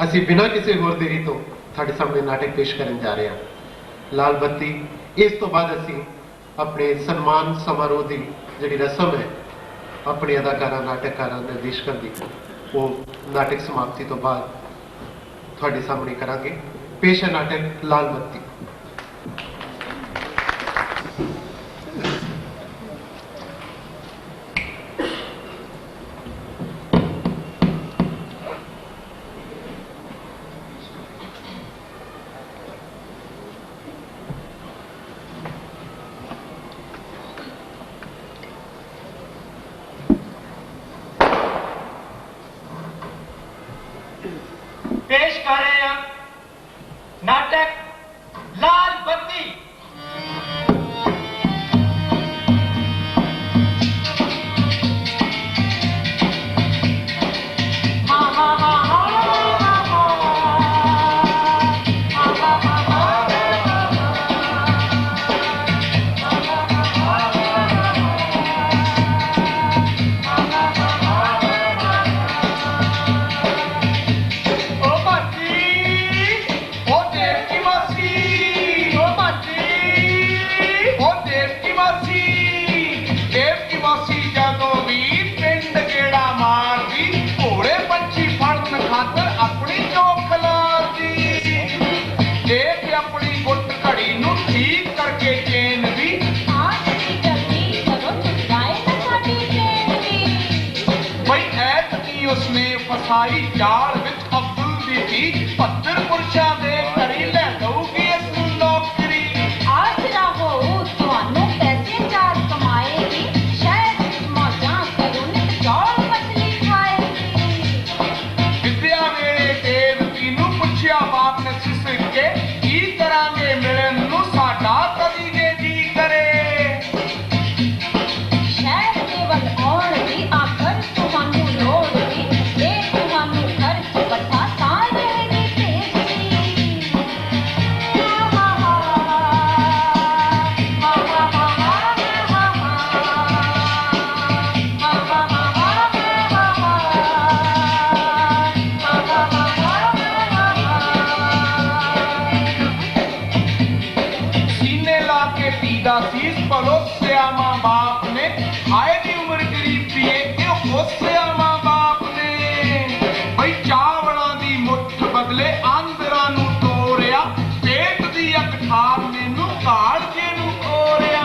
ਅਸੀਂ ਬਿਨਾਂ ਕਿਸੇ ਹੋਰ ਦੇਰੀ ਤੋਂ ਤੁਹਾਡੇ ਸਾਹਮਣੇ ਨਾਟਕ ਪੇਸ਼ ਕਰਨ ਜਾ ਰਹੇ ਹਾਂ ਲਾਲ ਬੱਤੀ। ਇਸ ਤੋਂ ਬਾਅਦ ਅਸੀਂ ਆਪਣੇ ਸਨਮਾਨ ਸਮਾਰੋਹ ਦੀ ਜਿਹੜੀ ਰਸਮ ਹੈ ਆਪਣੇ ਅਦਾਕਾਰਾਂ ਨਾਟਕਕਾਰਾਂ ਨਿਰਦੇਸ਼ਕਾਂ ਦੀ ਉਹ ਨਾਟਕ ਸਮਾਪਤੀ ਤੋਂ ਬਾਅਦ ਤੁਹਾਡੇ ਸਾਹਮਣੇ ਕਰਾਂਗੇ। ਪੇਸ਼ ਹੈ ਨਾਟਕ ਲਾਲ ਬੱਤੀ। पेश कर रहे हैं नाटक लाल बत्ती। फसाई जाल विच अब्दुल दी थी पत्थर पुरशा दे करी ले लऊगी इस नौकरी। आसरा हो तुहानू पैसे चार कमाएगी शायद मौजां करूं नित चौल मछली खाएगी। विद्या वेले देवकी नू पुछया बाप ने सिसक के की करांगे मिलन नू साडा कदी जे जी करे। शहर केवल और दी आखर तुहानू लोड़ दी शीश पलोसिया मां बाप ने आए दी उम्र गरीब दिए होसिया मां बाप ने भाई चावलों दी मुठ बदले आंदरा नू तोड़िया पेट दी अक ठार मैनू काड़ के नू ओरिया।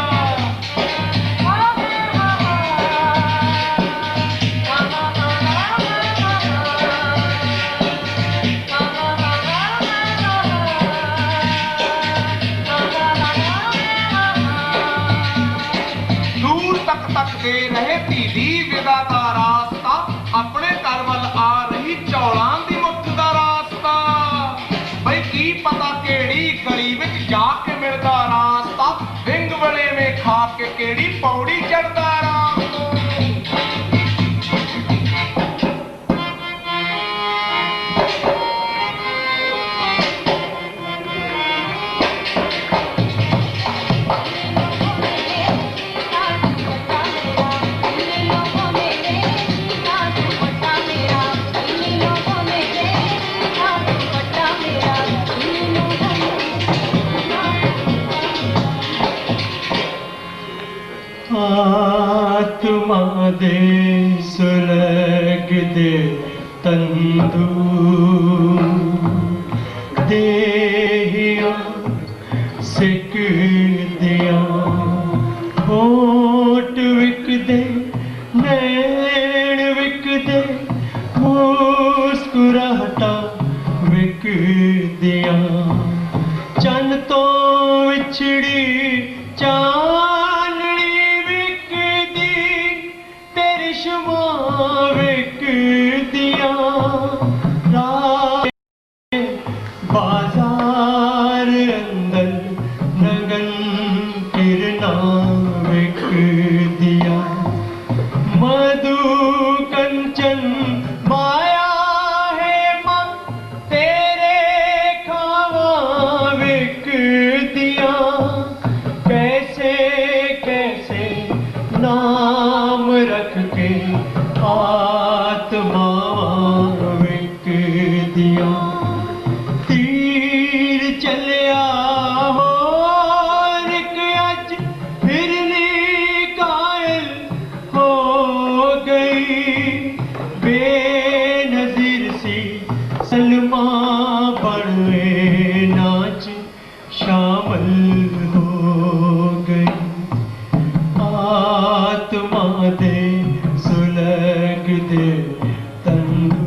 दे रहे दीदी विदा का रास्ता अपने घर वाल आ रही चौलां दी मुठ दा रास्ता। भाई की पता केड़ी गली विच जाके मिलदा रास्ता विंग बड़े में खा के केड़ी पौड़ी चढ़दा रास्ता। आत्मा दे सुलग दे तंदू देहिया सिक दिया होठ विक दे नैन विक दे मुस्कुराहटा विक दिया चन तो विछड़ी बाजार अंदर नगन किरना विक दिया मधु कंचन माया है मां तेरे खावा विक दिया तीर चलिया होर एक अज फिरनी कायल हो गई। बेनज़ीर सी सलमा बड़े नाच शामिल हो गई। आत्मा दे सुलग दे तंदू।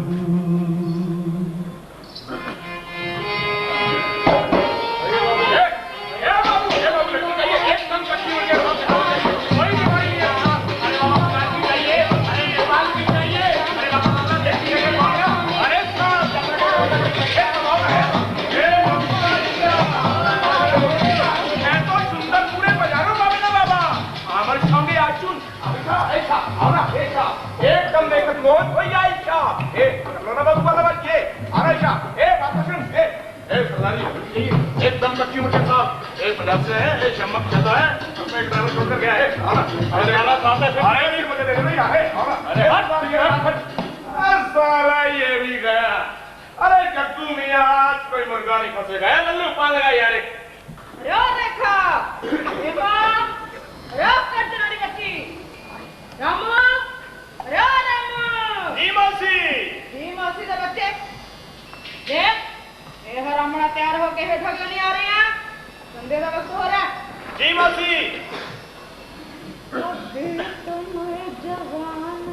एकदम देखत मोहन हो या इच्छा ए लोना बाबू वाला बात ये आ रहा ए बात सुन ए सरदारी एकदम कच्ची मुझे साहब ए पंजाब से है ए चमक जाता है अपने ड्राइवर छोड़ कर गया है अरे आला साहब है अरे नहीं मुझे दे दे यार अरे साला ये भी गया। अरे जग्गू मियां आज कोई मुर्गा नहीं फंसेगा लल्लू पान लगा यार रो देखा देवा रो कर नाड़ी बच्ची रामू रो रामू नी मौसी दे बच्चे देख ये हरामना तैयार होके हेठा क्यों नहीं आ रहे हैं? संडे का वक्त हो रहा है। जी मौसी ओ तुम जवान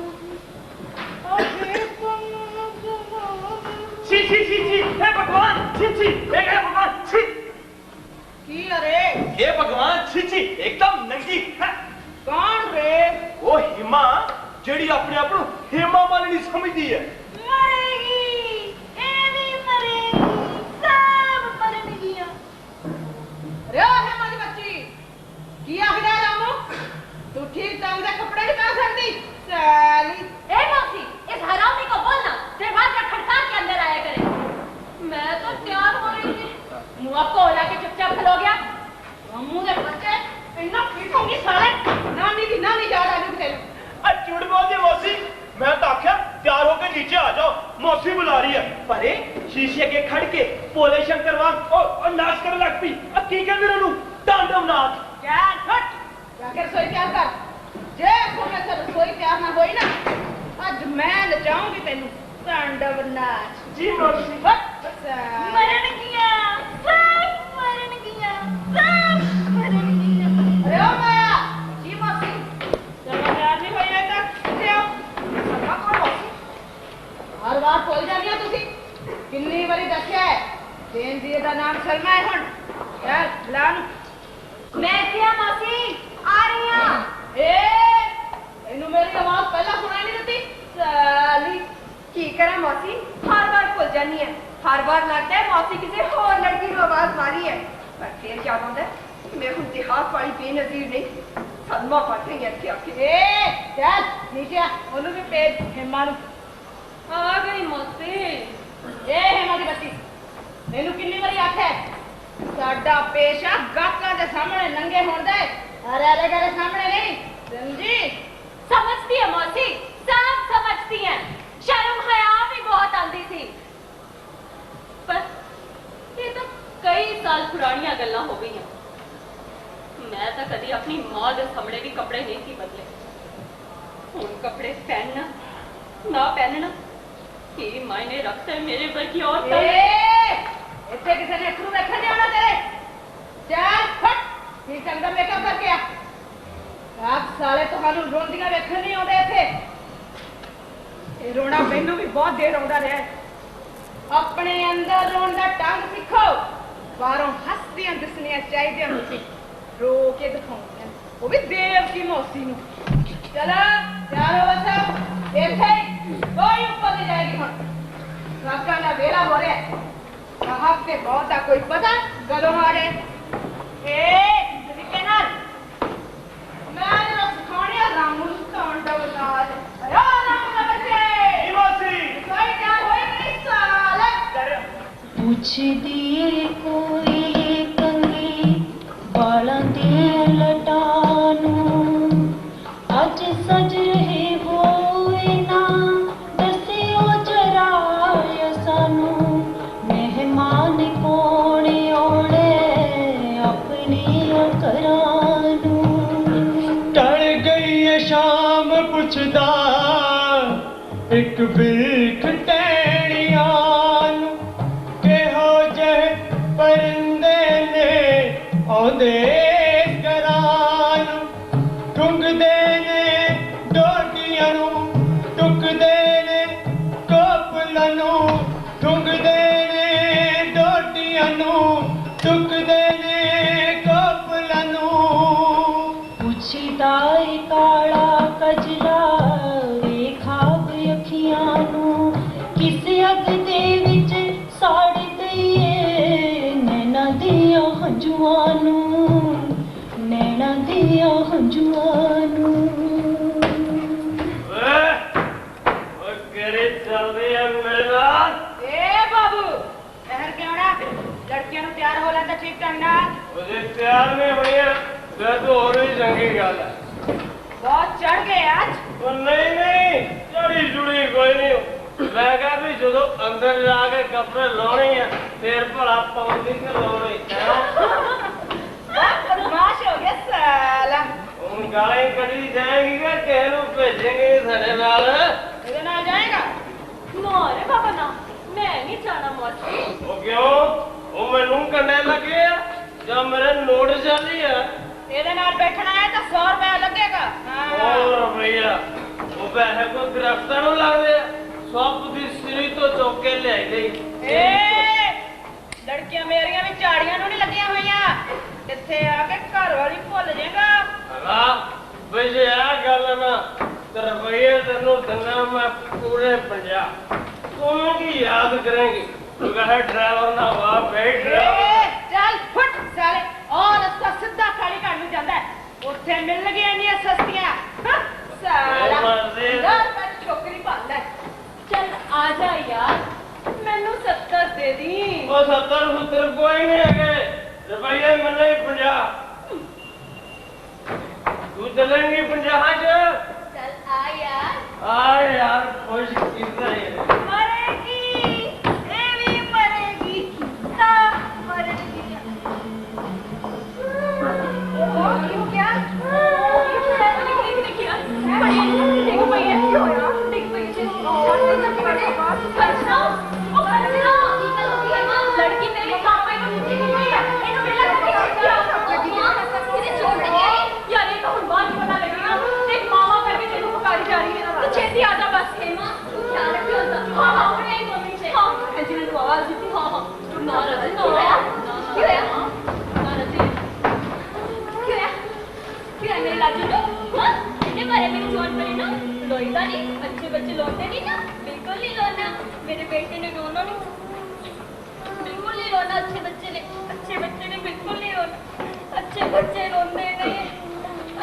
ओ तुम जवान छी छी छी छी हे भगवान छी छी हे भगवान छी की अरे ये भगवान छी छी एकदम नंगी है। कौन रे? वो हिमा जेड़ी अपने आप को हेमा मालिनी समझती है। मरेगी एवी मरेगी सब मरनगियां। रे हेमा दी बच्ची की आखदा रामू तू ठीक ढंग से कपड़े नहीं पहन सकती साली। ए मौसी इस हरामी को बोलना दरवाजा खटखटा के अंदर आया करे। मैं तो तैयार हो रही थी मुंह को होला के चुपचाप खलो गया। रामू दे बच्चे इन्ना पीटूंगी साले नानी जा रहा है तेरे। झूठ बोल दी मौसी मैं तो आख्या तैयार होकर नीचे आ जाओ मौसी बुला रही है। अरे शीशे के खड़ के पोलेशन करवा और नाच कर लग पी की कहते रहूं तांडव नाच क्या हट जाकर रसोई तैयार कर जे सोने से रसोई तैयार ना होई ना आज मैं नचाऊंगी तेनू तांडव नाच। जी मौसी हट मरनगियां सब मरनगियां सब मरनगियां। अरे ओ माया जी मौसी चलो तैयार नहीं होई तक ले आओ सदा कौन मौसी हर बार भूल जानी हो तुसी किन्नी बारी दस्या है देन जी दा नाम सलमा है हुन यार बुलान मैं क्या मौसी आ रही हूं। ए इनु मेरी आवाज पहला सुनाई नहीं देती साली। की करा मौसी हर बार भूल जानी है। हर बार लगता है मौसी किसी और लड़की को आवाज मारी है पर फिर क्या होता है मैं हूं देहात वाली बेनजीर नहीं सदमा पड़ गई है क्या ए चल नीचे आ ओनु भी पेज हेमा नु आ गई मौसी। ए हेमा दी बच्ची मैनू किन्नी बारी आख्या साडा पेशा गाहकां दे सामने नंगे होण दा अरे अरे करे सामने नहीं समझी। समझती है मौसी सब समझती हैं। शर्म हया भी बहुत आती थी पर ये तो कई साल पुरानियां गल्लां हो गई हैं। मैं तो कभी अपनी मां के सामने भी कपड़े नहीं सी बदले। हुण कपड़े पहनना ना पहनना ये मायने रखते हैं मेरे वर्गी औरत। इतने किसी ने अखरू देखा नहीं आना तेरे चल फट ठीक ढंग दा मेकअप करके आ। आप साले तुहानू रोंदियां वेखण नहीं आउंदे इत्थे। ये रोना मैनू भी बहुत देर आउंदा रहा। अपने अंदर रोण दा ढंग सीखो बाहरों हसदियां दिसनियां चाहिदियां तुसीं रो के दिखाउंदियां वो भी देव की मौसी नू। चलो तैयार हो बस इत्थे कोई ऊपर नहीं जाएगी हुण काका ना वेला हो रहा है साहब के बहुत का कोई पता गलों मारे ए तरीके नाल मैं जरा सिखाने रामू तांडव नाच। अरे राम का बच्चे मौसी कोई क्या होए नहीं साले पूछ दिए कोई कंगी बालां दे लटानू अज सज रहे होए ना दसियो जरा सानू एक बिल्ख टहनियां नूं किहो जह परिंदे ने आउंदे घरां नूं टुंगदे ने डोडियां नूं टुकदे ने कोपलां नूं टुंगदे ने डोडियां नूं टुकदे ने कोपलां नूं ਪੁੱਛਦਾ ਏ ਕਾਲਾ ਕਜਰਾ ਵੇ ਖਾਬ ਅੱਖੀਆਂ ਨੂੰ ਕਿਸ ਅੱਗ ਦੇ ਵਿੱਚ ਸਾੜ ਦਈਏ ਨੈਣਾ ਦੀਆਂ ਹੰਝੂਆਂ ਨੂੰ ਨੈਣਾ ਦੀਆਂ ਹੰਝੂਆਂ ਨੂੰ ਓਏ ਕਿਹੜੇ ਚੱਲਦੇ ਆ ਮੇਰੇ ਨਾਲ ए बाबू ठहर के आना लड़कियां नु तैयार हो लेंदा ठीक ढंग नाल ਉਹਦੇ ਪਿਆਰ ਨੇ ਹੋਈਆਂ ਤੇ ਤੂੰ ਹੋਰ ਵੀ ਚੰਗੀ ਗੱਲ ਹੈ बहुत चढ़ गए आज ਉਹ ਨਹੀਂ ਚੜੀ ਜੁੜੀ ਕੋਈ ਨਹੀਂ ਮੈਂ ਕਿਹਾ ਵੀ ਜਦੋਂ ਅੰਦਰ ਜਾ ਕੇ ਕੱਪੜੇ ਲਾਉਣੇ ਆ ਫੇਰ ਭਲਾ ਪਾਉਂਦੀ ਕਿ ਲਾਉਣੇ बहुत बदमाश हो गया साला ਹੁਣ ਗਾਲਾਂ ਹੀ ਕੱਢੀ ਜਾਏਗੀ ਕਿ ਕਿਸੇ ਨੂੰ ਭੇਜेंगे ਸਾਡੇ ਨਾਲ इधर ना जाएगा ਨਾ ਰੇ ਬਾਬਾ ਨਾ ਮੈਂ ਨਹੀਂ ਜਾਣਾ ਮੌਸੀ ਉਹ ਕਿਉਂ ਉਹ ਮੈਨੂੰ ਕੰਡੇ ਲੱਗੇ ਆ ਜਾਂ ਮੇਰੇ ਨੋਟ ਚੱਲੀ ਆ ਇਹਦੇ ਨਾਲ ਬੈਠਣਾ ਹੈ ਤਾਂ 100 ਰੁਪਏ ਲੱਗੇਗਾ ਹਾਂ ਹੋਰ ਭਈਆ ਉਹ ਪੈਸੇ ਕੋ ਦਰਖਤਾਂ ਨੂੰ ਲੱਗਦੇ ਆ ਸੱਪ ਦੀ ਸਿਰੀ ਤੋਂ ਚੁੱਕ ਕੇ ਲਿਆਈ ਗਈ ਏ ਲੜਕੀਆਂ ਮੇਰੀਆਂ ਵੀ ਝਾੜੀਆਂ ਨੂੰ ਨਹੀਂ ਲੱਗੀਆਂ ਹੋਈਆਂ ਇੱਥੇ ਆ ਕੇ ਘਰ ਵਾਲੀ ਭੁੱਲ ਜਾਏਗਾ ਹਾਂ ਬਈ ਜੇ ਆ ਗੱਲ ਨਾ ਤੇ ਰੁਪਈਏ ਤੈਨੂੰ ਦਿੰਦਾ ਮੈਂ ਪੂਰੇ 50 ਤੂੰ ਕੀ ਯਾਦ ਕਰੇਂਗੀ ਤੂੰ ਕਹੇ ਡਰਾਈਵਰ ਨਾ ਵਾ ਬੈਠ ਏ ਚੱਲ ਫੁੱਟ ਸਾਲੇ ਉਹ ਰਸਤਾ ਸਿੱਧਾ ਕਾਲੀ ਘਰ ਨੂੰ ਜਾਂਦਾ ਹੈ ਉੱਥੇ ਮਿਲ ਗਈਆਂ ਇੰਨੀਆਂ ਸਸਤੀਆਂ ਹਾਂ, ਸਾਲਾ ਮਰਜ਼ੀ। ਯਾਰ ਮੈਂ ਛੋਕਰੀ ਪਾਉਂਦਾ ਚੱਲ ਆ ਜਾ ਯਾਰ ਮੈਨੂੰ 70 ਦੇ ਦੀ ਉਹ 70 ਕੋਈ ਨਹੀਂ ਹੈਗੇ ਰੁਪਈਏ ਮਿਲੇ 50 ਤੂੰ ਚਲੇਂਗੀ 50 ਚ ਚੱਲ ਆ ਯਾਰ ਆ ਯਾਰ ਖੁਸ਼ ਕੀਤਾ ਹੈ ਮਰੇਗੀ ਇਹ ਵੀ ਮਰੇਗੀ ਤਾਂ ਮਰੇਗੀ ਉਹ ਕਿਉਂ ਕਿਆ लड़की मेरी पापा को नीचे नहीं गई है इन्हों मिला यार ये तो हम बात पता लगेगा देख मामा करके तेरे को पुकारी जा रही है तो छेती आ जा बस हेमा तू ख्याल रखियो हां हां अपने ही मम्मी से हां ऐसी ने आवाज दी थी हां हां तू ना रजी क्यों है ना रजी क्यों है मेरे लाजू तो हां इतने बारे मेरी जोन पर ना लोईदा नहीं अच्छे बच्चे लौटते नहीं ना बिल्कुल नहीं लोना मेरे बेटे ने रोना नहीं बिल्कुल नहीं रोना अच्छे बच्चे ने बिल्कुल नहीं रोना अच्छे बच्चे रोते नहीं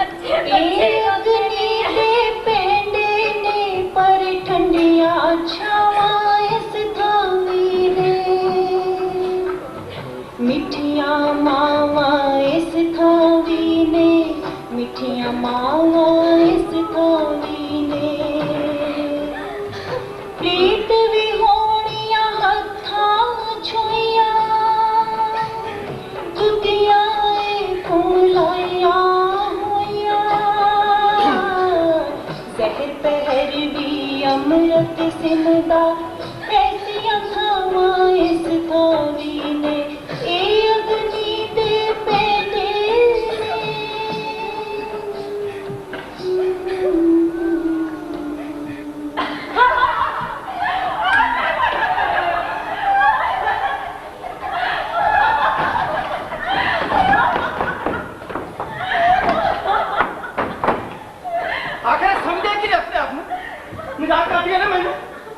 अच्छे बच्चे अग्नि दे पेंडे ने पर ठंडिया छावां इस थावी ने मिठिया मावां इस थावी ने मिठिया मावां इस थावी ने प्रीत भी होनिया हत्थां छुइया जुतियां फूलाइया होइया जहर पहर भी अमृत सिमदा ऐसियां खावां इस थावी ने ए अग्नि दे पेंडे आखिर समझे कि अपने आप में मजाक कर दिया ना मैंने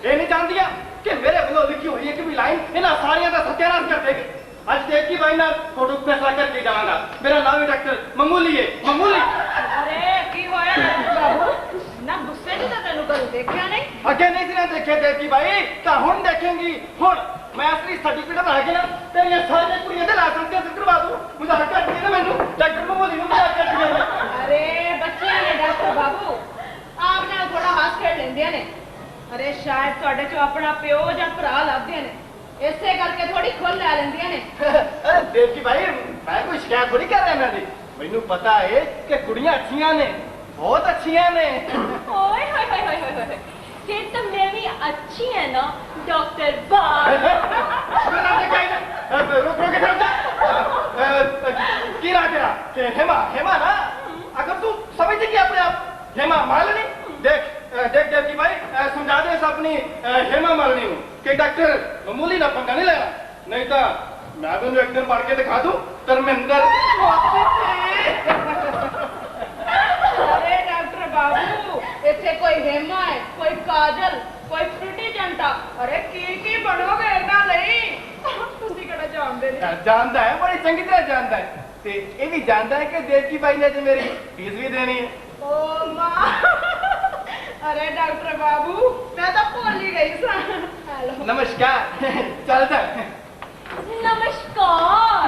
ये नहीं जान दिया कि मेरे वालों लिखी हुई है कि भी लाइन इन्हें सारियां का सत्यानाश कर देगी आज देव की भाई ना फोटो फैसला करके जाऊंगा मेरा नाम है डॉक्टर मामूली है मामूली अरे की होया बाबू ना गुस्से से तो तेनू करू देखिया नहीं अगे नहीं सिर्फ देखे देव की भाई तो हुन देखेंगी हुन मैं असली सर्टिफिकेट बना के ना तेरी सारी कुड़ियां दे लाइसेंस कैंसिल करवा दूं मजाक कर दिया ना मैंने डॉक्टर मामूली ने मजाक कर दिया अरे बच्चे ने डॉक्टर बाबू आप ना थोड़ा हंस खेड लेंदे ने अरे शायद ਤੁਹਾਡੇ ਚੋਂ ਆਪਣਾ ਪਿਓ ਜਾਂ ਭਰਾ ਲੱਭਦੇ ਨੇ ਇਸੇ ਕਰਕੇ ਥੋੜੀ ਖੁੱਲ ਲੈ ਲੈਂਦੀਆਂ ਨੇ अरे देव की भाई मैं कोई शिकायत थोड़ी कर रहा है मैंने मैनू पता है कि कुड़ियां अच्छियां ने बहुत अच्छियां ने ओए होए होए होए होए फिर तो मैं भी अच्छी है ना डॉक्टर बाग। की राज तेरा हेमा हेमा ना अगर तू समझती कि अपने आप हेमा मालिनी देख देख देव की भाई समझा दे इस अपनी हेमा मालिनी हूँ कि डॉक्टर मामूली ना पंगा नहीं लेना नहीं तो मैं भी एक दिन पढ़ के दिखा दूं धर्मेंद्र। अरे डॉक्टर बाबू इतने कोई हेमा है कोई काजल कोई फ्रूटी जंटा अरे की बनोगे इतना नहीं तुसी कड़ा जानते नहीं जानता है बड़ी चंगी तरह जानता है ते ये भी जानता है कि देव की भाई ने तो मेरी फीस भी देनी है। ओ माँ अरे डॉक्टर बाबू मैं तो भूल ही गई सा। हेलो नमस्कार चलता है। नमस्कार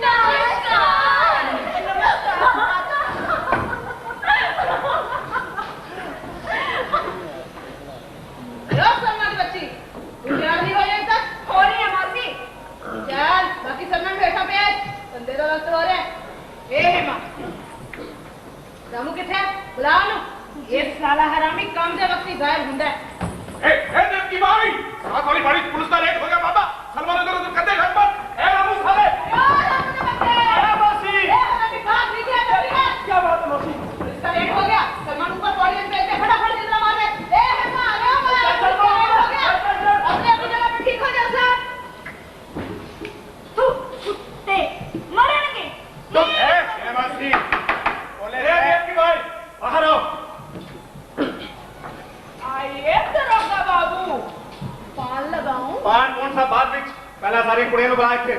नमस्कार लो सलमान बच्ची तैयार नहीं हो जाए तक हो रही है मासी चल बाकी सलमान बैठा पे बंदे तो रस्त हो रहे ए हेमा रामू किथे बुलाओ नु ये साला हरामी काम से वक्त ही गायब हुंदा है। ए देव की भाई रात वाली बारिश पुलिस का लेट हो गया बाबा सलमान इधर उधर करते घर पर ए रामू साले ए मौसी ए हरामी भाग नहीं गया क्या बात है मौसी इसका लेट हो गया सलमान ऊपर बॉडी में भेज दे फटाफट जिंदा मार दे ए हेमा आ रहा मैं लेट हो गया अपने अपनी जगह पे ठीक हो जा सब तू कुत्ते मरेंगे। तो ए मौसी बोले रे देव की भाई बाहर आओ। आइए दरोगा बाबू पान लगाऊं पान कौन सा बात बिच पहला सारी कुड़ियां नु बुला के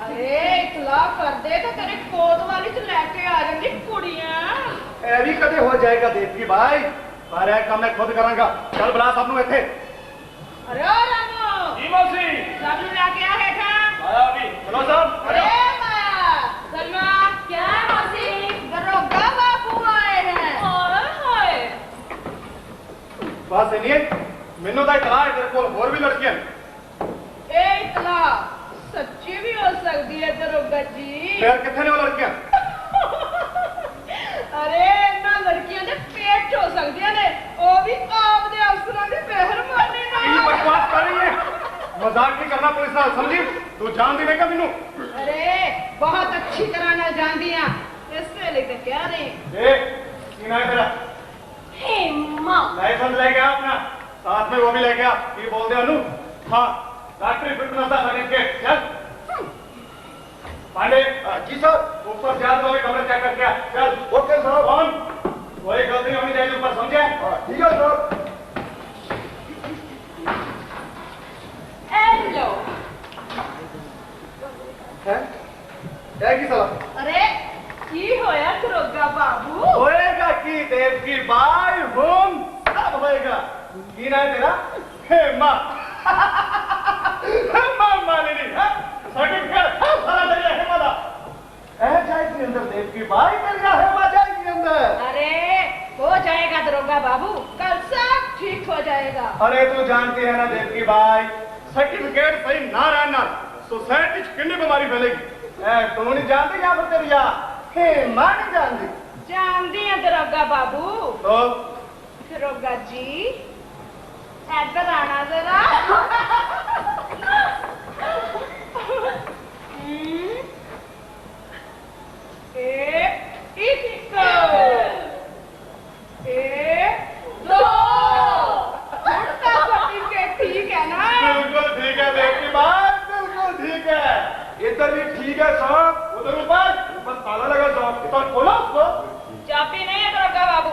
अरे इतला कर दे तो तेरे कोद वाली च लेके आ जाएंगी कुड़ियां ए भी कदे हो जाएगा देव की भाई सारे काम मैं खुद करांगा चल बुला सब नु इथे। अरे ओ रामू जी मौसी सब लोग लेके आ हेठा आया अभी चलो सब अरे मां सलमान क्या है मौसी? दरोगा बाबू आए हैं हाय हाय बस नहीं मैनू तो इतला है तेरे को और भी लड़कियां ए इतला सच्ची भी हो सकती है दरोगा जी फिर कितने वो लड़कियां अरे ना लड़कियां दे पेट हो सकती ने ओ भी आप दे अफसरां दे मेहरबानी ये नाल बकवास कर रही है मजाक नहीं करना पुलिस नाल समझी तू जान दी नहीं मैनू अरे बहुत अच्छी तरह ना जानदी हां इससे लेके कह रहे ए सीना है तेरा हेमा लाइसेंस लेके आ अपना साथ में वो भी लेके आ ये बोल दे अनु हाँ डॉक्टरी फिटनेस का सर्टिफिकेट चल पांडे जी सर ऊपर जा तो कमरे चेक करके आ चल ओके सर ऑन कोई गलती नहीं होनी चाहिए ऊपर समझे ठीक है सर। हेलो है क्या की सलाह अरे की होया दरोगा बाबू होएगा की देव की बाई होम सब होएगा की ना तेरा हेमा हेमा मालिनी है सर्टिफिकेट सारा तेरा हेमा दा ए जाएगी अंदर देव की बाई तेरा हेमा जाएगी अंदर। अरे हो जाएगा दरोगा बाबू कल सब ठीक हो जाएगा अरे तू जानती है ना देव की बाई सर्टिफिकेट सही ना रहना सोसाइटी कितनी बीमारी फैलेगी ए तू नहीं जानती यहाँ पर तेरी या हेमा नहीं जानती जानती है दरोगा बाबू तो दरोगा जी इधर आना जरा ठीक है ना बिल्कुल ठीक है देव की बात बिल्कुल ठीक है इधर भी ठीक है साहब उधर ऊपर ताला लगा साहब इधर खोलो उसको चाबी नहीं है दरोगा बाबू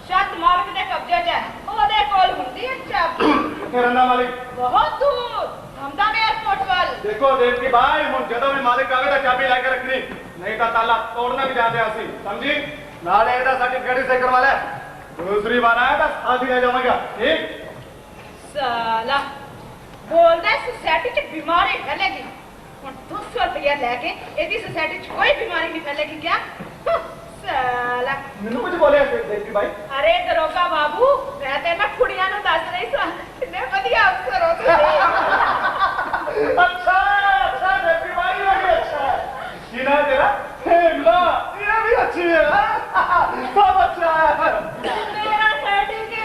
शत मार्ग दे कब्जे च ओदे कोल हुंदी है चाबी रहना मालिक बहुत दूर हमदा एयरपोर्ट वाल देखो देव की भाई हम जदों भी मालिक आवे तो चाबी लेके रखनी नहीं तो ताला तोड़ना भी जाते असि समझी नाले एदा सर्टिफिकेट से करवा ले दूसरी बार आया तो साथ ही ले जाऊंगा ठीक साला बोलदा सोसाइटी च बीमारी फैलेगी और 200 रुपया लेके एदी सोसाइटी च कोई बीमारी नहीं फैलेगी क्या साला मैंने कुछ बोले देव की भाई अरे दरोगा बाबू मैं ते ना कुड़ियां नु दस रही सा कितने बढ़िया अफसर हो तुसी अच्छा अच्छा देव की भाई ये भी अच्छा है सीना तेरा हेमला ये भी अच्छी है सब अच्छा है मेरा सर्टिफिकेट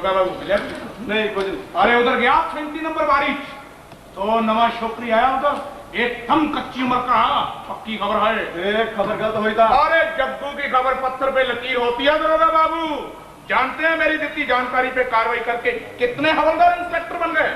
होगा बाबू नहीं कुछ नहीं। अरे उधर गया 37 नंबर बारी तो नवा छोकरी आया उधर एकदम कच्ची उम्र का। पक्की खबर है खबर का तो होता। अरे जग्गू की खबर पत्थर पे लकीर होती है दरोगा बाबू। जानते हैं मेरी दी जानकारी पे कार्रवाई करके कितने हवलदार इंस्पेक्टर बन गए।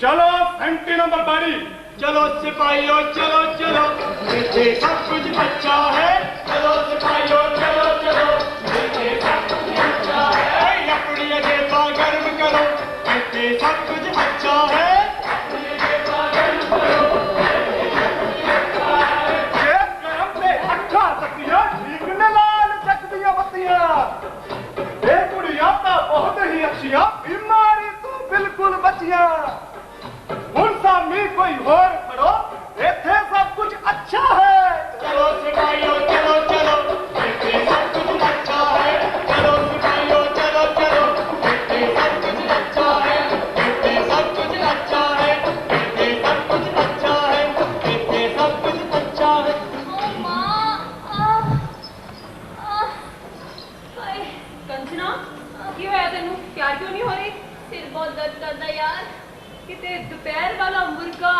चलो 37 नंबर बारी। चलो सिपाहियों चलो चलो देखे सब कुछ अच्छा है। चलो सिपाहियों चलो चलो देखे सब कुछ अच्छा है। अपनी जेबा गर्म करो देखे सब कुछ अच्छा है। अपनी जेबा गर्म करो ये गरम पे अच्छा तकिया भीगने लाल चकदियां बत्तियां। ये कुड़ियां तो बहुत ही अच्छियां बीमारी तो बिल्कुल बचियां। सामने कोई और खड़ो इथे सब कुछ अच्छा है। चलो सिपाहियों चलो चलो इथे सब कुछ अच्छा है। चलो सिपाहियों चलो चलो इथे सब कुछ अच्छा है। इथे सब कुछ अच्छा है। इथे सब कुछ अच्छा है। इथे सब कुछ अच्छा है। ओ मां कंचना क्यों है तेनू प्यार क्यों नहीं हो रही? सिर बहुत दर्द करता यार। किते दोपहर वाला मुर्गा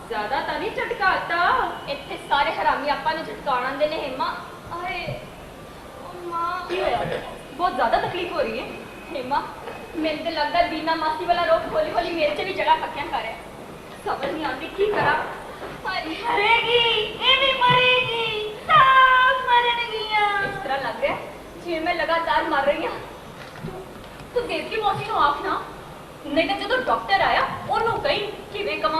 ज्यादा ਤਾਂ ਨਹੀਂ ਝਟਕਾਤਾ। ਇੱਥੇ ਸਾਰੇ ਹਰਾਮੀ ਆਪਾਂ ਨੂੰ ਝਟਕਾਉਣ ਆਉਂਦੇ ਨੇ हेमा। ਆਏ ओ मां ਕੀ ਹੋਇਆ? ਬਹੁਤ ਜ਼ਿਆਦਾ ਤਕਲੀਫ ਹੋ ਰਹੀ ਹੈ हेमा। ਮੈਨੂੰ ਤਾਂ ਲੱਗਦਾ ਬੀਨਾ ਮਾਸੀ ਵਾਲਾ ਰੋਗ ਹੌਲੀ ਹੌਲੀ ਮੇਰੇ 'ਚ ਵੀ ਜਗ੍ਹਾ ਪੱਕਿਆਂ ਕਰ ਰਿਹਾ। ਸਮਝ ਨਹੀਂ ਆਉਂਦੀ ਕੀ ਕਰਾਂ। ਮਰੇਗੀ ਇਹ ਵੀ ਮਰੇਗੀ ਸਭ ਮਰਨਗੀਆਂ। ਇਸ ਤਰ੍ਹਾਂ ਲੱਗ ਰਿਹਾ ਜਿਵੇਂ ਮੈਂ ਲਗਾਤਾਰ ਮਰ ਰਹੀ ਹਾਂ। ਤੂੰ ਦੇਵਕੀ ਮੌਸੀ ਨੂੰ ਆਖ ਨਾ नहीं तो जो डॉक्टर आया उन्होंने कही किवें कमा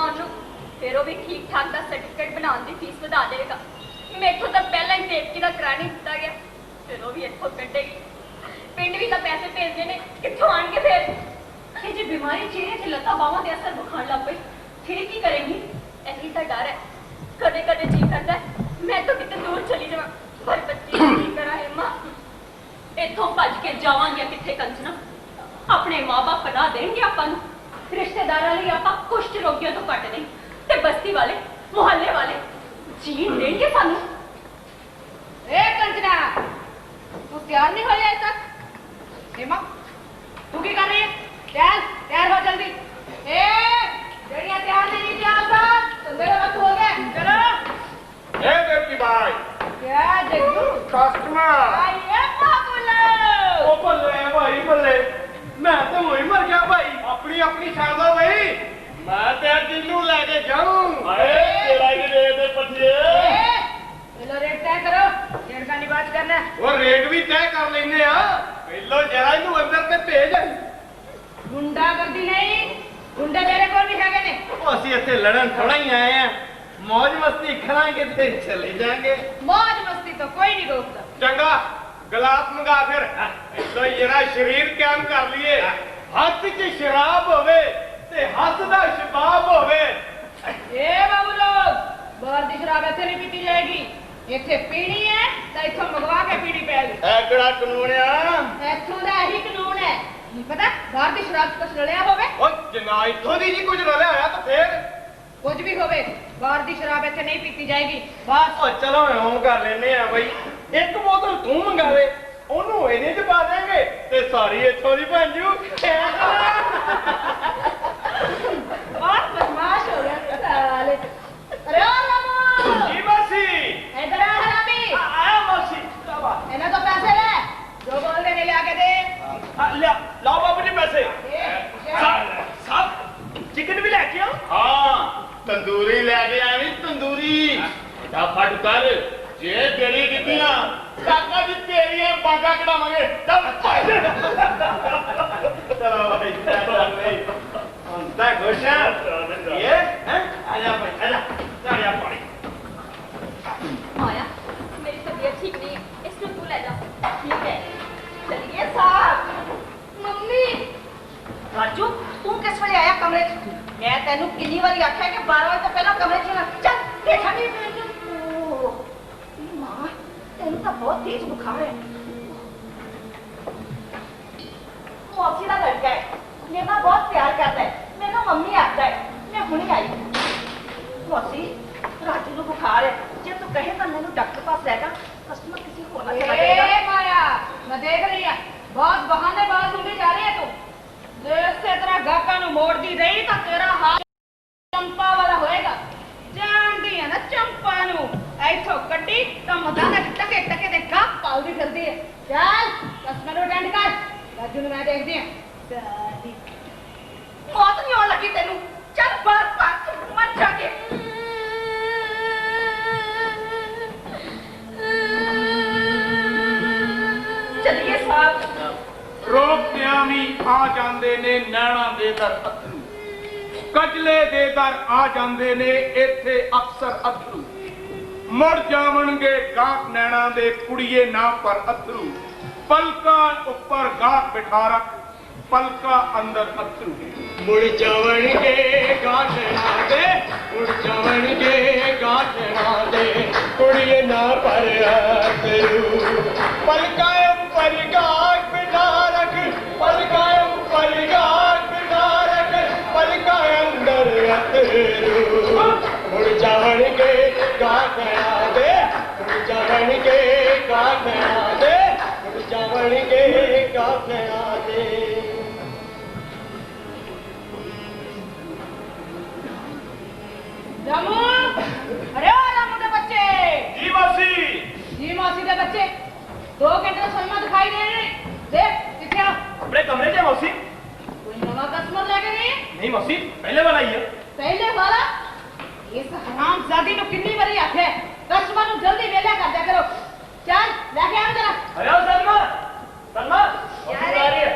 फिर वो भी ठीक ठाक का सर्टिफिकेट बनाने की फीस बढ़ा देगा। मेरे तो पहला ही देवकी का किराया नहीं दिता गया फिर वो भी इतों कटेगी। पिंड भी तो पैसे भेजने ने कितों आएंगे फिर जो बीमारी चेहरे से लता बाहों से असर बुखार लग पई फिर की करेंगी? यही तो डर है। कदे कदे जी करता है मैं तो कितने दूर चली जावां पर बच्ची की करा हेमा। इतों भज के जावांगी किथे कंचना। अपने माँ बाप बना देंगे अपन रिश्तेदारों लिए आप कुष्ठ रोगियों तो कट नहीं ते बस्ती वाले मोहल्ले वाले जीन देंगे सानू। ए कंचना तू तैयार नहीं हो जाए तक? हेमा तू क्या कर रही है? तैयार हो जल्दी। ए जड़ियां तैयार नहीं तैयार था तो मेरा वक्त हो गया। चलो ए देवकी भाई क्या जग्गू कस्टमर आइए बाबूलो। ओ बल्ले भाई बल्ले मैं तो वही मर गया भाई। अपनी अपनी छाड़ दो भाई मैं तेरे दिलू लेके जाऊं। अरे तेरा ही रेट है पतिए। चलो रेट तय करो रेट का निवास करना वो रेट भी तय कर लेने आ। पहलो जरा इनू अंदर ते भेज। गुंडागर्दी नहीं गुंडे मेरे को भी हैगे ने। ओ ਅਸੀਂ ਇੱਥੇ ਲੜਨ ਥੋੜਾ ਹੀ ਆਏ ਆ मौज मस्ती करांगे ते चले जाएंगे। मौज मस्ती तो कोई नहीं रोकता। चंगा गलास मंगा फिर तो जरा शरीर कायम कर लिए। हाथ च शराब होवे ते हाथ दा शबाब होवे। ए बाबू लोग बाहर दी शराब ऐसे नहीं पीती जाएगी। इथे पीनी है तो इथों मंगवा के पीनी पैगी। ए किहड़ा कानून आ? इथों दा ही कानून है नहीं पता। बाहर दी शराब कुछ रलिया होवे ओ जना इथों दी जी कुछ रलिया होया तो फिर कुछ भी होवे बाहर दी शराब ऐसे नहीं पीती जाएगी बस। ओ चलो हम कर लेने आ भाई। एक बोतल तू मंगावे ओनू ਇਹਦੇ ਚ ਪਾ ਦੇਂਗੇ ਤੇ ਸਾਰੀ ਇੱਥੋਂ ਦੀ ਬਣ ਜੂ। बहुत बदमाश हो गया साले। अरे ओ रामू जी मासी इधर आ हरामी। आया मासी क्या बात इन्हें तो पैसे ले जो बोल दे ले आके दे। ले लाओ बाबू जी पैसे। सब चिकन भी लेके आओ। हाँ तंदूरी लेके आवी तंदूरी फटाफट कर जे तेरी कितनियां काका जी तेरी बांगा कटावांगे। चल चलो भाई चलो भाई अंता खुश है ये हैं आजा भाई आजा चल यार पानी। माया मेरी तबीयत ठीक नहीं है इसको तू ले जा। ठीक है चलिए साहब। मम्मी राजू तू किस वे आया कमरे च? मैं तेनू किन्नी बारी आख्या कि 12 बजे तो पहला कमरे च ना चल देखा नहीं। मां तेनू तो बहुत तेज बुखार है। मौसी का लड़का है मेरे नाल बहुत प्यार करता है। मैनू मम्मी आखदा है मैं हुणे आई। मौसी राजू को बुखार है जे तू कहे तो मैनू डॉक्टर पास ले जा। कस्टमर किसी को ना चला जाएगा। ए माया मैं देख रही है बहुत बहानेबाज होने जा रही है तू। जैसे तरह गाका नु मोड़ दी रही तो तेरा हाथ चंपा वाला होएगा। जानती है ना चंपा नु ऐथो कड्डी तो मदाना टके टके दे गाक पालदी फिरदी है। चल कस्टमर अटेंड कर। राजू ने मैं देखदी है। साली मौत नहीं होने लगी तेनू। चल बार बार मत जाके। चलिए साहब। ਰੋਕਿਆਂ ਵੀ ਆ ਜਾਂਦੇ ਨੇ ਨੈਣਾ ਦੇ ਦਰ ਅਥਰੂ, ਕਜਲੇ ਦੇ ਦਰ ਆ ਜਾਂਦੇ ਨੇ ਇੱਥੇ ਅਕਸਰ ਅਥਰੂ, ਮੁੜ ਜਾਵਣਗੇ ਗਾਹਕ ਨੈਣਾ ਦੇ ਕੁੜੀਏ ਨਾ ਪਰ ਅਥਰੂ, ਪਲਕਾਂ ਉੱਪਰ ਗਾਹਕ ਬਿਠਾ ਰੱਖ ਪਲਕਾਂ ਅੰਦਰ ਅਥਰੂ, ਮੁੜ ਜਾਵਣਗੇ ਗਾਹਕ ਨੈਣਾ ਦੇ, ਮੁੜ ਜਾਵਣਗੇ ਗਾਹਕ ਨੈਣਾ ਦੇ ਕੁੜੀਏ ਨਾ ਪਰ ਅਥਰੂ, ਪਲਕਾਂ ਉੱਪਰ ਗਾਹਕ ਬਿਠਾ ਰੱਖ ਪਲਕਾਂ ਉੱਪਰ ਗਾਹਕ ਬਿਠਾ ਰੱਖ ਪਲਕਾਂ ਅੰਦਰ ਅਥਰੂ, ਮੁੜ ਜਾਵਣਗੇ ਗਾਹਕ ਨੈਣਾ ਦੇ, ਮੁੜ ਜਾਵਣਗੇ ਗਾਹਕ ਨੈਣਾ ਦੇ, ਮੁੜ ਜਾਵਣਗੇ ਗਾਹਕ ਨੈਣਾ ਦੇ। रामू, अरे ओ रामू के बच्चे। जी मौसी। जी मौसी के बच्चे। 2 घंटे तो सलमा दिखाई दे रहे। देख किथे अपने कमरे से मौसी। कोई नवा कस्टमर लेके नहीं? नहीं मौसी, पहले वाला ही है। पहले वाला? इस हरामजादी नु कितनी बड़ी आंखें। कस्टमर नु जल्दी वेला कर दिया करो। चल लेके आ जरा। अरे ओ सलमा, सलमा, मौसी बुला रही है।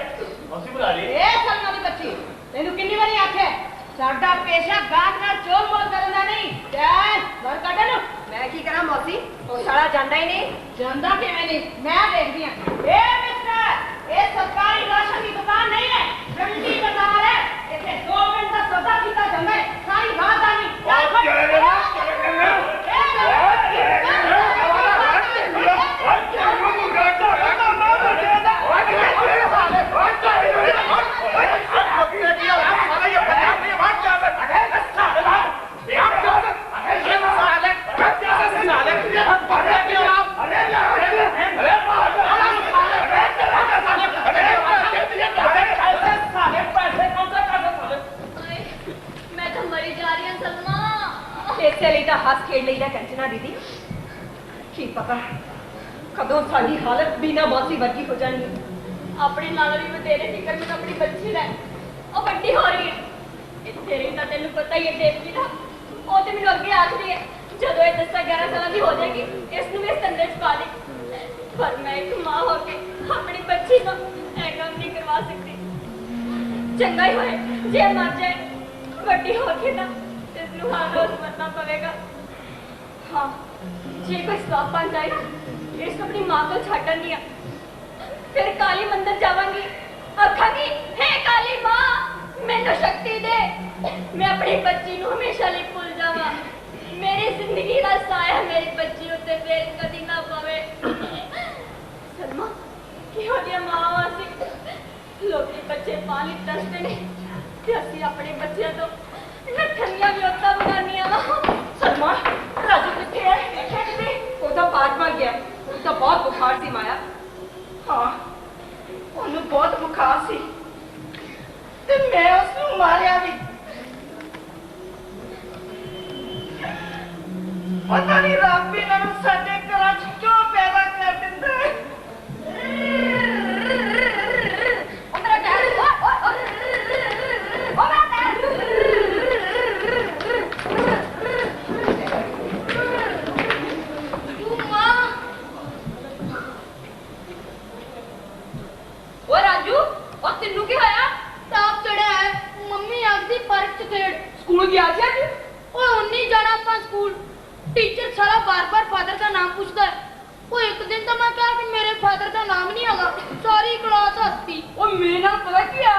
मौसी बुला रही है। ए सलमा दी बच्ची, तेनू कितनी बड़ी आंखें। साडा पेशा गाहक नाल चोल मोल करना नहीं। चल बाहर कढ नु। मैं की करा मौसी? ओ साला ਜਾਂਦਾ ही नहीं। ਜਾਂਦਾ ਕਿਵੇਂ नहीं? मैं देखदी हां। ए मिस्टर, ये सरकारी राशन की दुकान नहीं है, मंडी बाजार है। इथे 2 मिनट का सौदा कीता ਜਾਂਦਾ है, सारी रात आनी। मैं तो मरी जा रही हूं सलमा। इसे ਲਈ ਤਾਂ ਹੱਸ ਖੇਡ ਲਈਦਾ ਕੰਚਨਾ ਦੀਦੀ। ਕੀ ਪਤਾ ਕਦੋਂ ਸਾਡੀ ਹਾਲਤ ਬਿਨਾ ਮੌਸੀ ਵਰਗੀ ਹੋ ਜਾਣੀ ਹੈ। ਆਪਣੇ ਨਾਲ ਵੀ ਬਤੇਰੇ ਫਿਕਰ ਮੈਨੂੰ ਆਪਣੀ ਬੱਚੀ ਦਾ ਉਹ ਵੱਡੀ ਹੋ ਰਹੀ ਹੈ। ਇੱਥੇ ਰਹੀ ਤਾਂ ਤੈਨੂੰ ਪਤਾ ਹੀ ਹੈ ਦੇਵੀ ਦਾ। ਉਹ ਤੇ ਮੈਨੂੰ ਅੱਗੇ ਆਖਦੀ ਹੈ ਜਦੋਂ ਇਹ 10-11 ਸਾਲਾਂ ਦੀ ਹੋ ਜਾਏਗੀ ਇਸ ਨੂੰ ਵੀ ਇਸ ਧੰਦੇ 'ਚ ਪਾ ਦੇ। ਪਰ ਮੈਂ ਇੱਕ ਮਾਂ ਹੋ ਕੇ ਆਪਣੀ ਬੱਚੀ ਨੂੰ ਇਹ ਕੰਮ ਨਹੀਂ ਕਰਵਾ ਸਕਦੀ। ਚੰਗਾ ਹੀ ਹੋਏ ਜੇ ਮਰ ਜਾਏ, ਵੱਡੀ ਹੋ ਕੇ ਤਾਂ ਇਸ ਨੂੰ ਹਰ ਰੋਜ਼ ਮਰਨਾ ਪਵੇਗਾ। हाँ जे कोई स्वाप बन जाए इसको अपनी माँ को छाटन दिया, फिर काली मंदिर जावांगी आखांगी हे काली माँ मैनू शक्ति दे, मैं अपनी बच्ची नू हमेशा लिए भूल जावा। मेरी जिंदगी का साया मेरी बच्ची उत्ते फिर कदी ना पवे। सलमा किहो दिया माँ वासी लोग बच्चे पाली दसते ने ते असी अपने बच्चों तो नठनिया वियोता बनानिया। सलमा राजू किथे है? देखा किथे? वो तो बाहर मर गया। वो तो बहुत बुखार सी माया। हाँ उन्हें बहुत बुखार सी ते मैं उसनू मारिया भी। पता नहीं रब भी इन्होंने साडे घरां च क्यों पैदा कर दिंदा है। स्कूल गया था जी? ओए उन्नी जाना अपना स्कूल। टीचर सारा बार-बार फादर का नाम पूछता है। वो एक दिन तो मैं कहा कि मेरे फादर का नाम नहीं आगा, सारी क्लास हंसती। और मेरा पता क्या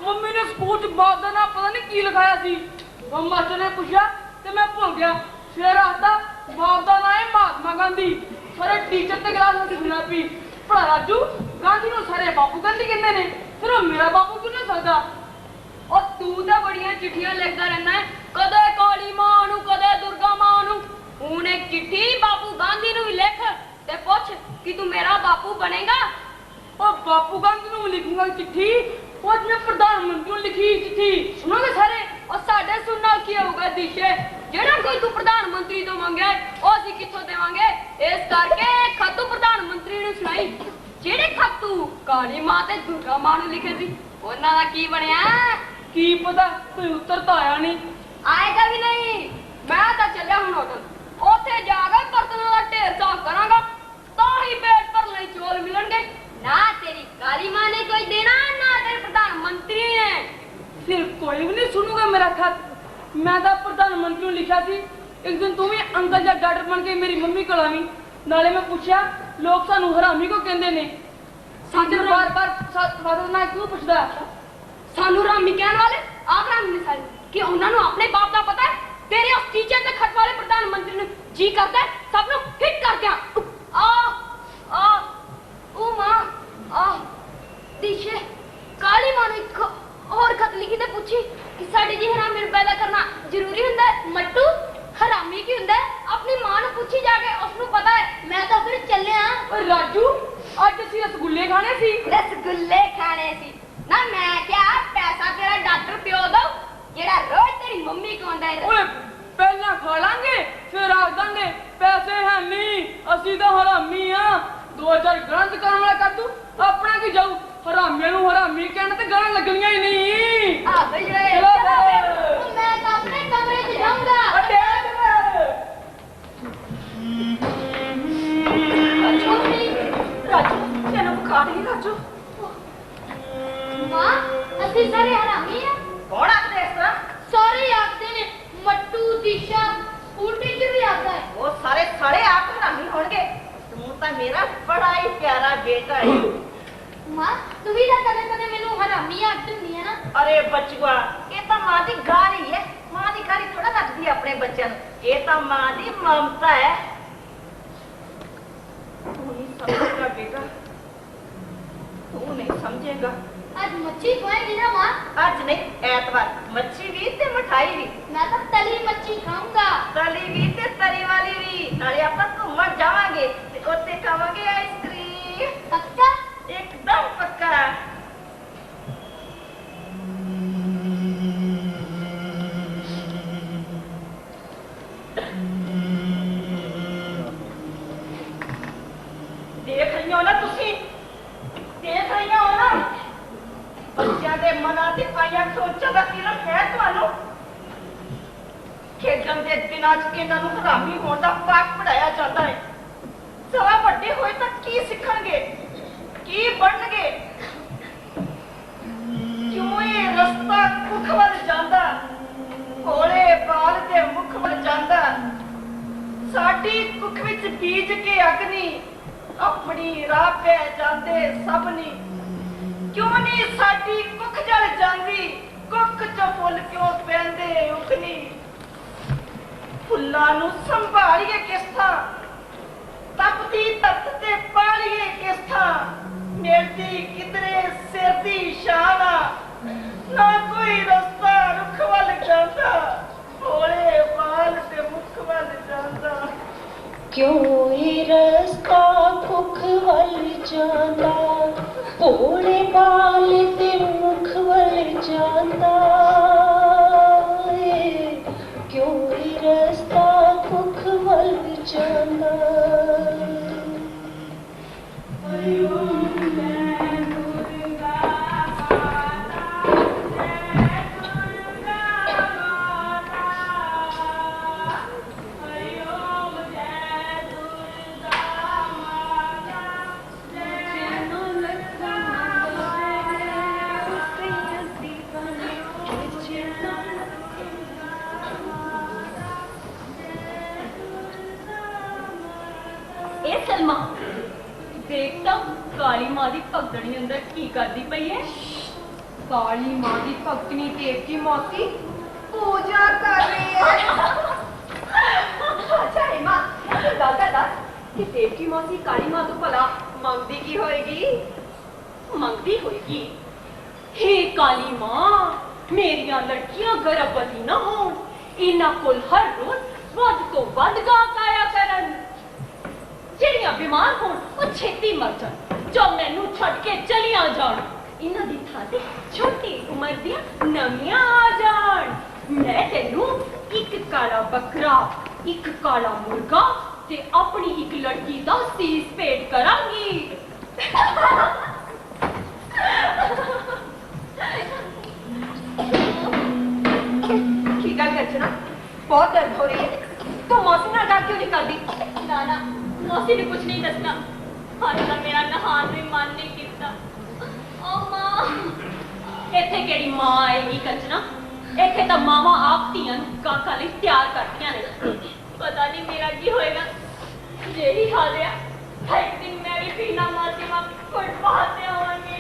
मम्मी ने स्कूल च बाप का नाम पता नहीं की लिखाया सी। वो मास्टर ने पूछा तो मैं भूल गया। फिर आता बाप का नाम है महात्मा गांधी। सारे टीचर ते क्लास में सुनना पी पर राजू गांधी नु सारे बापू गांधी कहते ने, फिर मेरा बापू क्यों नहीं सकता? और तू तो बड़िया चिट्ठियां लिखता रहना है, कदे काली मां नू कदे दुर्गा मां नू। हूं एक चिट्ठी बापू गांधी नू भी लिख ते पूछ कि तू मेरा बापू बनेगा। और बापू गंज नूं लिखूंगा चिट्ठी, और अपने प्रधानमंत्री नूं लिखी चिट्ठी। सुनोगे सारे? और साडे सुनने नाल की होगा दिशे, जेड़ा कोई तू प्रधानमंत्री तो मंगे ओ ਅਸੀਂ कित्थों देवांगे। इस करके खत तू प्रधानमंत्री नूं सुनाई। जेड़े खत तू काली मां ते दुर्गा मां नूं लिखे सी, ਉਹਨਾਂ ਦਾ ਕੀ ਬਣਿਆ? ਕੀ ਪਤਾ, ਕੋਈ ਉੱਤਰ ਤਾਂ ਆਇਆ ਨਹੀਂ। ਆਏਗਾ ਵੀ ਨਹੀਂ। ਮੈਂ ਤਾਂ ਚੱਲਿਆ ਹੁਣ ਹੋਟਲ, ਉੱਥੇ ਜਾ ਕੇ ਬਰਤਨਾਂ ਦਾ ਢੇਰ ਸਾਫ਼ ਕਰਾਂਗਾ, ਤਾਂ ਹੀ ਪੇਟ ਭਰਨ ਲਈ ਚੌਲ ਮਿਲਣਗੇ। ਨਾ ਤੇਰੀ ਕਾਲੀ ਮਾਂ ਨੇ ਕੋਈ ਦੇਣਾ, ਨਾ ਤੇਰੇ ਪ੍ਰਧਾਨ ਮੰਤਰੀ ਨੇ। ਫਿਰ ਕੋਈ ਵੀ ਨਹੀਂ ਸੁਣੂਗਾ ਮੇਰਾ ਖਤ। ਮੈਂ ਤਾਂ ਪ੍ਰਧਾਨ ਮੰਤਰੀ ਨੂੰ ਲਿਖਿਆ ਸੀ, ਇੱਕ ਦਿਨ ਤੂੰ ਵੀ ਅੰਕਲ ਜਾਂ ਡਾਕਟਰ ਬਣ ਕੇ ਮੇਰੀ ਮੰਮੀ ਕੋਲ ਆਵੀਂ। ਨਾਲੇ ਮੈਂ ਪੁੱਛਿਆ ਲੋਕ ਸਾਨੂੰ ਹਰਾਮੀ ਕਿਉਂ ਕਹਿੰਦੇ ਨੇ। ਸਾਡੇ ਬਾਰ-ਬਾਰ ਫਾਦਰ ਨਾਲ ਕਿਉਂ ਪੁੱਛਦਾ? ਸਾਨੂੰ ਹਰਾਮੀ ਕਹਿਣ ਵਾਲੇ ਆਪ ਹਰਾਮੀ ਨੇ ਸਾਰੇ, ਕਿ ਉਹਨਾਂ ਨੂੰ ਆਪਣੇ ਬਾਪ ਦਾ ਪਤਾ ਹੈ। ਤੇਰੇ ਉਸ ਟੀਚਰ ਤੇ ਖਤ ਵਾਲੇ ਪ੍ਰਧਾਨ ਮੰਤਰੀ ਨੂੰ ਜੀ ਕਰਦਾ ਹੈ ਸਭ ਨੂੰ ਹਿੱਟ ਕਰ ਦਿਆਂ। ਉਹ ਮਾਂ ਦਿਸ਼ੇ ਕਾਲੀ ਮਾਂ ਨੂੰ ਇੱਕ ਹੋਰ ਖਤ ਲਿਖੀ ਤੇ ਪੁੱਛੀ ਕਿ ਸਾਡੇ ਜੀ ਹਰਾਮੀ ਨੂੰ ਪੈਦਾ ਕਰਨਾ ਜ਼ਰੂਰੀ ਹੁੰਦਾ ਹੈ। ਮੱਟੂ ਹਰਾਮੀ ਕੀ ਹੁੰਦਾ ਹੈ? ਆਪਣੀ ਮਾਂ ਨੂੰ ਪੁੱਛੀ ਜਾ ਕੇ, ਉਸ ਨੂੰ ਪਤਾ ਹੈ। ਮੈਂ ਤਾਂ ਫਿਰ ਚੱਲਿਆ। ਰਾਜੂ ਅੱਜ ਅਸੀਂ ਰਸਗੁੱਲੇ ਖਾਣੇ ਸੀ। ਰਸਗੁੱਲੇ ਖਾਣੇ ਸੀ ਨਾ? ਮੈਂ ਕਿਹਾ ਪੈਸਾ ਤੇਰਾ ਡਾਕਟਰ ਪਿਓ ਦੋ, ਜਿਹੜਾ ਰੋਜ਼ ਤੇਰੀ ਮੰਮੀ ਕੋਲ ਆਉਂਦਾ ਹੈ। ਓਏ ਪਹਿਲਾਂ ਖਾ ਲਾਂਗੇ ਫਿਰ ਆਖ ਦਾਂਗੇ ਪੈਸੇ ਹੈ ਨਹੀਂ, ਅਸੀਂ ਤਾਂ ਹਰਾਮੀ ਆ। 2000 ਗਲਤ ਕਰਨ ਵਾਲਾ ਕਰ ਤੂੰ, ਆਪਣਾ ਕੀ ਜਾਊ। ਹਰਾਮੀਆਂ ਨੂੰ ਹਰਾਮੀ ਕਹਿਣ ਤੇ ਗਾਲਾਂ ਲੱਗਣੀਆਂ ਹੀ ਨਹੀਂ। ਆ ਬਈ ਚਲੋ ਮੈਂ ਤਾਂ ਆਪਣੇ ਕਮਰੇ 'ਚ ਜਾਊਂਗਾ। ਰਾਜੂ ਤੈਨੂੰ ਬੁਖਾਰ ਨਹੀਂ? ਰਾਜੂ ਮਾਂ ਅਸੀਂ ਸਾਰੇ ਹਰਾਮੀ ਆ। ਕੌਣ ਆਖਦੇ ਇਸ ਤਰ੍ਹਾਂ? ਸਾਰੇ ਆਖਦੇ ਨੇ। ਮੱਟੂ, ਦਿਸ਼ਾ, ਸਕੂਲ ਟੀਚਰ ਵੀ ਆਖਦਾ ਹੈ। ਉਹ ਸਾਰੇ ਆਪ ਹਰਾਮੀ ਹੋਣਗੇ। ਤੂੰ ਤਾਂ ਮੇਰਾ ਬੜਾ ਹੀ ਪਿਆਰਾ ਬੇਟਾ ਹੈ। ਮਾਂ ਤੂੰ ਵੀ ਤਾਂ ਕਦੇ ਮੈਨੂੰ ਹਰਾਮੀ ਆਖਦੀ ਹੁੰਦੀ ਹੈ ਨਾ। ਅਰੇ ਬੱਚੂਆ, ਇਹ ਤਾਂ ਮਾਂ ਦੀ ਗਾਲੀ ਹੈ। ਮਾਂ ਦੀ ਗਾਲੀ ਥੋੜਾ ਲੱਗਦੀ ਹੈ ਆਪਣੇ ਬੱਚਿਆਂ ਨੂੰ। ਇਹ ਤਾਂ ਮਾਂ ਦੀ ਮਮਤਾ ਹੈ। ਤੂੰ ਨਹੀਂ ਸਮਝੇਗਾ ਬੇਟਾ, ਤੂੰ ਨਹੀਂ ਸਮਝੇਗਾ। ਅੱਜ ਮੱਛੀ ਖਾਏਗੀ ਨਾ ਮਾਂ? ਅੱਜ ਨਹੀਂ, ਐਤਵਾਰ ਮੱਛੀ ਵੀ ਤੇ ਮਠਾਈ ਵੀ। ਮੈਂ ਤਾਂ ਤਲੀ ਮੱਛੀ ਖਾਊਂਗਾ। ਤਲੀ ਵੀ ਤੇ ਤਰੀ ਵਾਲੀ ਵੀ। ਨਾਲੇ ਆਪਾਂ ਘੁੰਮਣ ਜਾਵਾਂਗੇ ਤੇ ਉੱਥੇ ਖਾਵਾਂਗੇ ਆਈਸਕ੍ਰੀਮ। ਪੱਕਾ? एकदम पक्का। देख रही हो ना तुसी, देख रही हो ना बच्चों के मना ते आया सोचा का किरण है तुहानू। खेडन के दिनों च इन्हां नू हरामी होने का पाठ पढ़ाया जाता है। सवा वड्डे होए तां की सिखणगे, की बनणगे? क्यों ये रस्ता मुख वल जांदा, भोले बाल दे मुख वल जांदा। साडी कुख विच बीज के अग्नि अपनी राह पे जांदे सबनी। क्यों नहीं साडी कुख जल जांदी, कुख च फुल क्यों पैंदे उखनी। फुल्लां नू संभालिए किस थां, तपदी तत ते पालिए किस थां। मेरी किधरे सिर दी शान ना कोई रास्ता रुख वल जांदा, भोले बाल ते मुख वल जांदा। क्यों ये रास्ता मुख वल जांदा, भोले बाल ते मुख वल जांदा। क्यों ये रास्ता मुख वल जांदा। सलमा देख तो काली मां दी भगतनी अंदर की करदी पई है। काली मां दी भगतनी देख की मौसी पूजा कर रही है। अच्छा है मां, दादा कि देवकी मौसी काली मां तो भला मंगदी की होएगी? मंगदी होएगी हे काली मां मेरिया लड़कियां गर्भवती ना होन, इन्हां कोल हर रोज वध तो वध गा आया करन। ਜਿਹੜੀਆਂ ਬਿਮਾਰ ਹੋਣ ਉਹ ਛੇਤੀ ਮਰ ਜਾਣ। जो मैनू छड़ के चलिया जान। इन्हां दी थां ते छोटी उम्र दियां नवियां आ जान। मैं तेनू एक काला बकरा, एक काला मुर्गा ते अपनी एक लड़की दा सीस पेट करांगी। की गल करना बहुत दर्द हो रही है, तो मौसी नाल गल क्यों नहीं करदी? ना ना मौसी ने कुछ नहीं दसना, हाले तो मेरा नहान भी मन नहीं किता। ओ मां, इत्थे केड़ी मां आएगी कंजना? इत्थे तो मावां आप धीआं काका लई तैयार करदियां ने। पता नहीं मेरा की होएगा जे ही हाल है। एक दिन मैं भी पीना मासी मां फुटपाथ पे आवांगी।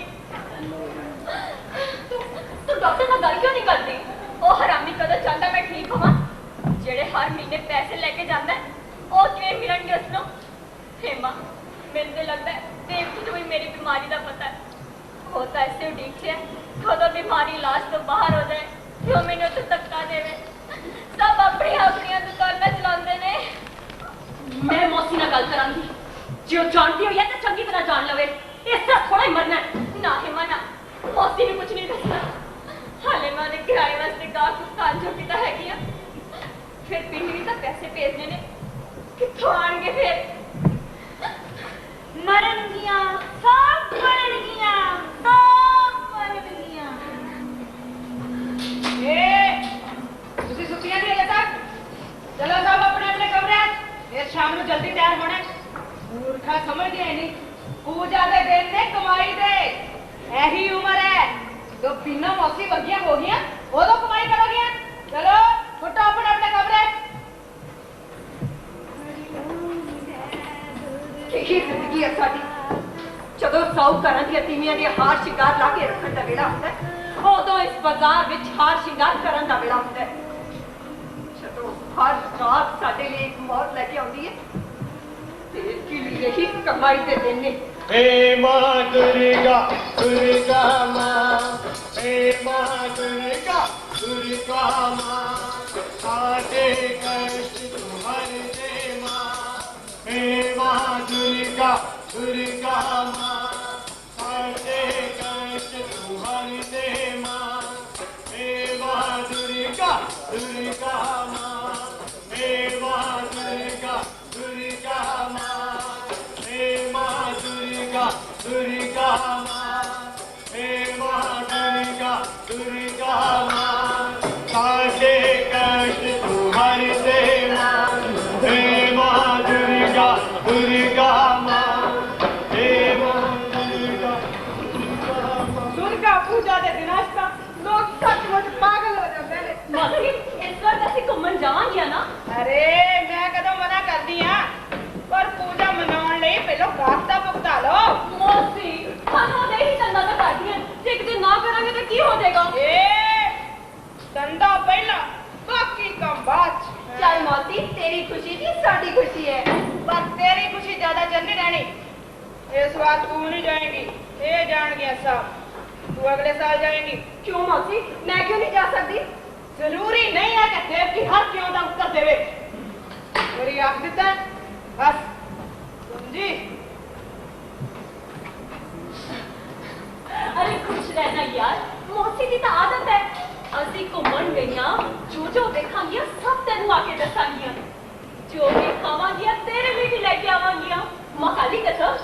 तू डॉक्टर नाल गल क्यों नहीं करदी? ओ हरामी कदों चाहता मैं ठीक होवां? जेड़े हर महीने पैसे लेके जांदा है ओ किवें मिलणगे उसनों? हे मां, मैनूं ते लगदा है देवती को भी मेरी बीमारी का पता है। होता ऐसे उड़ीक से कदों बीमारी इलाज तो बाहर हो जाए, क्यों मैनूं तो धक्का देवे। सब अपनी अपनी दुकानां चलाते ने। मैं मौसी नाल गल करांगी, जो जानती हो या तो चंगी तरह जान लवे। इस तरह थोड़ा ही मरना ना है मना। मौसी ने कुछ नहीं दसना, हाले मैं उन्हें किराए वास्ते गाह भुगतान जो किता हैगी आ। फिर पिंड भी तो पैसे भेजने ने, कित्थों आणगे फिर? मरनगियां, सब मरनगियां, सब मरनगियां। तुसी सुतियां नहीं हले तक? चलो सब अपने अपने कमरे, फिर शाम को जल्दी तैयार होना। मूर्खा समझ गए नहीं, पूजा दे दिन ने कमाई दे यही उम्र है। जो बिना मौसी वर्गियां हो गया वो तो कमाई करोगे। चलो उठो अपने अपने कमरे। यही जिंदगी है साडी। जदों साहूकारां दी तीमियां दी हार शिंगार ला के रखण दा वेला हुंदा है, उदों इस बाजार विच हार शिंगार करन दा वेला हुंदा है। जदों हर रात साडे लिए एक मौत लेके आउंदी है, तेरे के लिए ही कमाई दे दिन ने। हे मां दुर्गा, दुर्गा मां, हे मां दुर्गा, दुर्गा मां, साडे कष्ट तू हर दे मां। हे मां दुर्गा, दुर्गा मां, साडे कष्ट तू हर दे मां। हे मां दुर्गा, दुर्गा मां, हे मां दुर्गा, दुर्गा मां, हे मां दुर्गा, दुर्गा मां, हे मां दुर्गा, दुर्गा मां, साडे कष्ट तू हर दे मां। हे मां दुर्गा, दुर्गा मां, हे मां दुर्गा, दुर्गा मां। दुर्गा पूजा दे दिनां च लोग सचमुच पागल हो जाते हैं। मौसी, इस बार ਅਸੀਂ ਘੁੰਮਣ ਜਾਵਾਂਗੇ ਨਾ? अरे मैं कदों मना कर दी हां, पर पूजा मनाउण लई पहलो गाहक दा भुगता लो। मौसी, ਸਾਨੂੰ ਨਹੀਂ ਹੀ ਚੰਦਾ ਤਾਂ ਕਰਦੀਆਂ, ਜੇ ਇੱਕ ਦਿਨ ਨਾ ਕਰਾਂਗੇ ਤਾਂ ਕੀ ਹੋ ਜਾਏਗਾ? धंधा पहला बाकी काम बाद च। चल मौसी, तेरी खुशी थी साडी खुशी है। पर तेरी खुशी ज्यादा चल नहीं रहनी। इस बार तू नहीं जाएगी, ये जान गया सब। तू अगले साल जाएगी। क्यों मौसी, मैं क्यों नहीं जा सकती? जरूरी नहीं है कि देव की हर क्यों का उत्तर देवे। मेरी आख देता है बस समझी। अरे खुश रहना यार, मौसी की तो आदत है। ਅਸੀਂ ਘੁੰਮਣ ਗਈਆਂ, ਜੋ ਦੇਖਾਂਗੀਆਂ ਸਭ ਤੈਨੂੰ ਆ ਕੇ ਦੱਸਾਂਗੀਆਂ। ਜੋ ਵੀ ਖਾਵਾਂਗੀਆਂ ਤੇਰੇ ਲਈ ਵੀ ਲੈ ਕੇ ਆਵਾਂਗੀਆਂ। ਮਾਂ ਕਾਲੀ ਕਸਮ।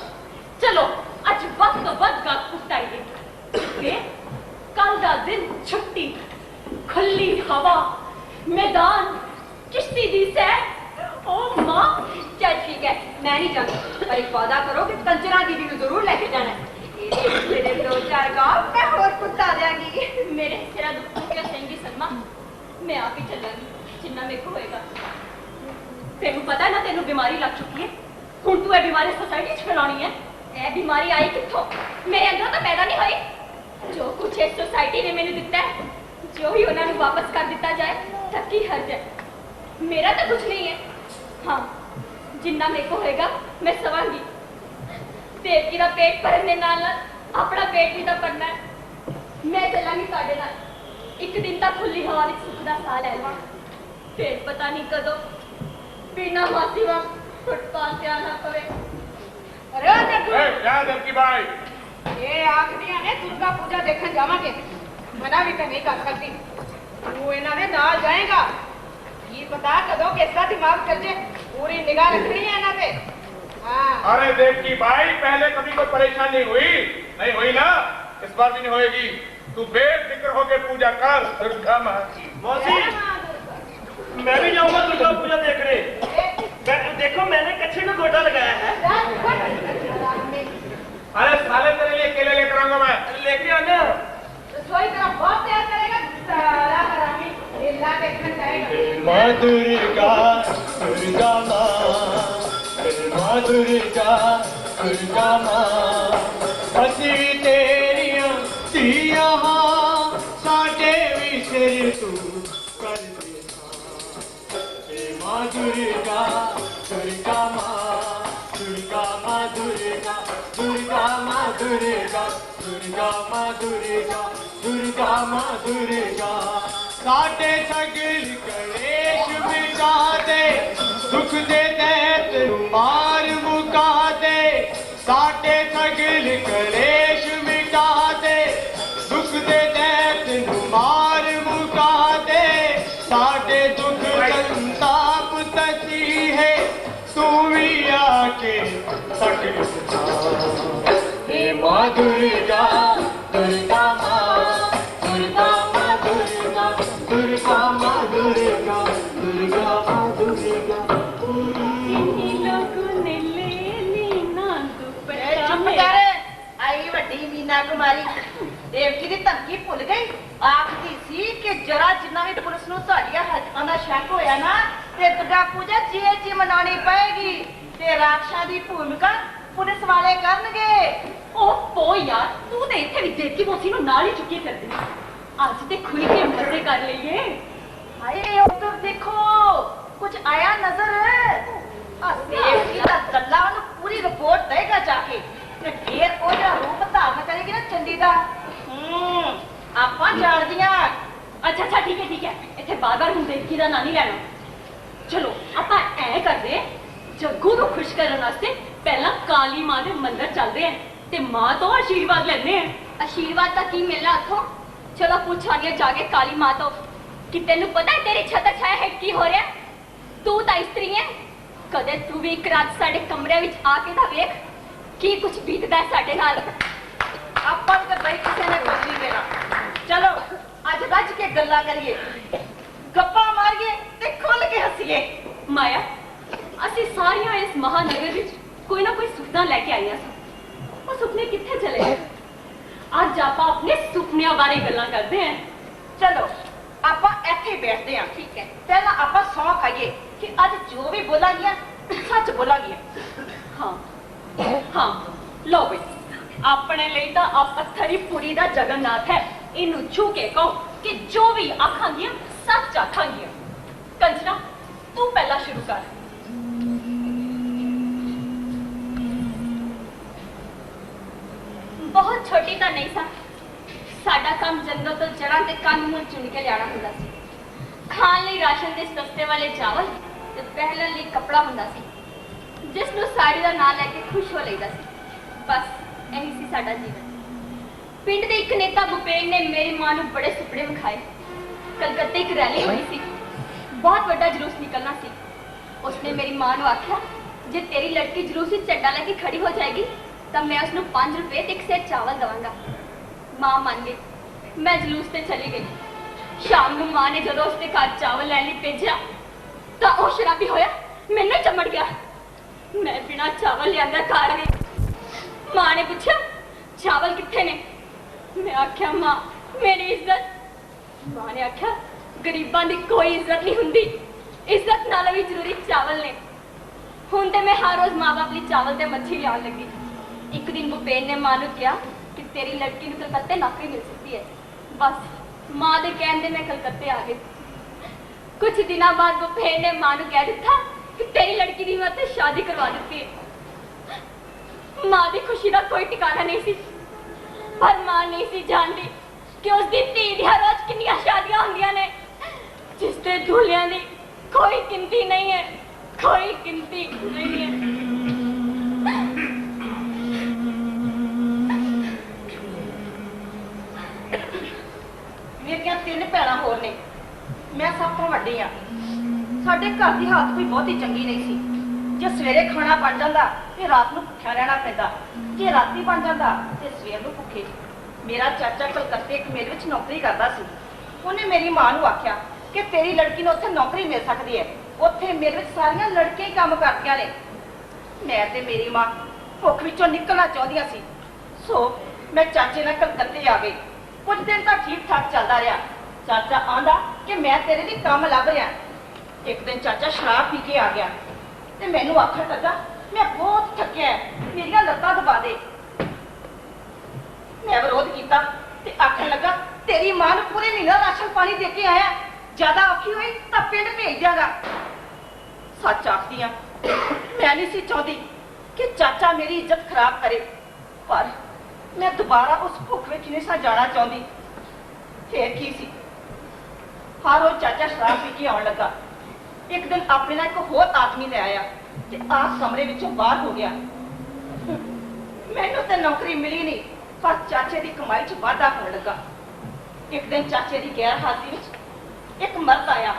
ਚਲੋ ਅੱਜ ਵੱਧ ਤੋਂ ਵੱਧ ਗੱਪ ਪੁੱਟਾਈਏ। ਫਿਰ ਕੱਲ ਦਾ ਦਿਨ ਛੁੱਟੀ, ਖੁੱਲੀ ਹਵਾ, मैदान, किश्ती दी सैर। ओ मां, चल ठीक है, मैं नहीं जाती, पर एक वादा करो कि कंचना दीदी को जरूर लेके जाना है। मेरे दो चार गाँव मैं और कुत्ता जाएंगी। मेरे सिरा दुख क्या सहेंगी सलमा, मैं आप ही चलांगी जिन्ना मेरे को होएगा। तेनू पता है ना, तेनू बीमारी लग चुकी है, हुण तू ये बीमारी सोसाइटी च फैलानी है। ये बीमारी आई कित्थों? मेरे अंदर तो पैदा नहीं हुई। जो कुछ इस सोसाइटी ने मैंने दिता है, जो ही उन्होंने वापस कर दिता जाए तब की हर्ज है। मेरा तो कुछ नहीं है। हाँ, जिन्ना मेरे को होएगा मैं सवांगी। देवकी का पेट भरने नाल अपना पेट भी तो भरना है। मैं चलांगी साडे नाल, एक दिन तक खुली हवा में सुख दा साह ले लवां, फिर पता नहीं कदों बिना मासी वांग फुटपाथ ते आना पवे। अरे देखो क्या देवकी भाई ये आखदियां ने दुर्गा पूजा देखने जावांगे मना भी तो नहीं कर सकती तू इन्होंने ना जाएगा ये पता कदों किसका दिमाग चल जाए पूरी निगाह रखनी है ना पे हाँ अरे देवकी भाई पहले कभी कोई परेशानी हुई नहीं हुई ना इस बार भी नहीं होएगी तू बेफिक्र होके पूजा कर दुर्गा माँ की मौसी मैं भी जाऊंगा दुर्गा पूजा देखने देखो मैंने कच्छे को गोटा लगाया है अरे साले तेरे लिए केले लेकर आऊंगा मैं लेके आने रसोई तेरा बहुत तैयार करेगा सारा हरामी लीला देखने जाएगा माँ दुर्गा दुर्गा माँ दुर्गा माँ हसी तेरिया सिया साडे भी सिर तू कर दे माँ दुर्गा दुर्गा माँ दुर्गा माँ दुर्गा दुर्गा माँ दुर्गा दुर्गा माँ दुर्गा दुर्गा माँ दुर्गा साडे सगल कलेश मिटा दे दुख दे दैत मार मुका दे साडे सगल कलेश मिटा दे दुख दे दैत मार मुका दे साडे दुख संताप तसी है तू भी आके सगल हे माँ दुर्गा दुर्गा माँ दुर्गा माँ दुर्गा दुर्गा माँ दुर्गा दुर्गा माँ दुर्गा चुप कर आई वड्डी मीना कुमारी देवकी दी धमकी भुल गई आखदी सी कि जरा जिन्ना भी पुलिस नूं तुहाडियां हरकतां दा शक होया ना ते दुर्गा पूजा जी मनानी पएगी ते राक्षा दी भूमिका पुलिस वाले करनगे ओहो यार तू तो इतने भी देवकी मौसी ਨੂੰ ਨਾਲ ਹੀ ਚੁੱਕੀ ਫਿਰਦੀ ਅੱਜ ਤੇ ਖੁੱਲ ਕੇ ਮਜ਼ੇ ਕਰ ਲਈਏ हाय उधर देखो कुछ आया नजर देवकी दा गल्ला ओनू पूरी रिपोर्ट देगा जाके ते फिर ओ जरा रूप धारण करेगी ना चंडी दा ਆਪਾਂ ਜਾਣਦੀਆਂ अच्छा अच्छा ठीक है ਇੱਥੇ ਬਾਰ-ਬਾਰ ਹੁਣ ਦੇਵਕੀ ਦਾ ਨਾਂ ਨਹੀਂ ਲੈਣਾ ਚਲੋ ਆਪਾਂ ਐ ਕਰਦੇ ਜੱਗੂ ਨੂੰ ਖੁਸ਼ ਕਰਨ ਵਾਸਤੇ ਪਹਿਲਾਂ ਕਾਲੀ ਮਾਂ ਦੇ ਮੰਦਿਰ ਚੱਲਦੇ ਆਂ ਤੇ ਮਾਂ ਤੋਂ ਆਸ਼ੀਰਵਾਦ ਲੈਣੇ ਆ ਆਸ਼ੀਰਵਾਦ ਤਾਂ ਕੀ ਮਿਲਣਾ ਉੱਥੋਂ ਚਲੋ ਪੁੱਛਾਂਗੇ ਜਾ ਕੇ ਕਾਲੀ ਮਾਂ ਤੋਂ ਕਿ ਤੈਨੂੰ ਪਤਾ ਹੈ ਤੇਰੀ ਛਤਰ ਛਾਇਆ ਹੈ ਕੀ ਹੋ ਰਿਹਾ ਤੂੰ ਤਾਂ ਇਸਤਰੀ ਹੈ ਕਦੇ ਤੂੰ ਵੀ ਇੱਕ ਰਾਤ ਸਾਡੇ ਕਮਰੇ ਵਿੱਚ ਆ ਕੇ ਤਾਂ ਵੇਖ ਕੀ ਕੁਝ ਬੀਤਦਾ ਹੈ ਸਾਡੇ ਨਾਲ ਆਪਾਂ ਤੇ ਬਈ ਕਿਸੇ ਨੇ ਕੁਝ ਨਹੀਂ ਕਹਿਣਾ ਚਲੋ ਅੱਜ ਰੱਜ ਕੇ ਗੱਲਾਂ ਕਰੀਏ ਗੱਪਾਂ ਮਾਰੀਏ ਤੇ ਖੁੱਲ ਕੇ ਹੱਸੀਏ ਮਾਇਆ ਅਸੀਂ ਸਾਰੀਆਂ ਇਸ ਮਹਾਨਗਰ ਵਿੱਚ ਕੋਈ ਨਾ ਕੋਈ ਸੁਪਨਾ ਲੈ ਕੇ ਆਈਆਂ ਸਾਂ ਉਹ ਸੁਪਨੇ ਕਿੱਥੇ ਚਲੇ ਗਏ ਅੱਜ ਆਪਾਂ ਆਪਣੇ ਸੁਪਨਿਆਂ ਬਾਰੇ ਗੱਲਾਂ ਕਰਦੇ ਹਾਂ ਚਲੋ ਆਪਾਂ ਇੱਥੇ ਬੈਠਦੇ ਹਾਂ ਠੀਕ ਹੈ ਪਹਿਲਾਂ ਆਪਾਂ ਸੌਂ ਖਾਈਏ ਕਿ ਅੱਜ ਜੋ ਵੀ ਬੋਲਾਂਗੀਆਂ ਸੱਚ ਬੋਲਾਂਗੀਆਂ ਹਾਂ ਲਓ ਬਈ ਆਪਣੇ ਲਈ ਤਾਂ ਆ ਪੱਥਰ ਹੀ ਪੁਰੀ ਦਾ ਜਗਨਨਾਥ ਹੈ ਇਹਨੂੰ ਛੂ ਕੇ ਕਹੋ ਕਿ ਜੋ ਵੀ ਆਖਾਂਗੀਆਂ ਸੱਚ ਆਖਾਂਗੀਆਂ ਕੰਜਰਾ ਤੂੰ ਪਹਿਲਾਂ ਸ਼ੁਰੂ ਕਰ ਬਹੁਤ ਛੋਟੀ ਤਾਂ ਨਹੀਂ ਸਾਂ ਸਾਡਾ ਕੰਮ ਜੰਗਲ ਤੋਂ ਜੜਾਂ ਤੇ ਕੰਨ ਮੂੰਹ ਚੁਣ ਕੇ ਲਿਆਣਾ ਹੁੰਦਾ ਸੀ ਖਾਣ ਲਈ ਰਾਸ਼ਨ ਦੇ ਸਸਤੇ ਵਾਲੇ ਚਾਵਲ ਤੇ ਪਹਿਨਣ ਲਈ ਕੱਪੜਾ ਹੁੰਦਾ ਸੀ ਜਿਸ ਨੂੰ ਸਾੜੀ ਦਾ ਨਾਂ ਲੈ ਕੇ ਖੁਸ਼ ਹੋ ਲਈਦਾ ਸੀ ਬਸ ਇਹੀ ਸੀ ਸਾਡਾ ਜੀਵਨ ਪਿੰਡ ਦੇ ਇੱਕ ਨੇਤਾ ਭੁਪੇਨ ਨੇ ਮੇਰੀ ਮਾਂ ਨੂੰ ਬੜੇ ਸੁਪਨੇ ਵਿਖਾਏ ਕਲਕੱਤੇ ਇੱਕ ਰੈਲੀ ਹੋਈ ਸੀ ਬਹੁਤ ਵੱਡਾ ਜਲੂਸ ਨਿਕਲਣਾ ਸੀ ਉਸਨੇ ਮੇਰੀ ਮਾਂ ਨੂੰ ਆਖਿਆ ਜੇ ਤੇਰੀ ਲੜਕੀ ਜਲੂਸ ਵਿੱਚ ਝੰਡਾ ਲੈ ਕੇ ਖੜੀ ਹੋ ਜਾਏਗੀ ਤਾਂ ਮੈਂ ਉਸਨੂੰ 5 ਰੁਪਏ ਤੇ ਇੱਕ ਸੇਰ ਚਾਵਲ ਦਵਾਂਗਾ ਮਾਂ ਮੰਨ ਗਈ ਮੈਂ ਜਲੂਸ ਤੇ ਚਲੀ ਗਈ ਸ਼ਾਮ ਨੂੰ ਮਾਂ ਨੇ ਜਦੋਂ ਉਸਦੇ ਘਰ ਚਾਵਲ ਲੈਣ ਲਈ ਭੇਜਿਆ ਤਾਂ ਉਹ ਸ਼ਰਾਬੀ ਹੋਇਆ ਮੈਨੂੰ ਚਮੜ ਗਿਆ ਮੈਂ ਬਿਨਾਂ ਚਾਵਲ ਲਿਆਂਦਾ ਘਰ ਆ ਗਈ ਮਾਂ ਨੇ ਪੁੱਛਿਆ ਚਾਵਲ ਕਿੱਥੇ ਨੇ ਮੈਂ ਆਖਿਆ ਮਾਂ ਮੇਰੀ ਇੱਜ਼ਤ ਮਾਂ ਨੇ ਆਖਿਆ ਗਰੀਬਾਂ ਦੀ ਕੋਈ ਇੱਜ਼ਤ ਨਹੀਂ ਹੁੰਦੀ ਇੱਜ਼ਤ ਨਾਲ ਵੀ ਜ਼ਰੂਰੀ ਚਾਵਲ ਨੇ ਹੁਣ ਤੇ ਮੈਂ ਹਰ ਰੋਜ਼ ਮਾਂ-ਬਾਪ ਲਈ ਚਾਵਲ ਤੇ ਮੱਛੀ ਲਿਆਉਣ ਲੱਗੀ ਇੱਕ ਦਿਨ ਭੁਪੇਨ ਨੇ ਮਾਂ ਨੂੰ ਕਿਹਾ ਕਿ ਤੇਰੀ ਲੜਕੀ ਨੂੰ ਕਲਕੱਤੇ ਨੌਕਰੀ ਮਿਲ ਸਕਦੀ ਹੈ ਬਸ ਮਾਂ ਦੇ ਕਹਿਣ ਤੇ ਮੈਂ ਕਲਕੱਤੇ ਆ ਗਈ ਕੁਝ ਦਿਨਾਂ ਬਾਅਦ ਭੁਪੇਨ ਨੇ ਮਾਂ ਨੂੰ ਕਹਿ ਦਿੱਤਾ ਕਿ ਤੇਰੀ ਲੜਕੀ ਦੀ ਮੈਂ ਤੇ ਸ਼ਾਦੀ ਕਰਵਾ ਦਿੱਤੀ ਹੈ ਮਾਂ ਦੀ ਖੁਸ਼ੀ ਦਾ ਕੋਈ ਟਿਕਾਣਾ ਨਹੀਂ ਸੀ ਪਰ ਮਾਂ ਨਹੀਂ ਸੀ ਜਾਣਦੀ ਕਿ ਉਸ ਦੀ ਧੀ ਦੀ ਹਰ ਰੋਜ਼ ਕਿੰਨੀਆਂ ਸ਼ਾਦੀਆਂ ਹੁੰਦੀਆਂ ਨੇ ਜਿਸ ਤੇ ਢੋਲਿਆਂ ਦੀ ਕੋਈ ਗਿਣਤੀ ਨਹੀਂ ਹੈ ਕੋਈ ਗਿਣਤੀ ਨਹੀਂ ਹੈ ਜਾਣਦੀ ਆ। ਸਾਡੇ ਘਰ ਦੀ ਹਾਲਤ ਕੋਈ ਬਹੁਤੀ ਚੰਗੀ ਨਹੀਂ ਸੀ। ਜੇ ਸਵੇਰੇ ਖਾਣਾ ਬਣ ਜਾਂਦਾ ਤੇ ਰਾਤ ਨੂੰ ਭੁੱਖਿਆ ਰਹਿਣਾ ਪੈਂਦਾ, ਜੇ ਰਾਤੀ ਬਣ ਜਾਂਦਾ ਤੇ ਸਵੇਰ ਨੂੰ ਭੁੱਖੇ। ਮੇਰਾ ਚਾਚਾ ਕਲਕੱਤੇ ਇੱਕ ਮਿਲ ਵਿੱਚ ਨੌਕਰੀ ਕਰਦਾ ਸੀ। ਉਹਨੇ ਮੇਰੀ ਮਾਂ ਨੂੰ ਆਖਿਆ ਕਿ ਤੇਰੀ ਲੜਕੀ ਨੂੰ ਉੱਥੇ ਨੌਕਰੀ ਮਿਲ ਸਕਦੀ ਹੈ। ਉੱਥੇ ਮਿਲ ਵਿੱਚ ਸਾਰੀਆਂ ਲੜਕੀਆਂ ਹੀ ਕੰਮ ਕਰਦੀਆਂ ਨੇ। ਮੈਂ ਤੇ ਮੇਰੀ ਮਾਂ ਭੁੱਖ ਵਿੱਚੋਂ ਨਿਕਲਣਾ ਚਾਹੁੰਦੀਆਂ ਸੀ, ਸੋ ਮੈਂ ਚਾਚੇ ਨਾਲ ਕਲਕੱਤੇ ਆ ਗਈ। ਕੁਝ ਦਿਨ ਤਾਂ ਠੀਕ ਠਾਕ ਚੱਲਦਾ ਰਿਹਾ। ਚਾਚਾ ਆਂਦਾ ਕਿ ਮੈਂ ਤੇਰੇ ਲਈ ਕੰਮ ਲੱਭ ਰਿਹਾ। ਇੱਕ ਦਿਨ ਚਾਚਾ ਸ਼ਰਾਬ ਪੀ ਕੇ ਆ ਗਿਆ ਤੇ ਮੈਨੂੰ ਆਖਣ ਲੱਗਾ, ਮੈਂ ਬਹੁਤ ਥੱਕਿਆ, ਮੇਰੀਆਂ ਲੱਤਾਂ ਦਬਾ ਦੇ। ਮੈਂ ਵਿਰੋਧ ਕੀਤਾ ਤੇ ਆਖਣ ਲੱਗਾ, ਤੇਰੀ ਮਾਂ ਨੂੰ ਪੂਰੇ ਮਹੀਨੇ ਦਾ ਰਾਸ਼ਨ ਪਾਣੀ ਦੇ ਕੇ ਆਇਆ, ਜ਼ਿਆਦਾ ਔਖੀ ਹੋਈ ਤਾਂ ਪਿੰਡ ਭੇਜ ਦਿਆਂਗਾ। ਸੱਚ ਆਖਦੀ ਆ, ਮੈਂ ਨਹੀਂ ਸੀ ਚਾਹੁੰਦੀ ਕਿ ਚਾਚਾ ਮੇਰੀ ਇੱਜ਼ਤ ਖਰਾਬ ਕਰੇ, ਪਰ ਮੈਂ ਦੁਬਾਰਾ ਉਸ ਭੁੱਖ ਵਿੱਚ ਨਹੀਂ ਸਾਂ ਜਾਣਾ ਚਾਹੁੰਦੀ। ਫੇਰ ਕੀ ਸੀ, ਹਰ ਰੋਜ਼ ਚਾਚਾ ਸ਼ਰਾਬ ਪੀ ਕੇ ਆਉਣ ਲੱਗਾ। ਇੱਕ ਦਿਨ ਆਪਣੇ ਨਾਲ ਇੱਕ ਹੋਰ ਆਦਮੀ ਲੈ ਆਇਆ ਤੇ ਆਪ ਕਮਰੇ ਵਿੱਚੋਂ ਬਾਹਰ ਹੋ ਗਿਆ। ਮੈਨੂੰ ਤੇ ਨੌਕਰੀ ਮਿਲੀ ਨਹੀਂ, ਪਰ ਚਾਚੇ ਦੀ ਕਮਾਈ 'ਚ ਵਾਧਾ ਹੋਣ ਲੱਗਾ। ਇੱਕ ਦਿਨ ਚਾਚੇ ਦੀ ਗੈਰ ਹਾਜ਼ਰੀ ਵਿੱਚ ਇੱਕ ਮਰਦ ਆਇਆ।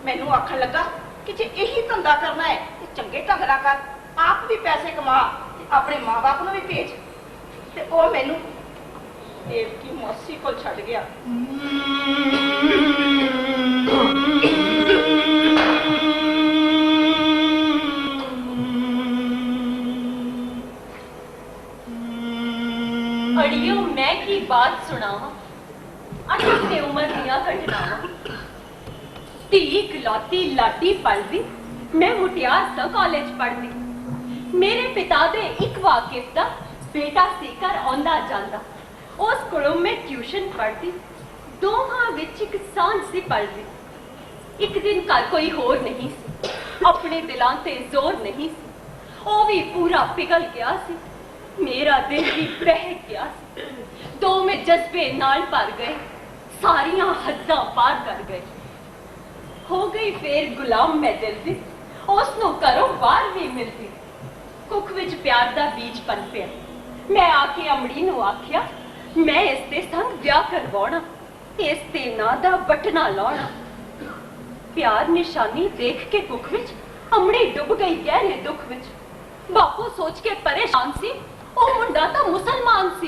ਮੈਨੂੰ ਆਖਣ ਲੱਗਾ ਕਿ ਜੇ ਇਹੀ ਧੰਦਾ ਕਰਨਾ ਹੈ ਤੇ ਚੰਗੇ ਢੰਗ ਨਾਲ ਕਰ, ਆਪ ਵੀ ਪੈਸੇ ਕਮਾ ਤੇ ਆਪਣੇ ਮਾਂ-ਬਾਪ ਨੂੰ ਵੀ ਭੇਜ। ਤੇ ਉਹ ਮੈਨੂੰ ਦੇਵਕੀ ਮੌਸੀ ਕੋਲ ਛੱਡ ਗਿਆ। अड़ियो मैं की बात सुनावा, अठे उम्र दियां घटनावां। धी इकलौती लाटी पढ़दी, मैं मुटियार सा कॉलेज पढ़दी। मेरे पिता दे एक वाकिफ दा बेटा सीकर आंदा जांदा, उस कोलों मैं ट्यूशन पढ़दी। दोहां विच इक सांझ सी पढ़दी। एक दिन घर कोई होर नहीं सी, अपने दिलां ते जोर नहीं सी, ओ भी पूरा पिघल गया सी। मेरा दिल भी बह गया। दो में जज्बे नाल भर गए, सारियां हद्दां पार कर गए। हो गई फेर गुलाम मैं दिल दी, उसनों घरों बाहर भी मिलदी। कुख विच प्यार दा बीज पनपिया। मैं आके अमड़ी नूं आखिया, मैं इस दे संग विआह करवाउणा, इस दे नां दा बटना लाउणा। प्यार निशानी देख के कुख विच अमड़ी डुब गई गहरे दुख विच। बापू सोच के परेशान सी, ओ मुंडा तां मुसलमान सी।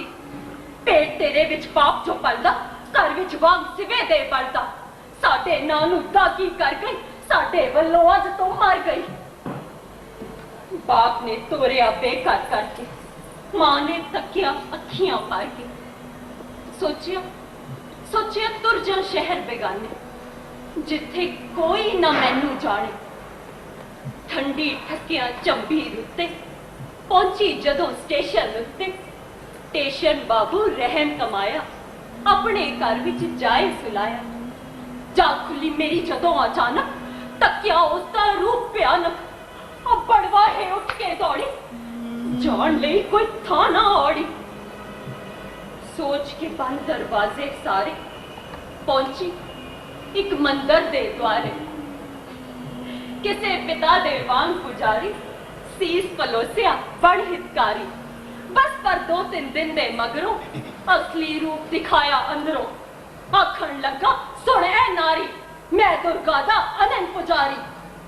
पेट तेरे विच पाप जो पलदा, घर विच वांग सिवे दे पलदा। साडे नां नूं दागी कर गई, साडे वल्लों अज तो मर गई। बाप ने तोरिया बेघर करके, मां ने तकिया अखियां भर के। सोचिया सोचिया तुर जा शहर बेगाने, जिथे कोई ना मैनू जाने। ठंडी ठकिया चंबी उत्ते पहुंची जदों स्टेशन उत्ते। स्टेशन बाबू रहम कमाया, अपने घर विच जाए सुलाया। जा खुली मेरी जदों अचानक, तकिया उसका रूप भयानक। अब बड़वाहे उठ के दौड़ी, जान लई कोई था ना औड़ी। सोच के बंद दरवाजे सारे, पहुंची एक मंदिर दे द्वारे। किसे पिता दे वांग पुजारी, सीस पलोसिया बड़ हितकारी। बस पर 2-3 दिन दे मगरों, असली रूप दिखाया अंदरों। आखण लगा, सुन ऐ नारी, मैं दुर्गा दा अनंत पुजारी।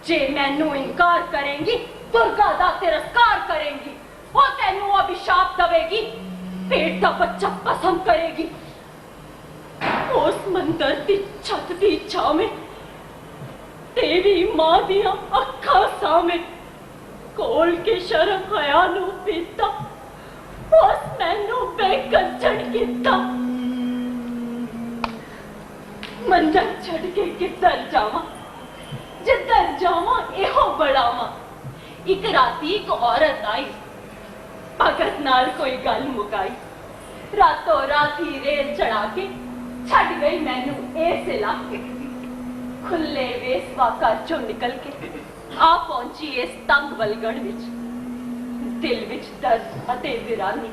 जे मैनू इनकार करेंगी, दुर्गा दा तिरस्कार करेंगी। वो तैनू अभिशाप दवेगी, पेट दा बच्चा पसंद करेगी। उस मंदिर दी छत दी छां में तेरी मां दिया अखा सामे, कोल के शर्म हया नू पीता, उस मैनू बेकंचन कीता। मंदिर छड़ के किधर जावां, जिधर जावां एहो बड़ावां। एक राती एक औरत आई, भगत नाल कोई गल मुकाई। रातों रात ही रेल चढ़ा के छड़ गई मैनू इस इलाके। खुले वेसवा घर चों निकल के आ पहुंची इस तंग वलगण विच। दिल विच दर्द अते वीरानी,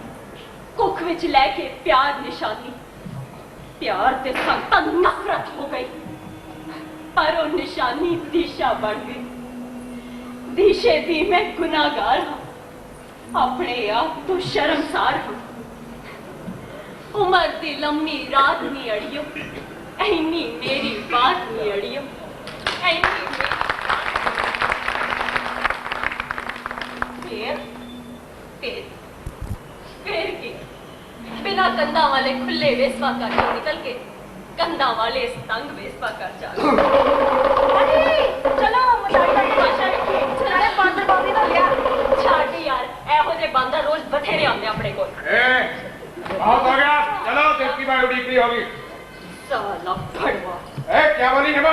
कुख विच लैके प्यार निशानी। प्यार दे संग तां नफरत हो गई, पर वो निशानी दिशा बन गई। दिशे दी मैं गुनाहगार हाँ, अपने आप तो शर्मसार हाँ। उमर दी लम्मी रात नी अड़ियो, ऐनी मेरी बात नी अड़ियो। फिर की बिना कंधा वाले खुले वेसवा का निकल के कंधा वाले इस तंग वेसवा कर जा चलो मचाई का तमाशा देखिए चले बांदर बांदी ना लिया छाड़ यार एहो जे बांदर रोज बथेरे आंदे अपने कोल बहुत हो गया चलो देवकी भाई उड़ी होगी साला फड़वा क्या बोली हेमा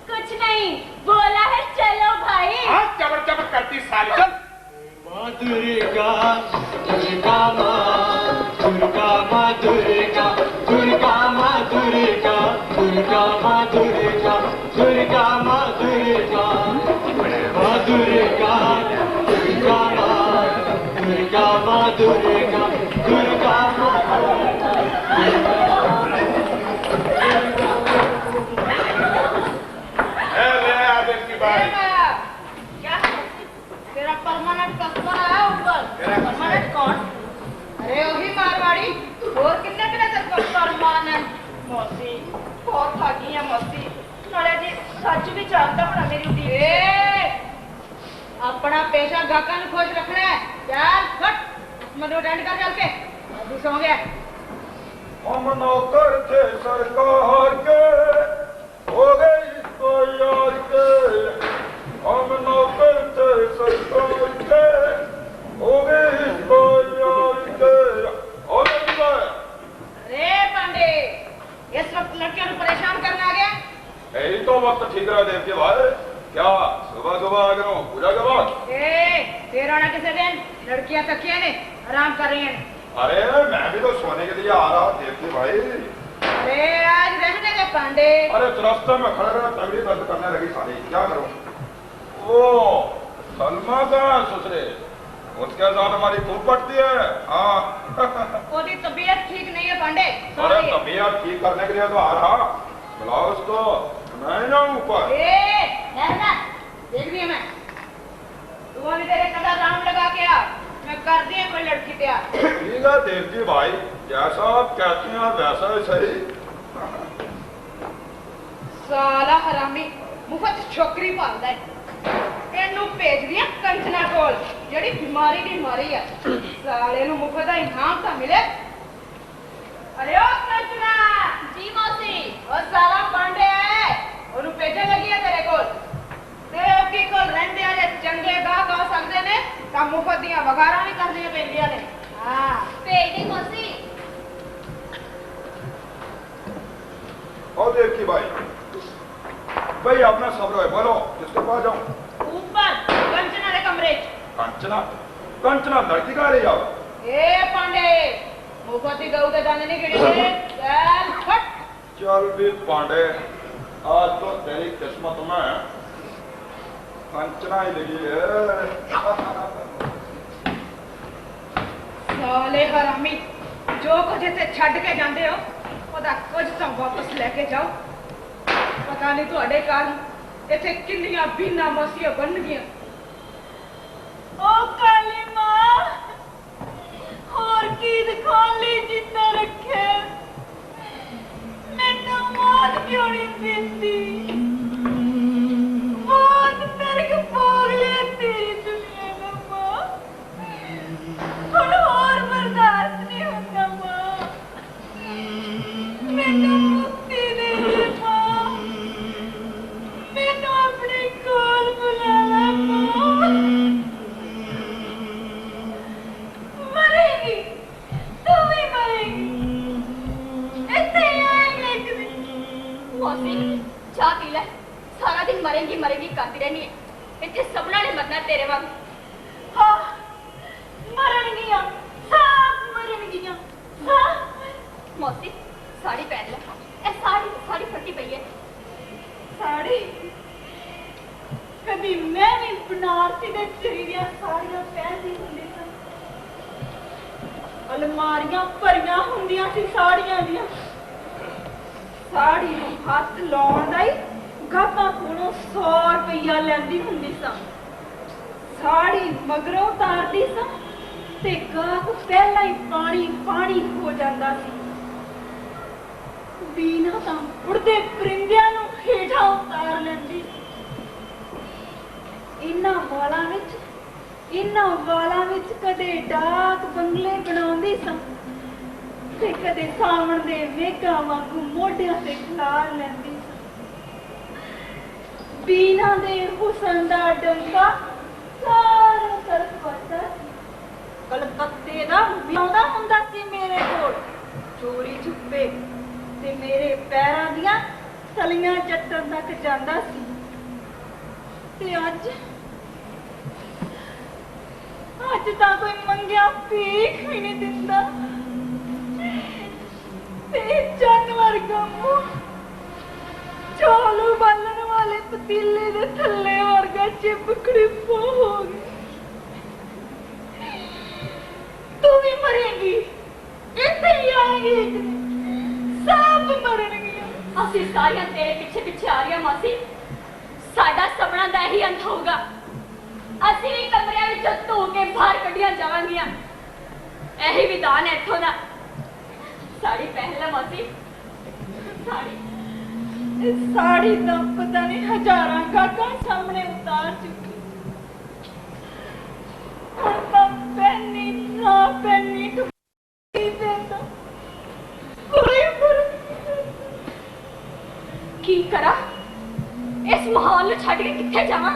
कुछ नहीं बोला है चलो भाई हाँ चबर चबर करती सारी चल दुर्गा दुर्गा माँ दुर्गा माँ दुर्गा दुर्गा माँ दुर्गा दुर्गा माँ दुर्गा दुर्गा माँ दुर्गा माँ दुर्गा दुर्गा माँ दुर्गा माँ दुर्गा दुर्गा तेरा परमानेंट कस्टमर आया ऊपर परमानेंट कौन अरे वही मारवाड़ी और कितने तेरे को परमानेंट मौसी बहुत भागी है मौसी नाले जी सच भी जानता बड़ा मेरी उठी अपना पेशा गाका ने खुश रखना है चल फट मनो अटेंड कर चल के अभी सो गया हम नौकर थे सरकार के हो गए इसको यार के हम नौकर थे सरकार के हो गए इसको यार के और अरे पांडे इस वक्त लड़कियों को परेशान करने आ गया यही तो वक्त ठीक रहा देव के भाई क्या सुबह सुबह आ गया हूँ पूजा के बाद फिर आना किसी दिन लड़कियां तकिया ने आराम कर रही हैं अरे मैं भी तो सोने के लिए आ रहा देव के भाई अरे आज रहने के पांडे अरे रास्ते में खड़े रहे तगड़ी दर्द करने लगी सारी क्या करूं वो सलमा का ससुरे उसके साथ हमारी खूब पटती है हाँ उसकी तबीयत ठीक नहीं है पांडे अरे तबीयत ठीक करने के लिए तो आ रहा बुलाओ उसको मैं जाऊं ऊपर देख लिया मैं तू अभी तेरे कदा राउंड लगा के आ मैं कर दिया कोई लड़की तैयार ठीक है देव जी भाई जैसा आप कहते हैं वैसा ही सही साला हरामी मुफ्त छोकरी पालदा है ਇਹਨੂੰ ਭੇਜ ਦਿਆ ਕੰਚਨਾ ਕੋਲ ਜਿਹੜੀ ਬਿਮਾਰੀ ਦੀ ਮਾਰੀ ਆ ਸਾਲੇ ਨੂੰ ਮੁਫਤ ਦਾ ਇਨਾਮ ਤਾਂ ਮਿਲੇ ਅਰੇ ਓ ਕੰਚਨਾ जी मौसी ਉਹ ਸਾਲਾ ਪਾਂਡੇ ਹੈ ਉਹਨੂੰ ਭੇਜਣ ਲੱਗੀ ਆ ਤੇਰੇ ਕੋਲ ਤੇ ਕੀ ਕੋਲ ਰਹਿੰਦੇ ਆ ਜੇ ਚੰਗੇ ਗਾਹਕ ਆ ਸਕਦੇ ਨੇ ਤਾਂ ਮੁਫਤ ਦੀਆਂ ਵਗਾਰਾਂ ਵੀ ਕਰਨੀਆਂ ਪੈਂਦੀਆਂ ਨੇ ਹਾਂ भेज दी मौसी और देव की भाई भाई अपना सब्र है बोलो किसके पास जाऊं ऊपर कंचना के कमरे कंचना कंचना लड़की का रही आओ ए पांडे मुफत ही गऊ ते जाने नहीं गिड़ी चल फट चल भी पांडे आज तो तेरी किस्मत में कंचना ही लगी है साले हरामी जो कुछ इसे छड़ के जाते हो ਉਹਦਾ ਕੁਝ ਤਾਂ ਵਾਪਸ ਲੈ ਕੇ ਜਾਓ ਪਤਾ ਨਹੀਂ ਤੁਹਾਡੇ ਕਾਰਨ ਇੱਥੇ ਕਿੰਨੀਆਂ ਬੀਨਾ ਮਸੀਆਂ ਬਣ ਗਈਆਂ ਓ ਕਾਲੀ ਮਾਂ ਹੋਰ ਕੀ ਦਿਖਾਉਣ ਲਈ ਜਿੱਤਾ ਰੱਖਿਆ ਮੈਨੂੰ ਮੌਤ ਕਿਉਂ ਨਹੀਂ ਦਿੰਦੀ ਮੌਤ ਤੇਰੇ ਕੋ ਭੋਗ ਲਿਆ ਤੇਰੀ ਦੁਨੀਆ ਦਾ ਮਾਂ ਹੁਣ ਹੋਰ ਬਰਦਾਸ਼ਤ ਨਹੀਂ ਹੁੰਦਾ ਮਾਂ ਮੈਨੂੰ ਮੁਕਤੀ ਦੇ ਦੇ ਮਾਂ ਮੈਨੂੰ ਆਪਣੇ ਕੋਲ ਬੁਲਾ ਲੈ ਮਾਂ ਮਰੇਗੀ ਤੂੰ ਵੀ ਮਰੇਗੀ ਇੱਥੇ ਆਏਂਗੇ ਇੱਕ ਦਿਨ मौसी चाह पी ले सारा दिन मरेंगी मरेंगी करती रहनी है इतने सबना ने मरना तेरे वांग ਹਾਂ ਮਰਨਗੀਆਂ ਸਭ ਮਰਨਗੀਆਂ ਸਭ मौसी साड़ी पहन ले ए साड़ी फटी पई है साड़ी कभी मैं भी बनारसी दे चीरियां साड़ियां पहनदी हुंदी सी अलमारियां भरियां हुंदियां सी साड़ियां दियां साड़ी नूं हत्थ लाउण दा ही गाहकां कोलों 100 रुपया लैंदी हुंदी सा साड़ी मगरों उतारदी सा ते गाहक पहला ही पानी हो जांदा सी बीना ਤਾਂ ਉੜਦੇ ਪਰਿੰਦਿਆਂ ਨੂੰ ਹੇਠਾਂ ਉਤਾਰ ਲੈਂਦੀ। ਇਹਨਾਂ ਵਾਲਾਂ ਵਿੱਚ ਕਦੇ ਡਾਕ ਬੰਗਲੇ ਬਣਾਉਂਦੀ ਸਾਂ ਤੇ ਕਦੇ ਸਾਵਣ ਦੇ ਮੇਘਾਂ ਵਾਂਗੂ ਮੋਢਿਆਂ ਤੇ ਖਿਲਾਰ ਲੈਂਦੀ ਸਾਂ। ਬੀਨਾ ਦੇ ਹੁਸਨ ਦਾ ਡੰਕਾ ਸਾਰਾ ਤਰਫ ਵੱਜਦਾ ਸੀ। ਕਲਕੱਤੇ ਦਾ ਆਉਂਦਾ ਹੁੰਦਾ ਸੀ ਮੇਰੇ ਕੋਲ ਚੋਰੀ ਛੁਪੇ ਤੇ ਮੇਰੇ ਪੈਰਾਂ ਦੀਆਂ ਤਲੀਆਂ ਚੱਟਣ ਤੱਕ ਜਾਂਦਾ ਸੀ। ਤੇ ਅੱਜ ਤਾਂ ਕੋਈ ਮੰਗਿਆ ਭੀਖ ਵੀ ਨਹੀਂ ਦਿੰਦਾ ਤੇ ਚੰਨ ਵਰਗਾ ਮੂੰਹ ਚੌਲ ਬਾਲਣ ਵਾਲੇ ਪਤੀਲੇ ਦੇ ਥੱਲੇ ਵਰਗਾ ਚਿਪਕੜੀ ਹੋ ਗਈ। ਤੂੰ ਵੀ ਮਰੇਂਗੀ, ਇੱਥੇ ਹੀ ਆਏਗੀ, ਸਭ ਮਰਨਗੀਆਂ। ਅਸੀਂ ਸਾਰੀਆਂ ਤੇਰੇ ਪਿੱਛੇ ਪਿੱਛੇ ਆ ਰਹੀਆਂ ਮਾਸੀ। ਸਾਡਾ ਸਪਨਾ ਦਾ ਇਹੀ ਅੰਤ ਹੋਊਗਾ। ਅਸੀਂ ਵੀ ਕਮਰਿਆਂ ਵਿੱਚੋਂ ਧੋ ਕੇ ਬਾਹਰ ਕੱਢੀਆਂ ਜਾਵਾਂਗੀਆਂ। ਇਹੀ ਵਿਧਾਨ ਹੈ ਇੱਥੋਂ ਦਾ। ਸਾੜੀ ਪਹਿਨ ਲੈ ਮਾਸੀ, ਸਾੜੀ ਤਾਂ ਪਤਾ ਨਹੀਂ ਹਜ਼ਾਰਾਂ ਗਾਹਕਾਂ ਸਾਹਮਣੇ ਉਤਾਰ ਚੁੱਕੀ। ਹੁਣ ਤਾਂ ਪਹਿਨੀ ਨਾ ਪਹਿਨੀ ਟੁੱਟੀ ਦੇਂਦਾ ਕੋਈ ਫਰਕ। ਕੀ ਕਰਾਂ? ਇਸ ਮਾਹੌਲ ਨੂੰ ਛੱਡ ਕੇ ਕਿੱਥੇ ਜਾਵਾਂ?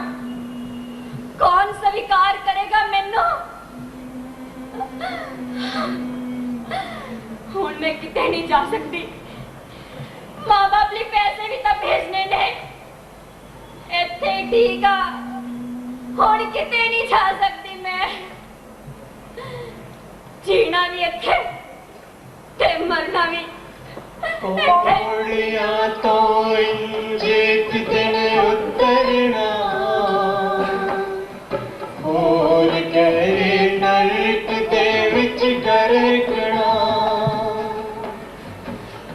ਕੌਣ ਸਵੀਕਾਰ ਕਰੇਗਾ ਮੈਨੂੰ? ਹੁਣ मैं किते नहीं जा सकती। माँ बाप लिए पैसे भी तो भेजने ने। इत्थे ठीक आ, हुण किते नहीं जा सकती मैं। जीना भी इत्थे ते मरना भी पौड़ियां तो इंजे कितने उतरना और गहरे नरक दे विच गरकना।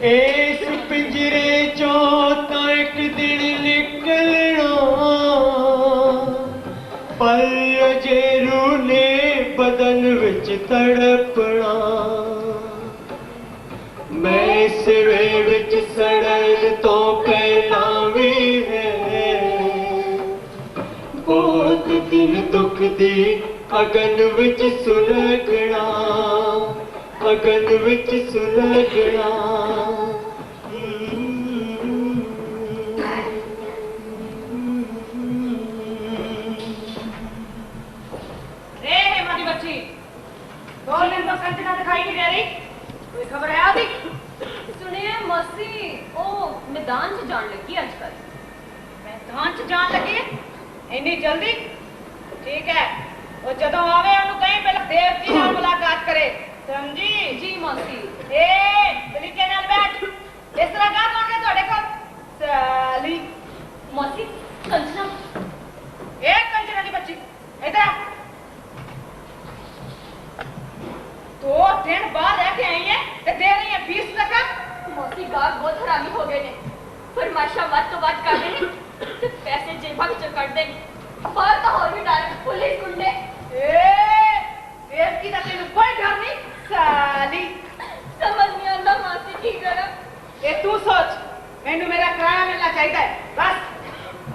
इस पिंजरे चों तो एक दिन निकलना पर अजे रूह ने बदन विच तड़पना। मैं सिरे विच सड़न तो पहला भी है बहुत दिन दुख दी अगन विच सुलगना, अगन विच सुलगना। रे हमारी बच्ची 2 दिन तो कंचना दिखाई नहीं दे रही। कोई खबर है आदि? सुनिए मौसी ओ मैदान च जान लगी आजकल। मैदान च जान लगी इन्नी जल्दी? ठीक है, वो जदों आवे उन्हें कहीं पहले देव जी नाल मुलाकात करे, समझी? जी मौसी। ए तरीके नाल बैठ। इस तरह का कौन है ਤੁਹਾਡੇ ਕੋਲ? साली मौसी कंचना। ए कंचना की बच्ची इधर आ। 2 दिन बाद रह के आई है ते दे रही है 20 टका। मौसी गाहक बहुत हरामी हो गए ने। फरमाइशा वध तो वध कर देने ते पैसे जेबा विचों कट देने। बाहर तो और भी डर पुलिस गुंडे। ए बेइज्जती का तेन कोई डर नहीं साली। समझ नहीं आता मौसी की करा। ए तू सोच मैनू मेरा किराया मिलना चाहिए बस।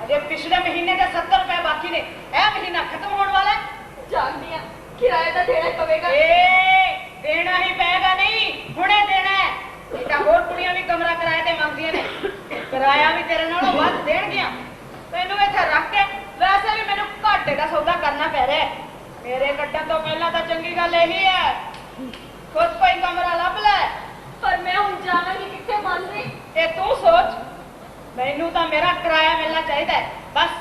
अजे पिछले महीने के 70 रुपए बाकी ने। ए महीना खत्म होने वाला है। जानती है किराया तो देना ही पवेगा। देना ही पेगा नहीं हुणे देना है। बेटा होर कुड़ियां भी कमरा किराए ते मांगदियां ने। किराया भी तेरे नालों वध देणगियां। तैनू इत्थे रख के वैसे भी मैनू घाटे दा सौदा करना पै रहा है। मेरे कट्टण तो पहला तो चंगी गल यही है खुद कोई कमरा लभ ले। पर मैं हुण जावांगी किथे मौसी? ते तू सोच मैनू तो मेरा किराया मिलना चाहिए बस।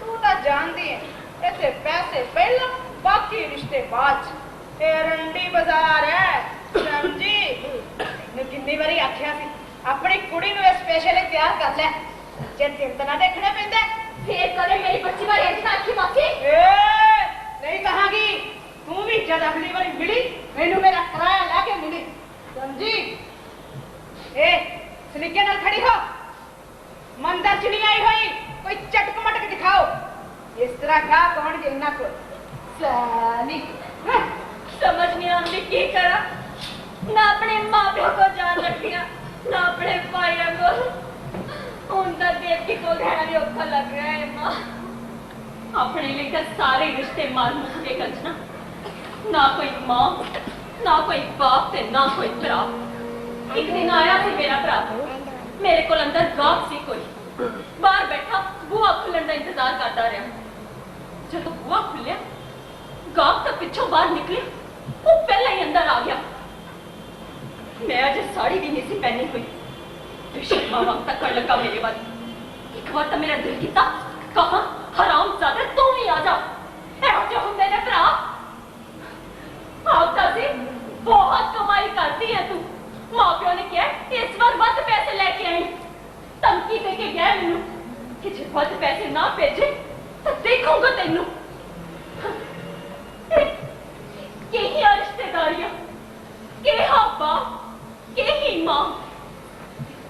तू तो जानती है इत्थे पैसे पहला बाकी रिश्ते बाद। ए रंडी बाजार है समझी? मैं कितनी बारी आख्या सी अपनी कुड़ी नूं स्पेशली तैयार कर ले जे दिन तो ना देखने पैंदा। फिर कदे मेरी बच्ची वाली ऐसी ना आखी मौसी। नहीं कहांगी तू भी जब अगली बारी मिली मैनू मेरा किराया लाके मिली समझी? ए सलीके नाल खड़ी हो मंदिर च नहीं आई हुई कोई चटक मटक दिखाओ। इस तरह का कौन जिन्ना को साली समझ नहीं आती की करा। ना अपने माँ प्यो को जान रखिया ना अपने भाइयों को। उनका देव की कोल भी औखा लग रहा है मां। अपने लिए तो सारे रिश्ते मार मुझ के कचना, ना कोई मां, ना कोई बाप ते ना कोई भरा। एक दिन आया थे मेरा भरा, मेरे को अंदर गाहक सी कोई, बाहर बैठा बुआ खुलन का इंतजार करता रहा। जब बुआ खुलिया, गाहक तो पिछों बाहर निकले, वो पहले ही अंदर आ गया। मैं अजे साड़ी भी नहीं सी पहनी हुई, तो शर्मा वक्त तक कर लगा मेरे बाद। एक बार तो मेरा दिल किया, कहा हरामजादा तू ही आ जा, ऐहो जो हम मेरे भरा। आपका सी बहुत कमाई करती है तू। मां प्यो ने कहा इस बार वध पैसे लेके आई, धमकी दे के गया मैनू कि जे वध पैसे ना भेजे तो देखूंगा तेनू। यही रिश्तेदारियां, के हा बाप, के ही मां,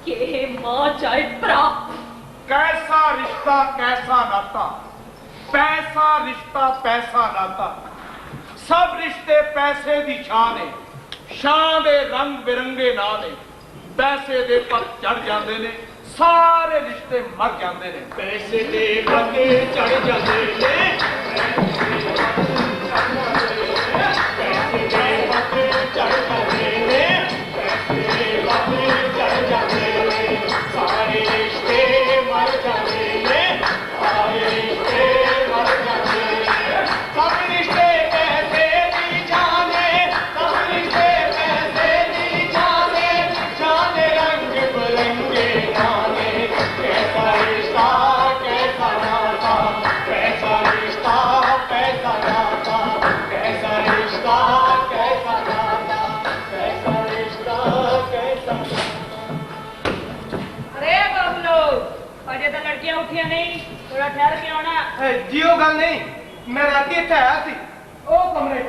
के मां चाहे भरा। कैसा रिश्ता कैसा नाता, पैसा रिश्ता पैसा नाता। सब रिश्ते पैसे दी शान है, शान दे रंग बिरंगे ना ने। पैसे दे पत चढ़ जाते ने, सारे रिश्ते मर जाते ने। पैसे दे पते चढ़ जाते ने, पैसे दे पते चढ़ जाते ने, पैसे दे पते चढ़ जाते ने, सारे रिश्ते मर जाते ने, सारे रिश्ते मर जाते ने। सब रिश्ते पैसे दी जाने, सब रिश्ते पैसे दी जाने, जाने रंग बिरंगे जाने। कैसा रिश्ता कैसा नाता, कैसा रिश्ता कैसा नाता, कैसा रिश्ता कैसा नाता, कैसा रिश्ता कैसा नाता। अरे बाबलो, अजे तो लड़कियां उठिया नहीं, थोड़ा ठहर के आना। जियो गल नहीं, मैं राती इत्थे आया सी। ओ कमरे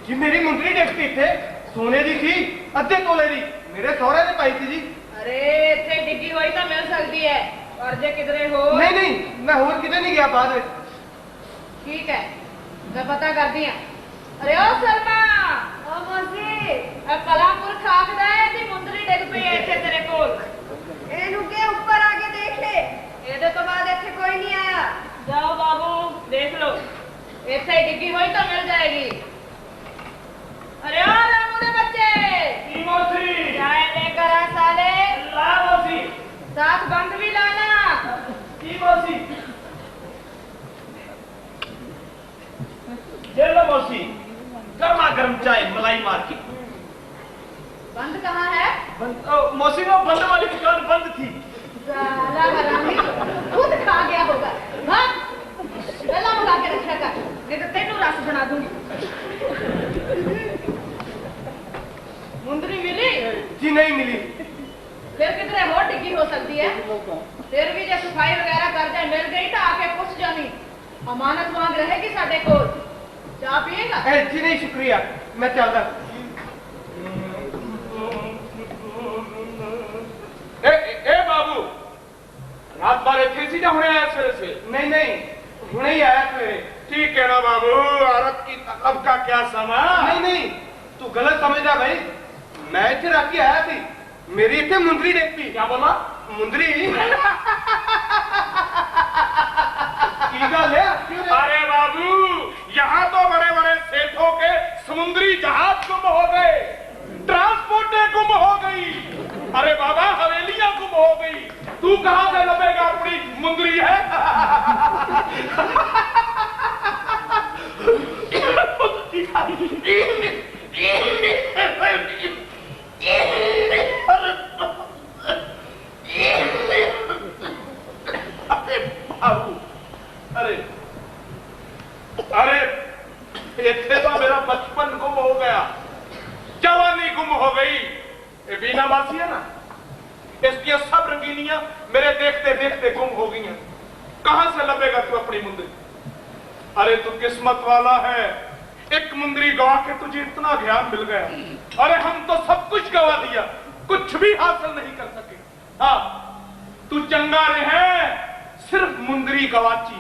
जी, मेरी मुंदरी देखती इत्थे सोने दी थी, अद्धे तोले दी, मेरे सहुरे ने पाई थी जी। अरे इत्थे डिग्गी हुई तो मिल सकती है, और जे किधरे हो। नहीं नहीं, मैं होर किते नहीं गया बाद में। ठीक है, मैं पता करती हूं। अरे ओ सलमा, ओ मौसी, अब कलापुर खाकदा है ती मुंदरी डिग पई है इत्थे तेरे कोल। ਇਹਨੂੰ ਕੇ ਉੱਪਰ ਆ ਕੇ ਦੇਖ ਲੈ। ਇਹਦੇ ਤੋਂ ਬਾਅਦ ਇੱਥੇ ਕੋਈ नहीं आया। जाओ बाबू देख लो, इत्थे डिग्गी हुई तो मिल जाएगी। अरे ओ रामू दे बच्चे, चाय लेकर आ साले। ला मौसी, साथ बंद भी लाना। की मौसी, ले लो मौसी, गर्मा गर्म चाय मलाई मार के। बंद कहाँ है? मौसी वो बंद वाली दुकान बंद थी। साला हरामी, खुद खा गया होगा। भाग, गला मंगा के रखा कर, नहीं तो तेनू रस बना दूंगी। मुंदरी मिली? जी नहीं मिली। फिर किधरे और डिग्गी हो सकती है। फिर भी जो सफाई वगैरह कर जाए मिल गई तो आके पूछ जानी, अमानत मांग रहेगी साडे कोल। चाह पिएगा? जी नहीं शुक्रिया, मैं चलदा। ए बाबू, रात बार इत्थे सी या हुणे आया सवेरे से? नहीं नहीं, हुणे ही आया सवेरे। ठीक है ना बाबू, औरत की तलब का क्या समा। नहीं नहीं, तू गलत समझदा भाई, मैं इत्थे राती आया थी, मेरी इत्थे मुंदरी देखती। क्या बोला? मुंदरी की गल है? अरे बाबू, यहाँ तो बड़े बड़े सेठों के समुद्री जहाज गुम हो गए, ट्रांसपोर्टें गुम हो गई, अरे बाबा हवेलियां गुम हो गई, तू कहां से लपेगा अपनी मुंदरी है। अरे बाबू, अरे अरे इतने तो मेरा बचपन गुम हो गया, जवानी गुम हो गई। ये बीना मासी है ना, इसकी सब रंगीनियां मेरे देखते देखते गुम हो गई हैं। कहां से लपेगा तू अपनी मुंदरी? अरे तू किस्मत वाला है, एक मुंदरी गवा के तुझे इतना ज्ञान मिल गया। अरे हम तो सब कुछ गवा दिया, कुछ भी हासिल नहीं कर सके। हाँ, तू चंगा रहे, सिर्फ मुंदरी गवाची,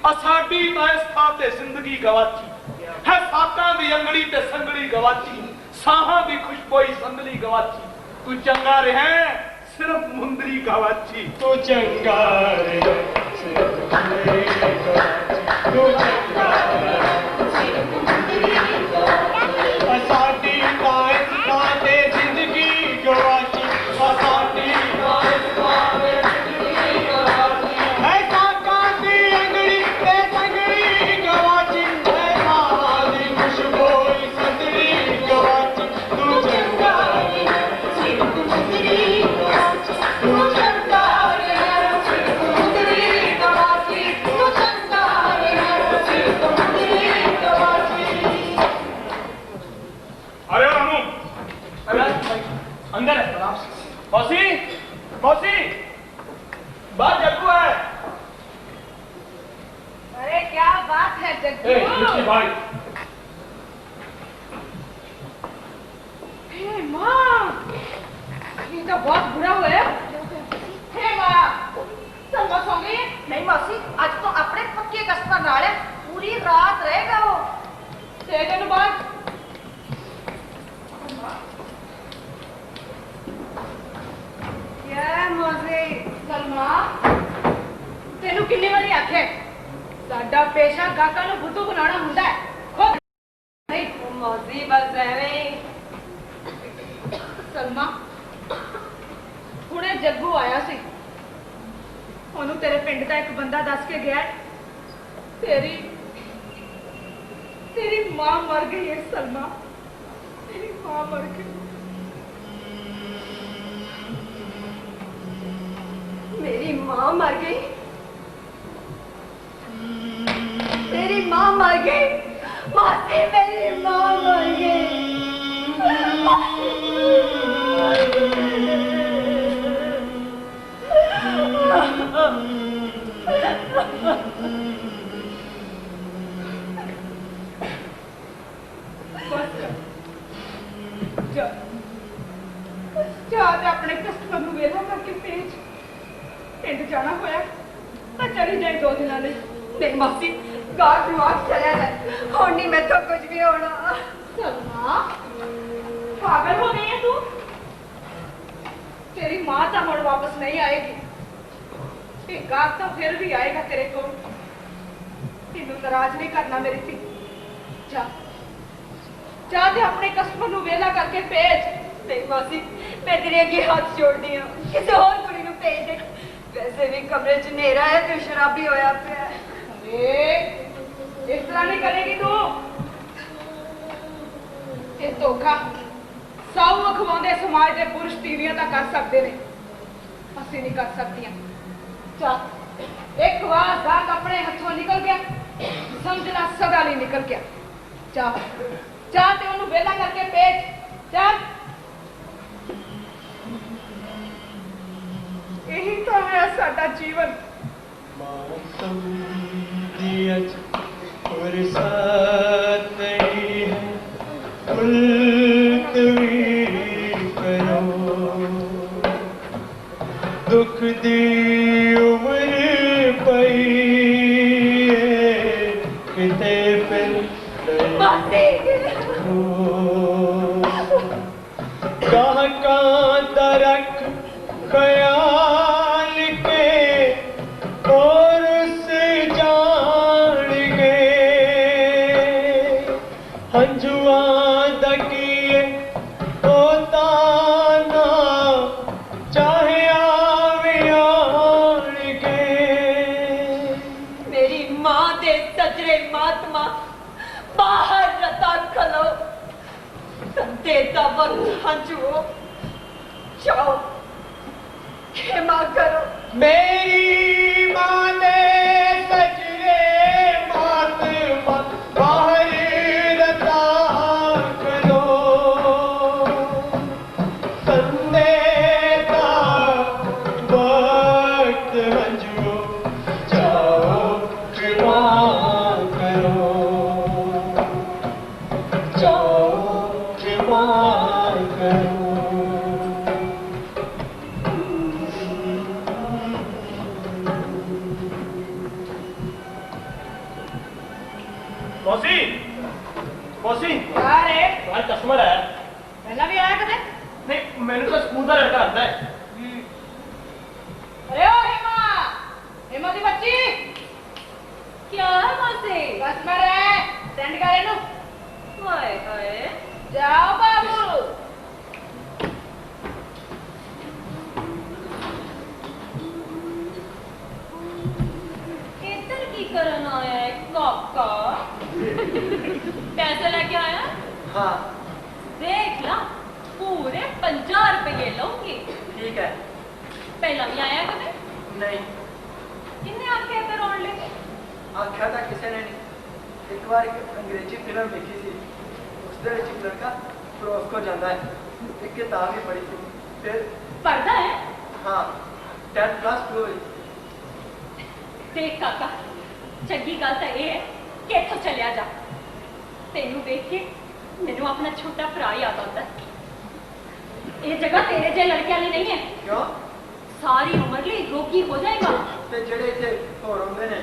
असाडी ताए जिंदगी गवाची है, सातां दी अंगड़ी ते संगड़ी गवाची, साहां दी खुशबोई संदली गवाची। तू चंगा रहे, सिर्फ मुंदरी गवाची तू चंगा रे सिर्फ मुंदरी गवाची तू चंगा रे सिर्फ मुंदरी गवाची असाडी ताईं ताते जिंदगी गवाची असाडी ताईं ताते जिंदगी गवाची ऐसा कांदी अंगड़ी ते संगड़ी गवाची ऐसा वाली खुशबोई संदड़ी गवाची तू चंगा रे सिर्फ मुंदरी गवाची तू चंगा रे सिर्फ मुंदरी गवाची तू चंगा रे सिर्फ मुंदरी गवाची। अरे रामू अंदर है मौसी मौसी बाहर जग्गू है अरे क्या बात है जग्गू भाई हे माँ ये तो बहुत बुरा हुआ है हे माँ सलमा सो गई नहीं मौसी आज तो अपने पक्के कस्बा नाल है पूरी रात रहेगा वो 6 दिन बाद क्या मौसी सलमा तेनू किन्नी वारी आखे साडा पेशा गाका नू बुद्धू बनाना हुंदा है खुद नहीं मौसी बस एवें सलमा हुणे जग्गू आया सी ਉਹਨੂੰ ਤੇਰੇ ਪਿੰਡ ਦਾ ਇੱਕ ਬੰਦਾ ਦੱਸ ਕੇ ਗਿਆ ਤੇਰੀ ਮਾਂ ਮਰ ਗਈ ਹੈ ਸਲਮਾ ਤੇਰੀ ਮਾਂ ਮਰ ਗਈ मेरी माँ मर गई तेरी माँ मर गई मौसी मेरी माँ मर गई ਜਾ ਤੇ ਆਪਣੇ ਕਸਟਮਰ ਨੂੰ ਵੇਲਾ ਕਰਕੇ ਭੇਜ ਪਿੰਡ ਜਾਣਾ ਹੋਇਆ ਤਾਂ ਚਲੀ ਜਾਏ 2 ਦਿਨਾਂ ਲਈ नहीं मौसी गाँव दिमाग चला है और नहीं मैं तो कुछ भी होना सलमा पागल हो गई है तू तेरी माँ तो मुड़ वापस नहीं आएगी ये गाग तो फिर भी आएगा तेरे को तेनू नाराज नहीं करना मेरी थी जा जा ते अपने कस्टमर नू वेला करके भेज नहीं मौसी मैं तेरे अगे हाथ जोड़ती हूँ किसी और कुड़ी नू भेज दे वैसे भी कमरे च नेरा है तो शराबी होया पिया है अरे इस तरह नहीं करेगी तू ये धोखा सौ अखवांदे समाज के पुरुष तीवियां तो कर सकते ने असि नहीं कर सकती चल एक बार गाग अपने हथों निकल गया समझना सदा नहीं निकल गया चाह चाह ते उन्हें वेला करके भेज चल यही तो है साडा जीवन मातम दियज और सातड़ी है मुल्तवी करो दुख दी उम्र पई किते फिर गाहका दरक ख्याल के और से जान गए हंजुआ दकिए होता ना चाहे आवे आन गए मेरी माँ दे सजरे महात्मा बाहर रता खलो देता वक्त हंजुओ जाओ क्षमा करो मेरी माँ ने सजरे महात्मा बाहर रता करो संदेता वक्त हंजुओ जाओ क्षमा करो जाओ क्षमा करो मौसी मौसी क्या रे तुम्हारा कस्टमर है पहला भी आया कदे नहीं मैंने तो स्कूल का लड़का आता है अरे ओ हेमा, हेमा दी बच्ची क्या है मौसी? बस मर है सेंड करे नु। हाय हाय जाओ बाबू। इधर की करन आया है काका? पैसे लेके आया? हाँ देख ला, पूरे 50 रुपये लूंगी। ठीक है। पहला भी आया कदे? नहीं किन्ने आख्या कर रोन लेके? आख्या था किसी ने नहीं। एक बार एक अंग्रेजी फिल्म देखी थी, उसके एक लड़का फ्रांस को जाता है, एक किताब ही पढ़ी थी। फिर पढ़ता है? हाँ 10 क्लास हुई। देख काका, चंगी गल तो यह है कि इथों चलिया जा। तेनू देख के मैनू अपना छोटा भरा याद आता है। ये जगह तेरे जे लड़के वाली नहीं है। क्यों? सारी उम्र लिए रोगी हो जाएगा। ते जेड़े इत्थे होर होंदे ने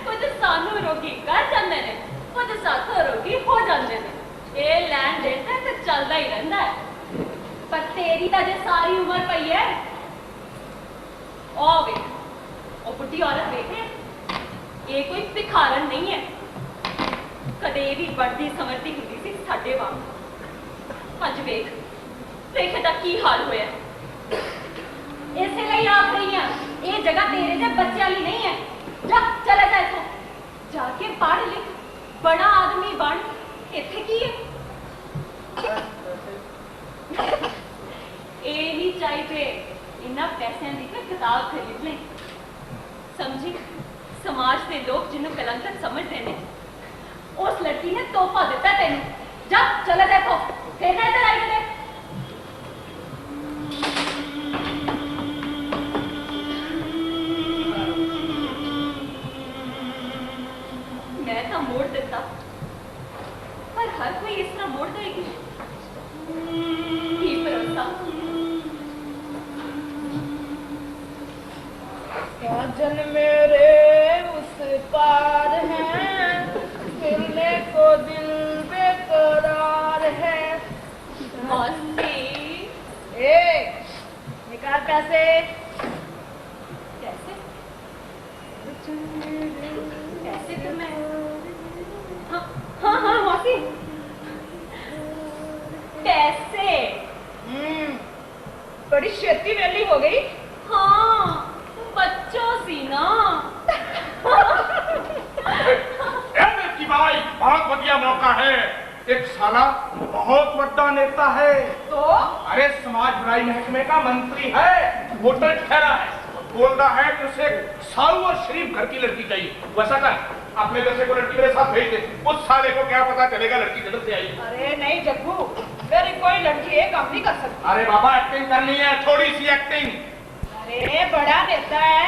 कुछ सानू रोगी कर जाते हैं, कुछ साथों रोगी हो जाते हैं। ये लैन देन तो चलता ही रहता है। पर तेरी तो जे सारी उम्र पई है। ओ वे, ओ बुढ़ी औरत देखे, ये कोई भिखारन नहीं है। कदे भी बढ़ती समझती हुंदी सी साडे वांग। अज वेख देखे दा की हाल होया। इसलिए आख रही हां, ये जगह तेरे जे बच्चे वाली नहीं है। जा चले जा इथों, जाके पढ़ लिख, बड़ा आदमी बन। इत्थे की है? ये नहीं चाहिए इन्ना पैसों की तो किताब खरीद ले। समझी, समाज के लोग जिन्होंने कलंकित समझते हैं, उस लड़की ने तोहफा दिता तेन। जा चले देखो, फिर ना इधर आई गए। मैं तो मोड़ देता, पर हर कोई इस तरह मोड़ देगी। की भरोसा। साजन मेरे उस पार हैं, मिलने को दिल बेकरार है। मौसी, ए निकाल पैसे। कैसे? कैसे तो मैं हाँ हाँ हाँ मौसी, पैसे। बड़ी छेती वेली हो गई। हाँ बच्चों सी ना। की भाई बहुत बढ़िया मौका है। एक साला बहुत बड़ा नेता है। तो अरे समाज बुराई महकमे का मंत्री है, होटल ठहरा है, बोल रहा है कि उसे साऊ और शरीफ घर की लड़की चाहिए। वैसा कर, अपने जैसे को लड़की मेरे साथ भेज दे। उस साले को क्या पता चलेगा लड़की किधर से आई। अरे नहीं जग्गू, मेरी कोई लड़की ये काम नहीं कर सकती। अरे बाबा एक्टिंग करनी है, थोड़ी सी एक्टिंग। अरे बड़ा नेता है,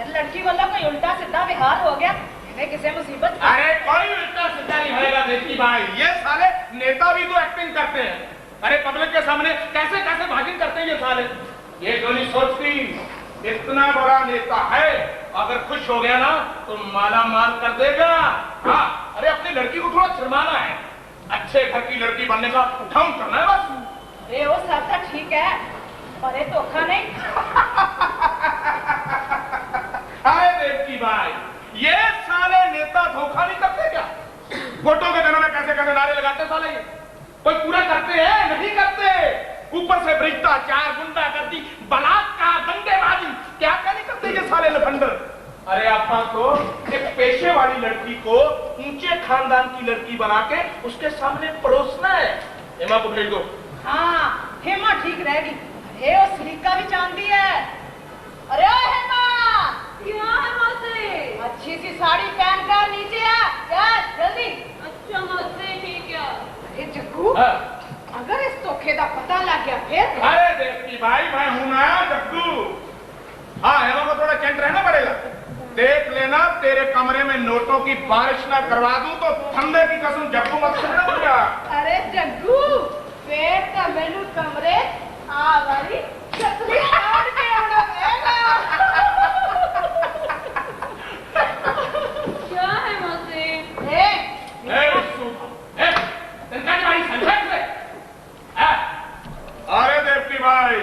लड़की वाला कोई उल्टा सीधा व्यवहार हो गया, किसी मुसीबत। अरे कोई उल्टा सीधा नहीं होगा देखी भाई, ये साले नेता भी तो एक्टिंग करते हैं। अरे पब्लिक के सामने कैसे कैसे भाषण करते हैं ये साले। ये जो नहीं सोचती, इतना बड़ा नेता है, अगर खुश हो गया ना तो माला माल कर देगा। हाँ, अरे अपनी लड़की को थोड़ा शर्माना है, अच्छे घर की लड़की बनने का ढंग करना है बस। अरे वो सब तो ठीक है, पर ये धोखा नहीं। अरे देवकी भाई, ये साले नेता धोखा नहीं करते क्या? वोटों के दिनों में कैसे कैसे नारे लगाते साले, कोई पूरा करते हैं? नहीं करते। ऊपर से भ्रष्टाचार, गुंडागर्दी, बलात्कार, दंगेबाजी, क्या क्या नहीं करते ये साले लफंडर। अरे आपा तो एक पेशे वाली लड़की को ऊंचे खानदान की लड़की बना के उसके सामने परोसना है। हेमा को भेज दो। हाँ हेमा ठीक रहेगी। अरे वो सलीका भी चांदी है। अरे ओ हेमा, क्या है मौसी? अच्छी सी साड़ी पहन कर नीचे आ, यार जल्दी। अच्छा मौसी ठीक है। अरे जग्गू, अगर इस धोखे का पता लग गया फिर? अरे देखती भाई, मैं हूं ना जग्गू। हाँ, हेमा को थोड़ा चैंट रहना पड़ेगा। देख लेना, तेरे कमरे में नोटों की बारिश ना करवा दूं तो ठंडे की कसम जग्गू मत समझना। अरे जग्गू, फिर तो मैनू कमरे आ वाली छतरी तोड़ के आना पड़ेगा। क्या है मौसी? अरे देवती भाई,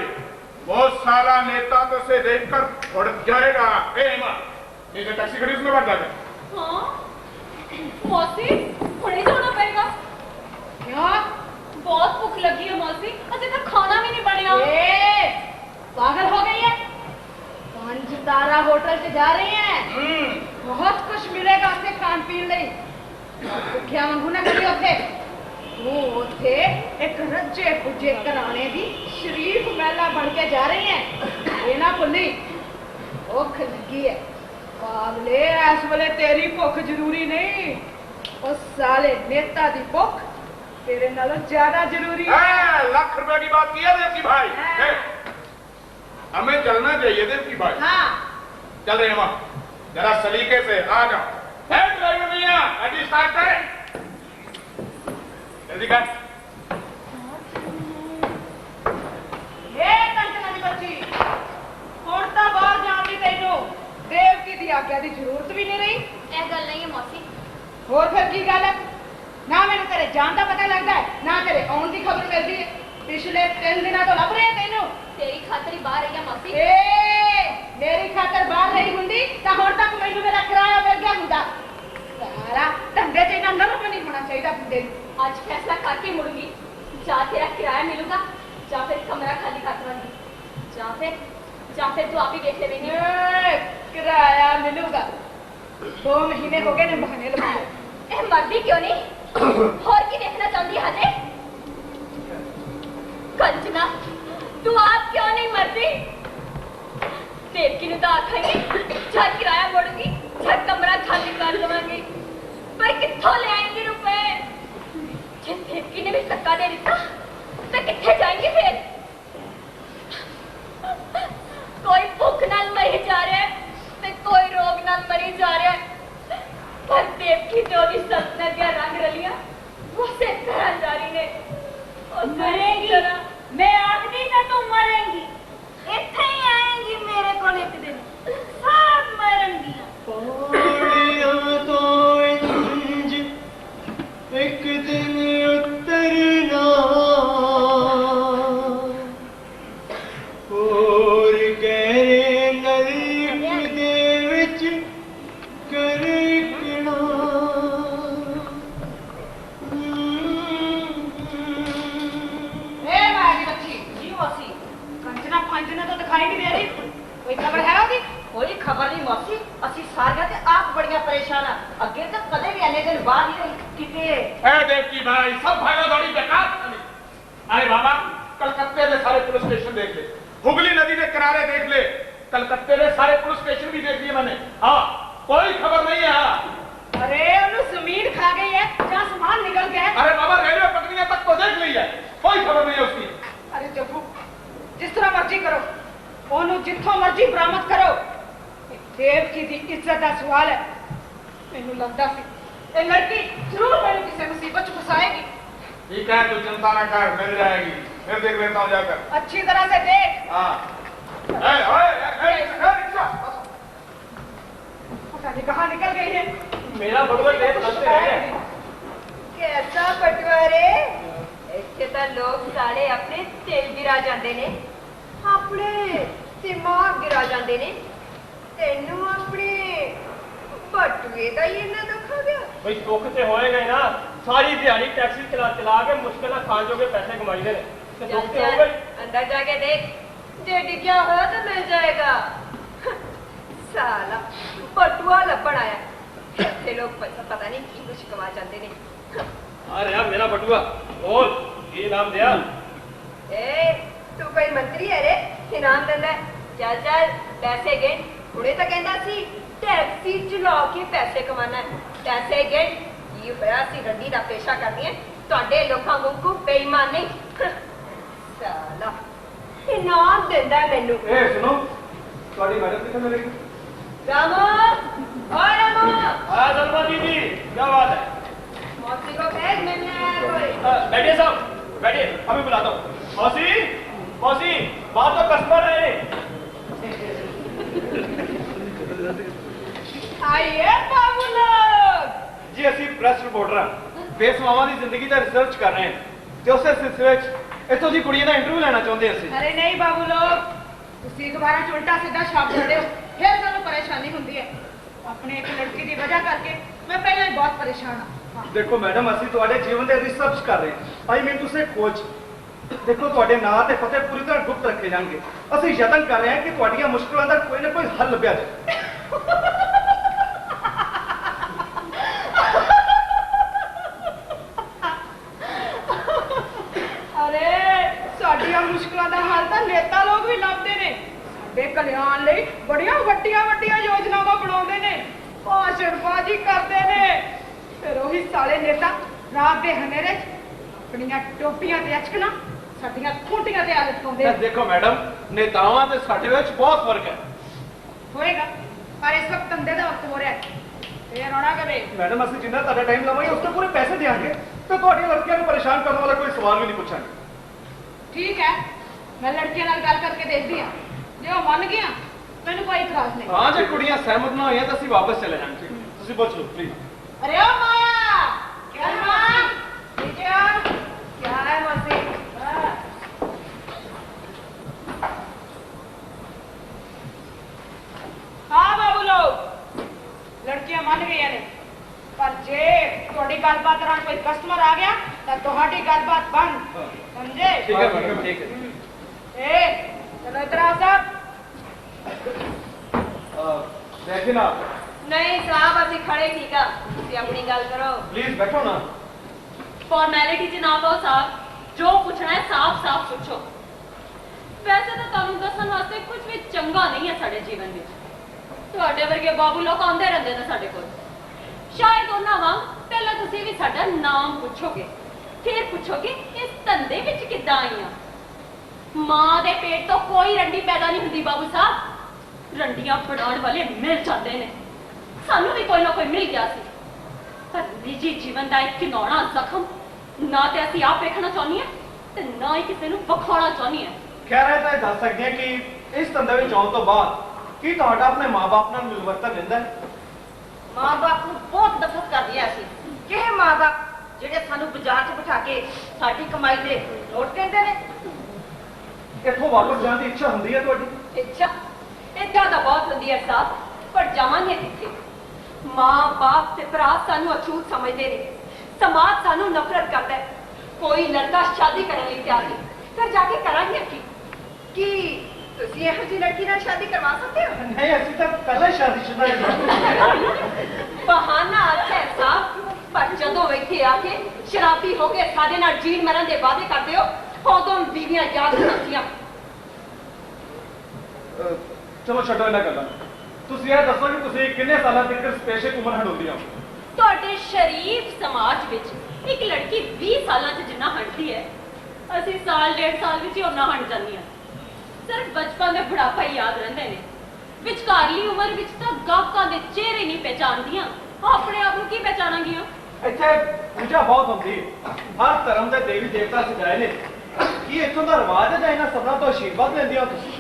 वो साला नेता तो से उड़ जाएगा। ए हेमा, नीचे टैक्सी खड़ी उसमें बैठ जाते। हाँ मौसी हुणे जाना पेगा। क्यों? बहुत भूख लगी है मौसी, अजे तक खाना भी नहीं बनया। ए, पागल हो गई है? 5 तारा होटल से जा रही हैं। बहुत कुछ मिलेगा उससे खान पीन नहीं। भुखिया वांगू ना करियो थे। तू उथे एक रज्जे पुजे कराने दी शरीफ महिला बन के जा रही है। ये ना भुल्ली, भुख लगी है। पागले इस वेले तेरी भुख जरूरी नहीं, उस साले नेता दी भुख तेरे नालों ज्यादा जरूरी है। लाख रुपए की बात की है देवकी भाई। हमें चलना चाहिए देवकी भाई। हाँ चल रहे हेमा, जरा सलीके से आ जाओ। ड्राइवर भैया गाड़ी स्टार्ट करें, जल्दी कर। ये कंचना दी बच्ची हुण तां बाहर जाण दी तैनूं देवकी दी आग्या दी जरूरत भी नहीं रही। ਇਹ ਗੱਲ नहीं है मौसी। ਹੋਰ ਫਿਰ ਕੀ ਗੱਲ ਹੈ? ਨਾ ਮੈਨੂੰ ਤੇਰੇ ਜਾਣ ਦਾ ਪਤਾ ਲੱਗਦਾ ਹੈ, ਨਾ ਤੇਰੇ ਆਉਣ ਦੀ ਖਬਰ ਮਿਲਦੀ ਹੈ। ਪਿਛਲੇ 3 ਦਿਨਾਂ ਤੋਂ ਲੱਭ ਰਹੇ ਤੈਨੂੰ। तेरी खातिर ही बाहर आई है मौसी। ਏ ਮੇਰੀ ਖਾਤਰ ਬਾਹਰ ਰਹੀ ਹੁੰਦੀ ਤਾਂ ਹੁਣ ਤੱਕ ਮੈਨੂੰ ਮੇਰਾ ਕਿਰਾਇਆ ਮਿਲ ਗਿਆ ਹੁੰਦਾ। ਸਾਰਾ ਧੰਦੇ 'ਚ ਇੰਨਾ ਨਰਮ ਨਹੀਂ ਹੋਣਾ ਚਾਹੀਦਾ ਬੰਦੇ ਨੂੰ। आज फैसला करके मुड़ूंगी, जा तेरा किराया मिलूंगा, जा फिर कमरा खाली कर दूंगी, जा फिर तू आप ही देख लेंगी। ਏ ਕਿਰਾਇਆ ਮਿਲੂਗਾ। 2 ਮਹੀਨੇ ਹੋ ਗਏ ਨੇ ਬਹਾਨੇ ਲਗਾਏ। ਇਹ मर्दी क्यों नहीं? और की देखना चाहती है हजे? कंचना तू आप क्यों नहीं मरती? देवकी ने तो आखा ही जा किराया मोड़ूंगी, जा कमरा खाली कर दूंगी, पर कित्थों ले आएंगे रुपए? जब देवकी ने भी धक्का दे दिता तो कित्थे जाएंगे फिर? कोई भूख नाल मरी जा रहा है ते कोई रोग नाल मरी जा रहा है, पर देवकी जो भी सल्तनत या रंग रलिया वो से करा जा रही ने। मरेंगी, मैं आखदी ना तू मरेंगी, इत्थे ही आएंगी मेरे को एक दिन, सब मरेंगी। पौड़ियां तो इंज एक दिन उतरना, और गहरे नरक दे विच करकना। ए मारी बच्ची जी मौसी, कंचना 5 दिनों तो दिखाई नहीं दे रही। कोई खबर है ਉਹਦੀ? कोई खबर नहीं मौसी, ਅਸੀਂ ਸਾਰੀਆਂ ਤੇ ਆਪ ਬੜੀਆਂ ਪਰੇਸ਼ਾਨ ਆ। ਅੱਗੇ ਤਾਂ ਕਦੇ ਵੀ ਐਨੇ ਦਿਨ ਬਾਹਰ ਨਹੀਂ ਰਹੀ ਕਿਤੇ। ए देवकी भाई, सब भागा दौड़ी बेकार चली। अरे बाबा, कलकत्ते में सारे पुलिस स्टेशन देख ले, हुगली नदी के किनारे देख ले, कलकत्ते में सारे पुलिस स्टेशन भी देख लिए मैंने। हाँ, कोई खबर नहीं है। हाँ, अरे ਉਹਨੂੰ ਜ਼ਮੀਨ खा गई है, जहाँ सामान निकल गया है। अरे बाबा रेलवे पटरियां तक तो देख ली है, कोई खबर नहीं है उसकी। अरे जब्बू, जिस तरह मर्जी करो, ਉਹਨੂੰ जिथों मर्जी बरामद करो। देवकी दी इज्जत का सवाल है। मैनू लगता सी ये लड़की जरूर मैनू किसी मुसीबत च फसाएगी। ठीक है, तू चिंता ना कर, मिल जाएगी। फिर देख लेता हूँ जाकर। अच्छी तरह से देख। हाँ। रिक्शा। पता नहीं कहाँ निकल गई है। मेरा बड़ुआ देख चलते रह गए। कैसा पटवारे, ਇੱਥੇ ਤਾਂ ਲੋਕ ਸਾਰੇ ਆਪਣੇ ਦਿਲ ਗਿਰਾ ਜਾਂਦੇ ਨੇ, ਆਪਣੇ ਦਿਮਾਗ ਗਿਰਾ ਜਾਂਦੇ ਨੇ। ਤੈਨੂੰ ਆਪਣੇ ਬਟੂਏ ਦਾ ਹੀ ਇੰਨਾ ਦੁੱਖ ਹੋ ਗਿਆ। भाई दुख तो होएगा ही ना, सारी दिहाड़ी टैक्सी चला चला के मुश्किल ना खान जोगे पैसे कमाई दे तो दुख तो होगा ही। अंदर जाके देख, जे डिग्या हो तो मिल जाएगा। साला बटुआ लपड़ आया। ਇੱਥੇ ਲੋਕ पता नहीं की कुछ कमा जाते ने। अरे यार मेरा बटुआ बोल, ये नाम दिया। ए तू कोई मंत्री है रे, इनाम देंदा है? चल चल पैसे गिन। ਹੁਣੇ ਤਾਂ ਕਹਿੰਦਾ ਸੀ ਟੈਕਸੀ ਚਲਾ ਕੇ ਪੈਸੇ ਕਮਾਣਾ ਹੈ। ਪੈਸੇ ਗਿਣ। ਕੀ ਹੋਇਆ ਸੀ ਰੰਡੀ ਦਾ ਪੇਸ਼ਾ ਕਰਨੀ ਹੈ ਤੁਹਾਡੇ ਲੋਕਾਂ ਵਾਂਗੂ ਬੇਈਮਾਨ ਨਹੀਂ। ਸਾਲਾ ਇਨਾਮ ਦਿੰਦਾ ਮੈਨੂੰ। ए सुनो, तुम्हारी मैडम कितने मिलेगी? रामो, ओ रामो, हाँ सलमा दीदी, क्या बात है? मौसी को भेज, मिलने आया कोई। बैठिए साहब, बैठिए, अभी बुलाता हूँ। मौसी, मौसी, बाहर तो कस्टमर है। आइए बाबू लोग। जी ਅਸੀਂ ਪ੍ਰੈਸ ਰਿਪੋਰਟਰ ਹਾਂ, ਬੇਸਮਾਵਾਂ ਦੀ ਜ਼ਿੰਦਗੀ ਦਾ ਰਿਸਰਚ ਕਰ ਰਹੇ ਹਾਂ ਤੇ ਉਸੇ ਸਿਲਸਿਲੇ 'ਚ ਇੱਥੋਂ ਦੀ ਕੁੜੀਆਂ ਦਾ ਇੰਟਰਵਿਊ ਲੈਣਾ ਚਾਹੁੰਦੇ ਅਸੀਂ। अरे नहीं बाबू लोग, ਤੁਸੀਂ ਦੁਬਾਰਾ ਚ ਉਲਟਾ ਸਿੱਧਾ ਸ਼ਬਦ ਦਿੰਦੇ ਹੋ, ਫਿਰ ਸਾਨੂੰ ਪਰੇਸ਼ਾਨੀ ਹੁੰਦੀ ਹੈ। ਆਪਣੇ ਇੱਕ ਲੜਕੀ ਦੀ ਵਜ੍ਹਾ ਕਰਕੇ ਮੈਂ ਪਹਿਲਾਂ ਹੀ ਬਹੁਤ ਪਰੇਸ਼ਾਨ ਹਾਂ। ਦੇਖੋ ਮੈਡਮ, ਅਸੀਂ ਤੁਹਾਡੇ ਜੀਵਨ ਦੇ ਰਿਸਰਚ ਕਰ ਰਹੇ ਹਾਂ। ਆਈ ਮੀਨ ਤੁਸੀਂ ਖੋਜ। ਦੇਖੋ ਤੁਹਾਡੇ ਨਾਂ ਤੇ ਪਤੇ ਪੂਰੀ ਤਰ੍ਹਾਂ ਗੁਪਤ ਰੱਖੇ ਜਾਣਗੇ। ਅਸੀਂ ਯਤਨ ਕਰ ਰਹੇ ਹਾਂ ਕਿ ਤੁਹਾਡੀਆਂ ਮੁਸ਼ਕਲਾਂ ਦਾ ਕੋਈ ਨਾ ਕੋਈ ਹੱਲ ਲੱਭਿਆ ਜਾਏ। ਸਾਡੀਆਂ ਮੁਸ਼ਕਲਾਂ ਦਾ ਹੱਲ ਤਾਂ ਨੇਤਾ ਲੋਕ ਵੀ ਲੱਭਦੇ ਨੇ। ਸਾਡੇ ਕਲਿਆਣ ਲਈ ਬੜੀਆਂ ਵੱਡੀਆਂ ਯੋਜਨਾਵਾਂ ਬਣਾਉਂਦੇ ਨੇ, ਭਾਸ਼ਣਬਾਜ਼ੀ ਕਰਦੇ ਨੇ। ਫਿਰ ਉਹੀ ਸਾਲੇ ਨੇਤਾ ਰਾਤ ਦੇ ਹਨੇਰੇ 'ਚ ਆਪਣੀਆਂ ਟੋਪੀਆਂ ਤੇ ਅਚਕਣਾ ਸਾਡੀਆਂ ਖੂੰਟੀਆਂ ਤੇ ਆ ਲਟਕਾਉਂਦੇ। ਦੇਖੋ ਮੈਡਮ, ਨੇਤਾਵਾਂ ਤੇ ਸਾਡੇ ਵਿੱਚ ਬਹੁਤ ਫਰਕ ਹੈ। ਹੋਏਗਾ, ਪਰ ਇਸ ਵਕਤ ਧੰਦੇ ਦਾ ਵਕਤ ਹੋ ਰਿਹਾ ਹੈ। ਇਹ ਰੋਣਾ ਕਰੇ ਮੈਡਮ, ਅਸੀਂ ਜਿੰਨਾ ਤੁਹਾਡਾ ਟਾਈਮ ਲਵਾਂਗੇ ਉਸ ਤੋਂ ਪੂਰੇ ਪੈਸੇ ਦੇਵਾਂਗੇ ਤੇ ਤੁਹਾਡੀਆਂ ਲੜਕੀਆਂ ਨੂੰ ਪਰੇਸ਼ਾਨ ਕਰਨ ਵਾਲਾ ਕੋਈ ਸਵਾਲ ਵੀ ਨਹੀਂ ਪੁੱਛਾਂਗੇ। ਠੀਕ ਹੈ, ਮੈਂ ਲੜਕੀਆਂ ਨਾਲ ਗੱਲ ਕਰਕੇ ਦੇਖਦੀ ਹਾਂ। ਜੇ ਉਹ ਮੰਨ ਗਿਆ ਮੈਨੂੰ ਕੋਈ ਇਤਰਾਜ਼ ਨਹੀਂ। ਹਾਂ, ਜੇ ਕੁੜੀਆਂ ਸਹਿਮਤ ਨਾ ਹੋਈਆਂ ਤਾਂ ਅਸੀਂ ਵਾਪਸ ਚਲੇ ਜਾਵਾਂਗੇ। ਤੁਸੀਂ ਪੁੱਛ ਲਓ ਪਲੀਜ਼। अरे ओ माया, क्या माँ? क्या है मौसी? हाँ बाबू लोग, लड़कियां मान गई ने, पर जे थोड़ी गलबात दौरान कोई कस्टमर आ गया तो तुम्हारी गलबात बंद, समझे? ठीक है मैडम, ठीक है। ए, चलो इधर आओ सब। देखिए ना। नहीं साहब, ਅਸੀਂ ਖੜੇ ਠੀਕ ਆ, ਤੁਸੀਂ ਆਪਣੀ ਗੱਲ ਕਰੋ। प्लीज बैठो ना। ਫਾਰਮੈਲਿਟੀ 'ਚ ਨਾ ਪਾਓ ਸਾਹਿਬ, ਜੋ ਪੁੱਛਣਾ ਹੈ ਸਾਫ਼-ਸਾਫ਼ ਪੁੱਛੋ। ਵੈਸੇ ਤਾਂ ਤੁਹਾਨੂੰ ਦੱਸਣ ਵਾਸਤੇ ਕੁਝ ਵੀ ਚੰਗਾ ਨਹੀਂ ਹੈ ਸਾਡੇ ਜੀਵਨ ਵਿੱਚ। ਤੁਹਾਡੇ ਵਰਗੇ ਬਾਬੂ ਲੋਕ ਆਉਂਦੇ ਰਹਿੰਦੇ ਨੇ ਸਾਡੇ ਕੋਲ। ਸ਼ਾਇਦ ਉਹਨਾਂ ਵਾਂਗ ਪਹਿਲਾਂ ਤੁਸੀਂ ਵੀ ਸਾਡਾ ਨਾਮ ਪੁੱਛੋਗੇ, ਫਿਰ ਪੁੱਛੋਗੇ ਇਸ ਧੰਦੇ ਵਿੱਚ ਕਿੱਦਾਂ ਆਈਆਂ। ਮਾਂ ਦੇ ਪੇਟ ਤੋਂ ਕੋਈ ਰੰਡੀ ਪੈਦਾ ਨਹੀਂ ਹੁੰਦੀ ਬਾਬੂ ਸਾਹਿਬ, ਰੰਡੀਆਂ ਫੜਾਉਣ ਵਾਲੇ ਮਿਲ ਜਾਂਦੇ ਨੇ। ਸਾਨੂੰ ਵੀ ਕੋਈ ਨਾ ਕੋਈ ਮਿਲ ਗਿਆ ਸੀ, ਪਰ ਨਿੱਜੀ ਜੀਵਨ ਦਾ ਇੱਕ ਘਿਨਾਉਣਾ ਜ਼ਖਮ ਨਾ ਤੇ ਅਸੀਂ ਆਪ ਵੇਖਣਾ ਚਾਹੁੰਦੀ ਹਾਂ ਤੇ ਨਾ ਹੀ ਕਿਸੇ ਨੂੰ ਵਿਖਾਉਣਾ ਚਾਹੁੰਦੀ ਹਾਂ। ਖੈਰ ਹੈ ਤਾਂ ਇਹ ਦੱਸ ਸਕਦੇ ਹਾਂ ਕਿ ਇਸ ਧੰਦੇ ਵਿੱਚ ਆਉਣ ਤੋਂ ਬਾਅਦ ਕੀ ਤੁਹਾਡਾ ਆਪਣੇ ਮਾਂ-ਬਾਪ ਨਾਲ ਮਿਲਵਰਤਨ ਰਹਿੰਦਾ ਹੈ? ਮਾਂ-ਬਾਪ ਨੂੰ ਬਹੁਤ ਨਫ਼ਰਤ ਕਰਦੀ ਐ ਅਸੀਂ। ਕਿਹੇ ਮਾਂ-ਬਾਪ ਜਿਹੜੇ ਸਾਨੂੰ ਬਾਜ਼ਾਰ 'ਚ ਬਿਠਾ ਕੇ ਸਾਡੀ ਕਮਾਈ ਦੇ ਨੋਟ ਕਹਿੰਦੇ ਨੇ। ਇੱਥੋਂ ਵਾਪਸ ਜਾਣ ਦੀ ਇੱਛਾ ਹੁੰਦੀ ਹੈ ਤੁਹਾਡੀ? ਇੱਛਾ ਤਾਂ ਬਹੁਤ ਹੁੰਦੀ ਹੈ ਸਾਹਿਬ, ਪਰ ਜਾਵਾਂਗੇ ਕਿੱਥੇ? ਮਾਂ ਬਾਪ ਤੇ ਭਰਾ ਸਾਨੂੰ ਅਛੂਤ ਸਮਝਦੇ ਨੇ, ਸਮਾਜ ਸਾਨੂੰ ਨਫ਼ਰਤ ਕਰਦਾ ਹੈ। ਕੋਈ ਲੜਕਾ ਸ਼ਾਦੀ ਕਰਨ ਲਈ ਤਿਆਰ ਨਹੀਂ, ਫਿਰ ਜਾ ਕੇ ਕਰਾਂਗੇ ਕੀ ਤੁਸੀਂ ਇਹੋ ਜਿਹੀ ਲੜਕੀ ਨਾਲ ਸ਼ਾਦੀ ਕਰਵਾ ਸਕਦੇ ਹੋ? ਨਹੀਂ, ਅਸੀਂ ਤਾਂ ਪਹਿਲਾਂ ਹੀ ਸ਼ਾਦੀशुदा ਹਾਂ। ਬਹਾਨਾ ਅੱਛਾ ਹੈ ਸਾਹਿਬ, ਪਰ ਜਦੋਂ ਇੱਥੇ ਆ ਕੇ ਸ਼ਰਾਬੀ ਹੋ ਕੇ ਸਾਡੇ ਨਾਲ ਜੀਣ ਮਰਨ ਦੇ ਵਾਅਦੇ ਕਰਦੇ ਹੋ, ਉਦੋਂ ਬੀਵੀਆਂ ਯਾਦ ਕਰਦੀਆਂ। ਚਲੋ ਛੱਡੋ ਇਹਨਾਂ ਗੱਲਾਂ। ਤੁਸੀਂ ਇਹ ਦੱਸੋ ਕਿ ਤੁਸੀਂ ਕਿੰਨੇ ਸਾਲਾਂ ਤੱਕ ਸਪੈਸ਼ਲ ਉਮਰ ਹੰਡਾਉਂਦੀ ਹੋ? ਤੁਹਾਡੇ ਸ਼ਰੀਫ ਸਮਾਜ ਵਿੱਚ ਇੱਕ ਲੜਕੀ 20 ਸਾਲਾਂ 'ਚ ਜਿੰਨਾ ਹੰਡਦੀ ਹੈ, ਅਸੀਂ ਸਾਲ ਡੇਢ ਸਾਲ ਵਿੱਚ ਹੀ ਉਹਨਾਂ ਹੰਡ ਜਾਂਦੀਆਂ। ਸਿਰਫ ਬਚਪਨ ਦੇ ਬੁਢਾਪਾ ਹੀ ਯਾਦ ਰਹਿੰਦੇ ਨੇ, ਵਿਚਕਾਰਲੀ ਉਮਰ ਵਿੱਚ ਤਾਂ ਗਾਹਕਾਂ ਦੇ ਚਿਹਰੇ ਨਹੀਂ ਪਹਿਚਾਣਦੀਆਂ, ਆਪਣੇ ਆਪ ਨੂੰ ਕੀ ਪਹਿਚਾਣਾਂਗੀਆਂ? ਇੱਥੇ ਪੂਜਾ ਬਹੁਤ ਹੁੰਦੀ ਹੈ, ਹਰ ਧਰਮ ਦੇ ਦੇਵੀ ਦੇਵਤਾ ਸਜਾਏ ਨੇ। ਕੀ ਇੱਥੋਂ ਦਾ ਰਿਵਾਜ ਹੈ ਜਾਂ ਇਹਨਾਂ ਸਭਨਾਂ ਤੋਂ ਆਸ਼ੀਰਵਾਦ ਲੈਂਦੀਆਂ ਹੋ ਤੁਸੀਂ?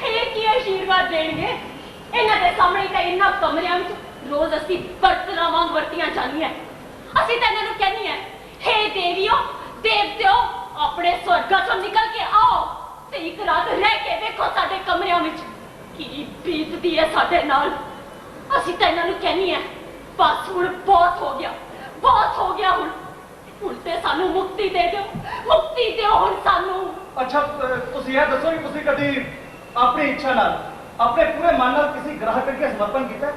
ਇਹ ਕੀ ਆਸ਼ੀਰਵਾਦ ਦੇਣਗੇ? ਇਹਨਾਂ ਦੇ ਸਾਹਮਣੇ ਤਾਂ ਇਹਨਾਂ ਕਮਰਿਆਂ ਵਿੱਚ ਰੋਜ਼ ਅਸੀਂ ਬਰਤਨਾਂ ਵਾਂਗ ਵਰਤੀਆਂ ਜਾਂਦੀਆਂ। ਅਸੀਂ ਤਾਂ ਇਹਨਾਂ ਨੂੰ ਕਹਿੰਦੀ ਹੈ, ਹੇ ਦੇਵੀਓ ਦੇਵਤਿਓ, ਆਪਣੇ ਸਵਰਗਾਂ ਤੋਂ ਨਿਕਲ ਕੇ ਆਓ ਤੇ ਇੱਕ ਰਾਤ ਰਹਿ ਕੇ ਵੇਖੋ ਸਾਡੇ ਕਮਰਿਆਂ ਵਿੱਚ ਕੀ ਬੀਤਦੀ ਹੈ ਸਾਡੇ ਨਾਲ। ਅਸੀਂ ਤਾਂ ਇਹਨਾਂ ਨੂੰ ਕਹਿੰਦੀ ਹੈ, ਬਸ ਹੁਣ ਬਹੁਤ ਹੋ ਗਿਆ, ਬਹੁਤ ਹੋ ਗਿਆ। ਹੁਣ ਤੇ ਸਾਨੂੰ ਮੁਕਤੀ ਦੇ ਦਿਓ, ਮੁਕਤੀ ਦਿਓ ਹੁਣ ਸਾਨੂੰ। ਅੱਛਾ, ਤੁਸੀਂ ਇਹ ਦੱਸੋ ਕਿ ਤੁਸੀਂ ਕਦੀ ਆਪਣੀ ਇੱਛਾ ਨਾਲ, ਆਪਣੇ ਪੂਰੇ ਮਨ ਨਾਲ ਕਿਸੇ ਗ੍ਰਾਹਕ ਅੱਗੇ ਸਮਰਪਣ ਕੀਤਾ?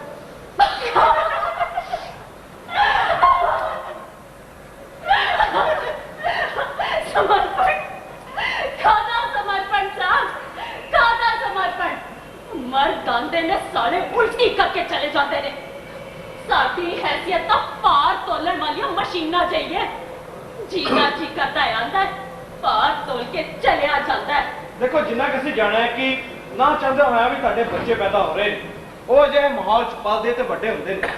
ਸਮਰਪਣ? ਕਾਹਦਾ ਸਮਰਪਣ ਸਾਹਿਬ, ਕਾਹਦਾ ਸਮਰਪਣ? ਮਰਦ ਆਂਦੇ ਨੇ ਸਾਰੇ ਉਲਟੀ ਕਰਕੇ ਚਲੇ ਜਾਂਦੇ ਨੇ। ਸਾਡੀ ਹੈਸੀਅਤ ਤਾਂ ਭਾਰ ਤੋਲਣ ਵਾਲੀਆਂ ਮਸ਼ੀਨਾਂ ਜਾਈਏ। ਜੀਣਾ ਜੀ ਕਰਦਾ ਆਂਦਾ, ਭਾਰ ਤੋਲ ਕੇ ਚਲਿਆ ਜਾਂਦਾ। ਦੇਖੋ, ਜਿੰਨਾ ਕਿ ਅਸੀਂ ਜਾਣਾ ਹੈ ਕਿ ਨਾ ਚਾਹੁੰਦੇ ਹੋਇਆ ਵੀ ਤੁਹਾਡੇ ਬੱਚੇ ਪੈਦਾ ਹੋ ਰਹੇ ਨੇ, ਉਹ ਜਿਹੇ ਮਾਹੌਲ ਚ ਪਲਦੇ ਤੇ ਵੱਡੇ ਹੁੰਦੇ ਨੇ।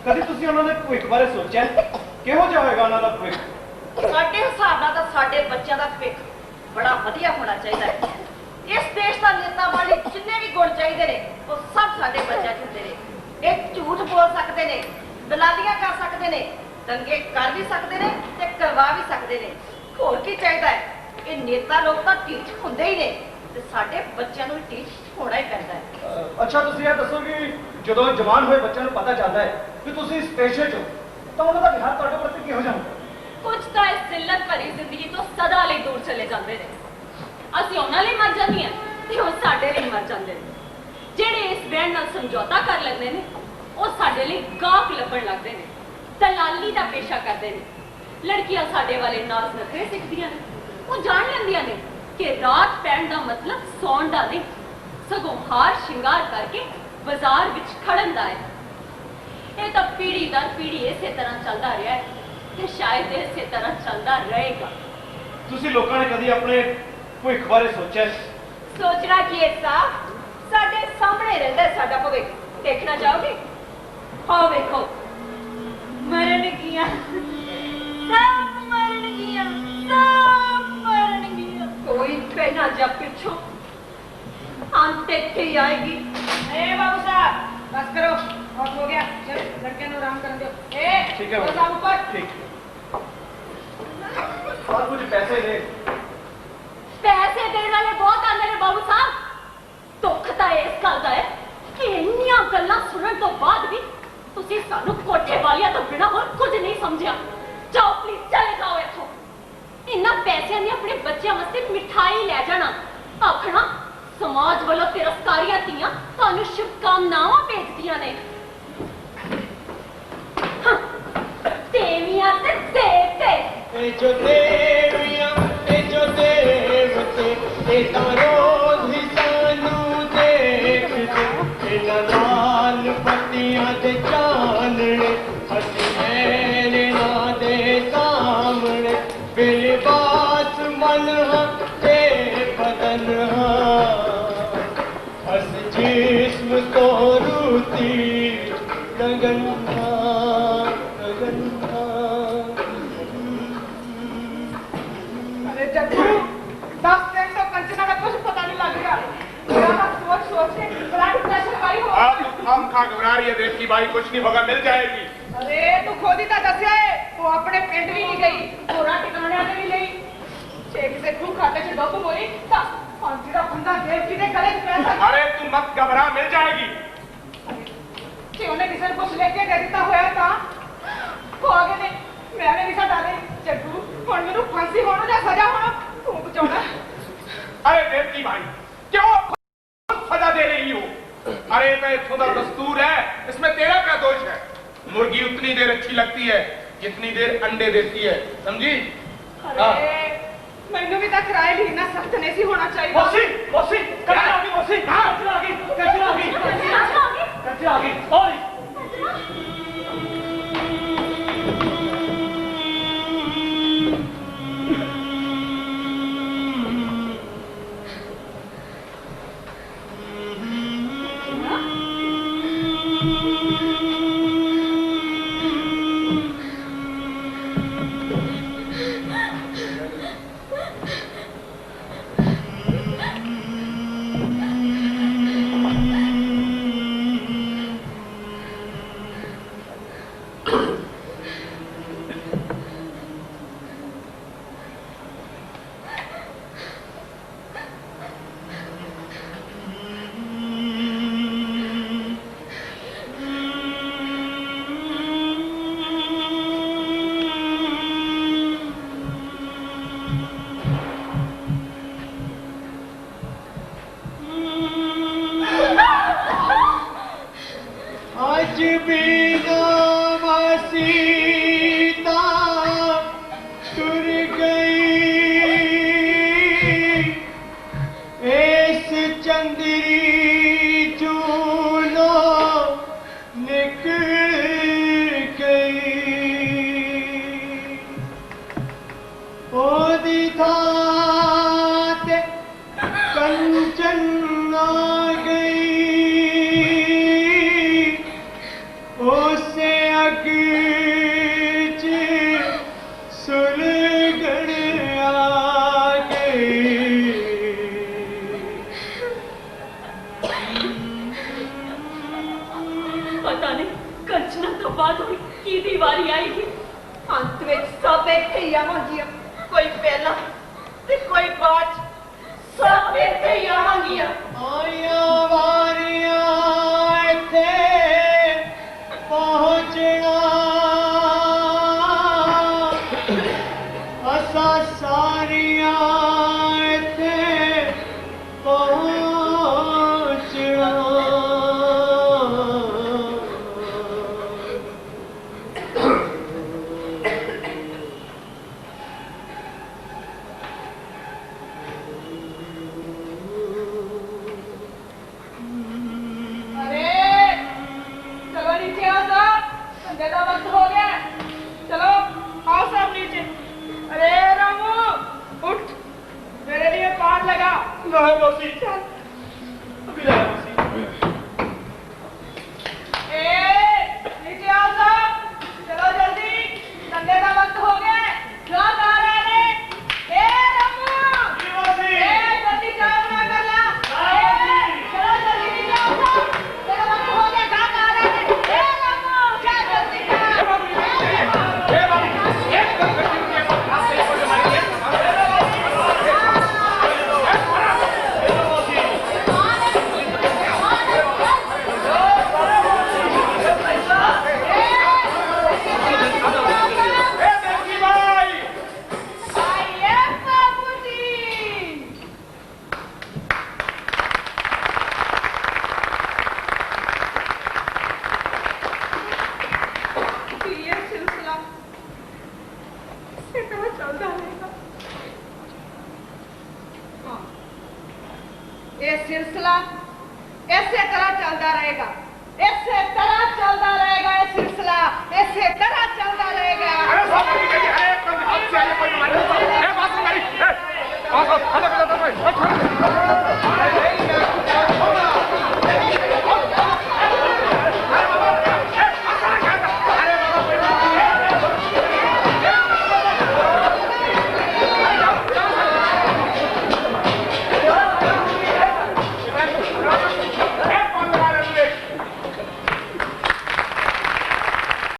ਕਦੀ ਤੁਸੀਂ ਉਹਨਾਂ ਦੇ ਭਵਿੱਖ ਬਾਰੇ ਸੋਚਿਆ? ਕਿਹੋ ਜਿਹਾ ਹੋਏਗਾ ਉਹਨਾਂ ਦਾ ਭਵਿੱਖ? ਸਾਡੇ ਹਿਸਾਬ ਨਾਲ ਤਾਂ ਸਾਡੇ ਬੱਚਿਆਂ ਦਾ ਭਵਿੱਖ ਬੜਾ ਵਧੀਆ ਹੋਣਾ ਚਾਹੀਦਾ ਹੈ। ਇਸ ਦੇਸ਼ ਦਾ ਨੇਤਾ ਵਾਲੇ ਜਿੰਨੇ ਵੀ ਗੁਣ ਚਾਹੀਦੇ ਨੇ ਉਹ ਸਭ ਸਾਡੇ ਬੱਚਿਆਂ 'ਚ ਹੁੰਦੇ ਨੇ। ਇਹ ਝੂਠ ਬੋਲ ਸਕਦੇ ਨੇ, ਦਲਾਲੀਆਂ ਕਰ ਸਕਦੇ ਨੇ, ਦੰਗੇ ਕਰ ਵੀ ਸਕਦੇ ਨੇ ਤੇ ਕਰਵਾ ਵੀ ਸਕਦੇ ਨੇ। ਹੋਰ ਕੀ ਚਾਹੀਦਾ ਹੈ? ਇਹ ਨੇਤਾ ਲੋਕ ਤਾਂ ਟੀਚ ਹੁੰਦੇ ਹੀ ਨੇ ਤੇ ਸਾਡੇ ਬੱਚਿਆਂ ਨੂੰ ਟੀਚ ਹੋਣਾ ਹੀ ਪੈਂਦਾ ਹੈ। ਅੱਛਾ ਤੁਸੀਂ ਇਹ ਦੱਸੋ ਕਿ ਜਦੋਂ ਜਵਾਨ ਹੋਏ ਬੱਚਿਆਂ ਨੂੰ ਪਤਾ ਚੱਲਦਾ ਹੈ ਕਿ ਤੁਸੀਂ ਇਸ ਪੇਸ਼ੇ 'ਚ ਹੋ ਤਾਂ ਉਹਨਾਂ ਦਾ ਵਿਹਾਰ ਤੁਹਾਡੇ ਪ੍ਰਤੀ ਕਿਹੋ ਜਿਹਾ ਹੁੰਦਾ? ਕੁਝ ਤਾਂ ਇਸ ਜ਼ਿੱਲਤ ਭਰੀ ਜ਼ਿੰਦਗੀ ਤੋਂ ਸਦਾ ਲਈ ਦੂਰ ਚਲੇ ਜਾਂਦੇ ਨੇ। ਅਸੀਂ ਉਹਨਾਂ ਲਈ ਮਰ ਜਾਂਦੀਆਂ ਤੇ ਉਹ ਸਾਡੇ ਲਈ ਮਰ ਜਾਂਦੇ ਨੇ। ਜਿਹੜੇ ਇਸ ਬੈਂਡ ਨਾਲ ਸਮਝੌਤਾ ਕਰ ਲੈਂਦੇ ਨੇ ਉਹ ਸਾਡੇ ਲਈ ਗਾਹਕ ਲੱਭਣ ਲੱਗਦੇ ਨੇ, ਦਲਾਲੀ ਦਾ ਪੇਸ਼ਾ ਕਰਦੇ ਨੇ। ਲੜਕੀਆਂ ਸਾਡੇ ਵਾਲੇ ਨਾਜ਼ ਨਖਰੇ ਸਿੱਖਦੀਆਂ ਨੇ। ਉਹ ਜਾਣ ਲੈਂਦੀਆਂ ਨੇ ਕਿ ਰਾਤ ਪੈਣ ਦਾ ਮਤਲਬ ਸੌਣ ਦਾ ਨਹੀਂ, ਸਗੋਂ ਹਾਰ ਸ਼ਿੰਗਾਰ ਕਰਕੇ ਬਾਜ਼ਾਰ ਵਿੱਚ ਖੜਨ ਦਾ ਹੈ। ਇਹ ਤਾਂ ਪੀੜ੍ਹੀ ਦਰ ਪੀੜ੍ਹੀ ਇਸੇ ਤਰ੍ਹਾਂ ਚੱਲਦਾ ਰਿਹਾ ਹੈ ਤੇ ਸ਼ਾਇਦ ਇਸੇ ਤਰ੍ਹਾਂ ਚੱਲਦਾ ਰਹੇਗਾ। ਤੁਸੀਂ ਲੋਕਾਂ ਨੇ ਕਦੀ ਆਪਣੇ ਭਵਿੱਖ ਬਾਰੇ ਸੋਚਿਆ? ਸੋਚਣਾ ਕੀ ਹੈ ਸਾਹਿਬ, ਸਾਡੇ ਸਾਹਮਣੇ ਰਹਿੰਦਾ ਸਾਡਾ ਭਵਿੱਖ। ਦੇਖਣਾ ਚਾਹੋਗੇ? ਹਾਂ ਵੇਖੋ, ਮਰਨਗੀਆਂ ਸਭ ਮਰਨਗੀਆਂ, ਸਭ ਮਰਨਗੀਆਂ। ਕੋਈ ਪਹਿਨਾ ਜਾਂ ਪਿੱਛੋਂ ਅੰਤ ਇੱਥੇ ਹੀ ਆਏਗੀ। ए बाबू साहब बस करो, बहुत हो गया, चल लड़के को आराम करने दो। ठीक है बाबू साहब ऊपर। ठीक। और कुछ पैसे दे। ਪੈਸੇ ਦੇਣ ਵਾਲੇ ਬਹੁਤ ਆਉਂਦੇ ਨੇ ਬਾਬੂ ਸਾਹਿਬ। ਦੁੱਖ ਤਾਂ ਇਸ ਗੱਲ ਦਾ ਹੈ ਕਿ ਇੰਨੀਆਂ ਗੱਲਾਂ ਸੁਣਨ ਤੋਂ ਬਾਅਦ ਵੀ ਤੁਸੀਂ ਸਾਨੂੰ ਕੋਠੇ ਵਾਲਿਆਂ ਤੋਂ ਬਿਨਾਂ ਹੋਰ ਕੁਝ ਨਹੀਂ ਸਮਝਿਆ। ਜਾਓ ਪਲੀਜ਼, ਚਲੇ ਜਾਓ ਇੱਥੋਂ। ਇੰਨਾ ਪੈਸਿਆਂ ਦੀ ਆਪਣੇ ਬੱਚਿਆਂ ਵਾਸਤੇ ਮਿਠਾਈ ਲੈ ਜਾਣਾ, ਆਖਣਾ ਸਮਾਜ ਵੱਲੋਂ ਤਿਰਸਕਾਰੀਆਂ ਧੀਆਂ ਤੁਹਾਨੂੰ ਸ਼ੁਭਕਾਮਨਾਵਾਂ ਭੇਜਦੀਆਂ ਨੇ। ਦੇਵੀਆਂ ਤੇ ਦੇਵਤੇ, ਇਹ ਜੋ ਦੇਵੀਆਂ ਇਹ ਜੋ ਦੇਵਤੇ ਇਹ ਤਾਂ ਰੋਜ਼ ਹੀ ਸਾਨੂੰ ਦੇਖਦੇ। ਇਹਨਾਂ ਲਾਲ ਪੱਤੀਆਂ ਦੇ ਚਾਨਣੇ ਅਸੀਂ ਮੈਨਾਂ ਦੇ ਸਾਹਮਣੇ ਬੇਲਿਬਾਸ ਮਨ ਹਾਂ ਤੇ ਬਦਨ ਹਾਂ। ਅਸੀਂ ਜਿਸਮ ਤੋਂ ਰੂਤੀ ਗਗਨ ਹਾਂ, ਗਗਨ ਹਾਂ। अरे जग्गू 10 दिन तो कंचना का कुछ पता नहीं लग रहा। मेरा सोच सोच के ब्लड प्रेशर हाई हो। आप हम खा घबरा रही है देवकी भाई, कुछ नहीं होगा, मिल जाएगी। अरे तू खुद ही तो दसिया है वो अपने पिंड भी नहीं गई, पूरा ठिकाने ने भी नहीं। छेक से तू खाते से डुब मोई ता फांसी का फंदा देवकी के गले में पैसा। अरे तू मत घबरा, मिल जाएगी। कि उन्हें किसी को कुछ लेके दे देता होया था को आगे ने मैंने भी सटा दे। जग्गू हुण मेनू फांसी होना या सजा होना तू बचाउणा। अरे देवकी भाई क्यों खुद सजा दे रही हो? अरे तो इत्थों दा दस्तूर है, इसमें तेरा क्या दोष है? मुर्गी उतनी देर अच्छी लगती है जितनी देर अंडे देती है, समझी? अरे मैनू भी तो किराए भी इतना सख्त नहीं सी होना चाहिए। मौसी मौसी कंचना आ गई, मौसी कंचना आ गई, कंचना आ गई, कंचना आ गई। और आज बिना सीता टुर गई इस चंदरी चूनो निकल गई। ओदी थात कंचन आ गई, उसे अग च सुलगड़ आ गई। पता नहीं कंचना तो बाद हुई की दी वारी आएगी। अंत में सब एक ही आवांगियां, कोई पहला ਤੇ ਕੋਈ ਬਾਤ ਸਭ ਇੱਥੇ ਹੀ ਆਵਾਂਗੀਆਂ ਆਈਆਂ ਵਾਰੀਆਂ ਇੱਥੇ ਪਹੁੰਚਣਾ ਅਸਾਂ ਸਾਰੀਆਂ ਇੱਥੇ ਪਹੁੰਚਣਾ अरे चलो नीचे आओ साहब, संडे का वक्त हो गया है। चलो आओ साहब नीचे। अरे रामू उठ, मेरे लिए पान लगा। नहीं मौसी चल। अभी नहीं मौसी ए नीचे आओ साहब, चलो जल्दी, संडे का वक्त हो गया है। क्या गा रहे हैं? ए रामू जी मौसी ए जल्दी चाय बना कर ला। ए, चलो जल्दी नीचे आओ साहब, तेरा वक्त हो गया। क्या गा रहे हैं? ए रामू क्या जल्दी ए बाबू एक दम करके रुकिए मत हाथ से ऊपर मारिए ए देवकी भाई आइए बाबूजी। ये सिलसिला इसी तरह चलता रहेगा। हाँ, ये सिलसिला इसी तरह चलता रहेगा। इसी तरह चलता रहेगा। ये सिलसिला इसी तरह चलता रहेगा। अरे साहब अरे एकदम हाथ से आइए कोई मारिए ए बात सुन मेरी ए आओ आओ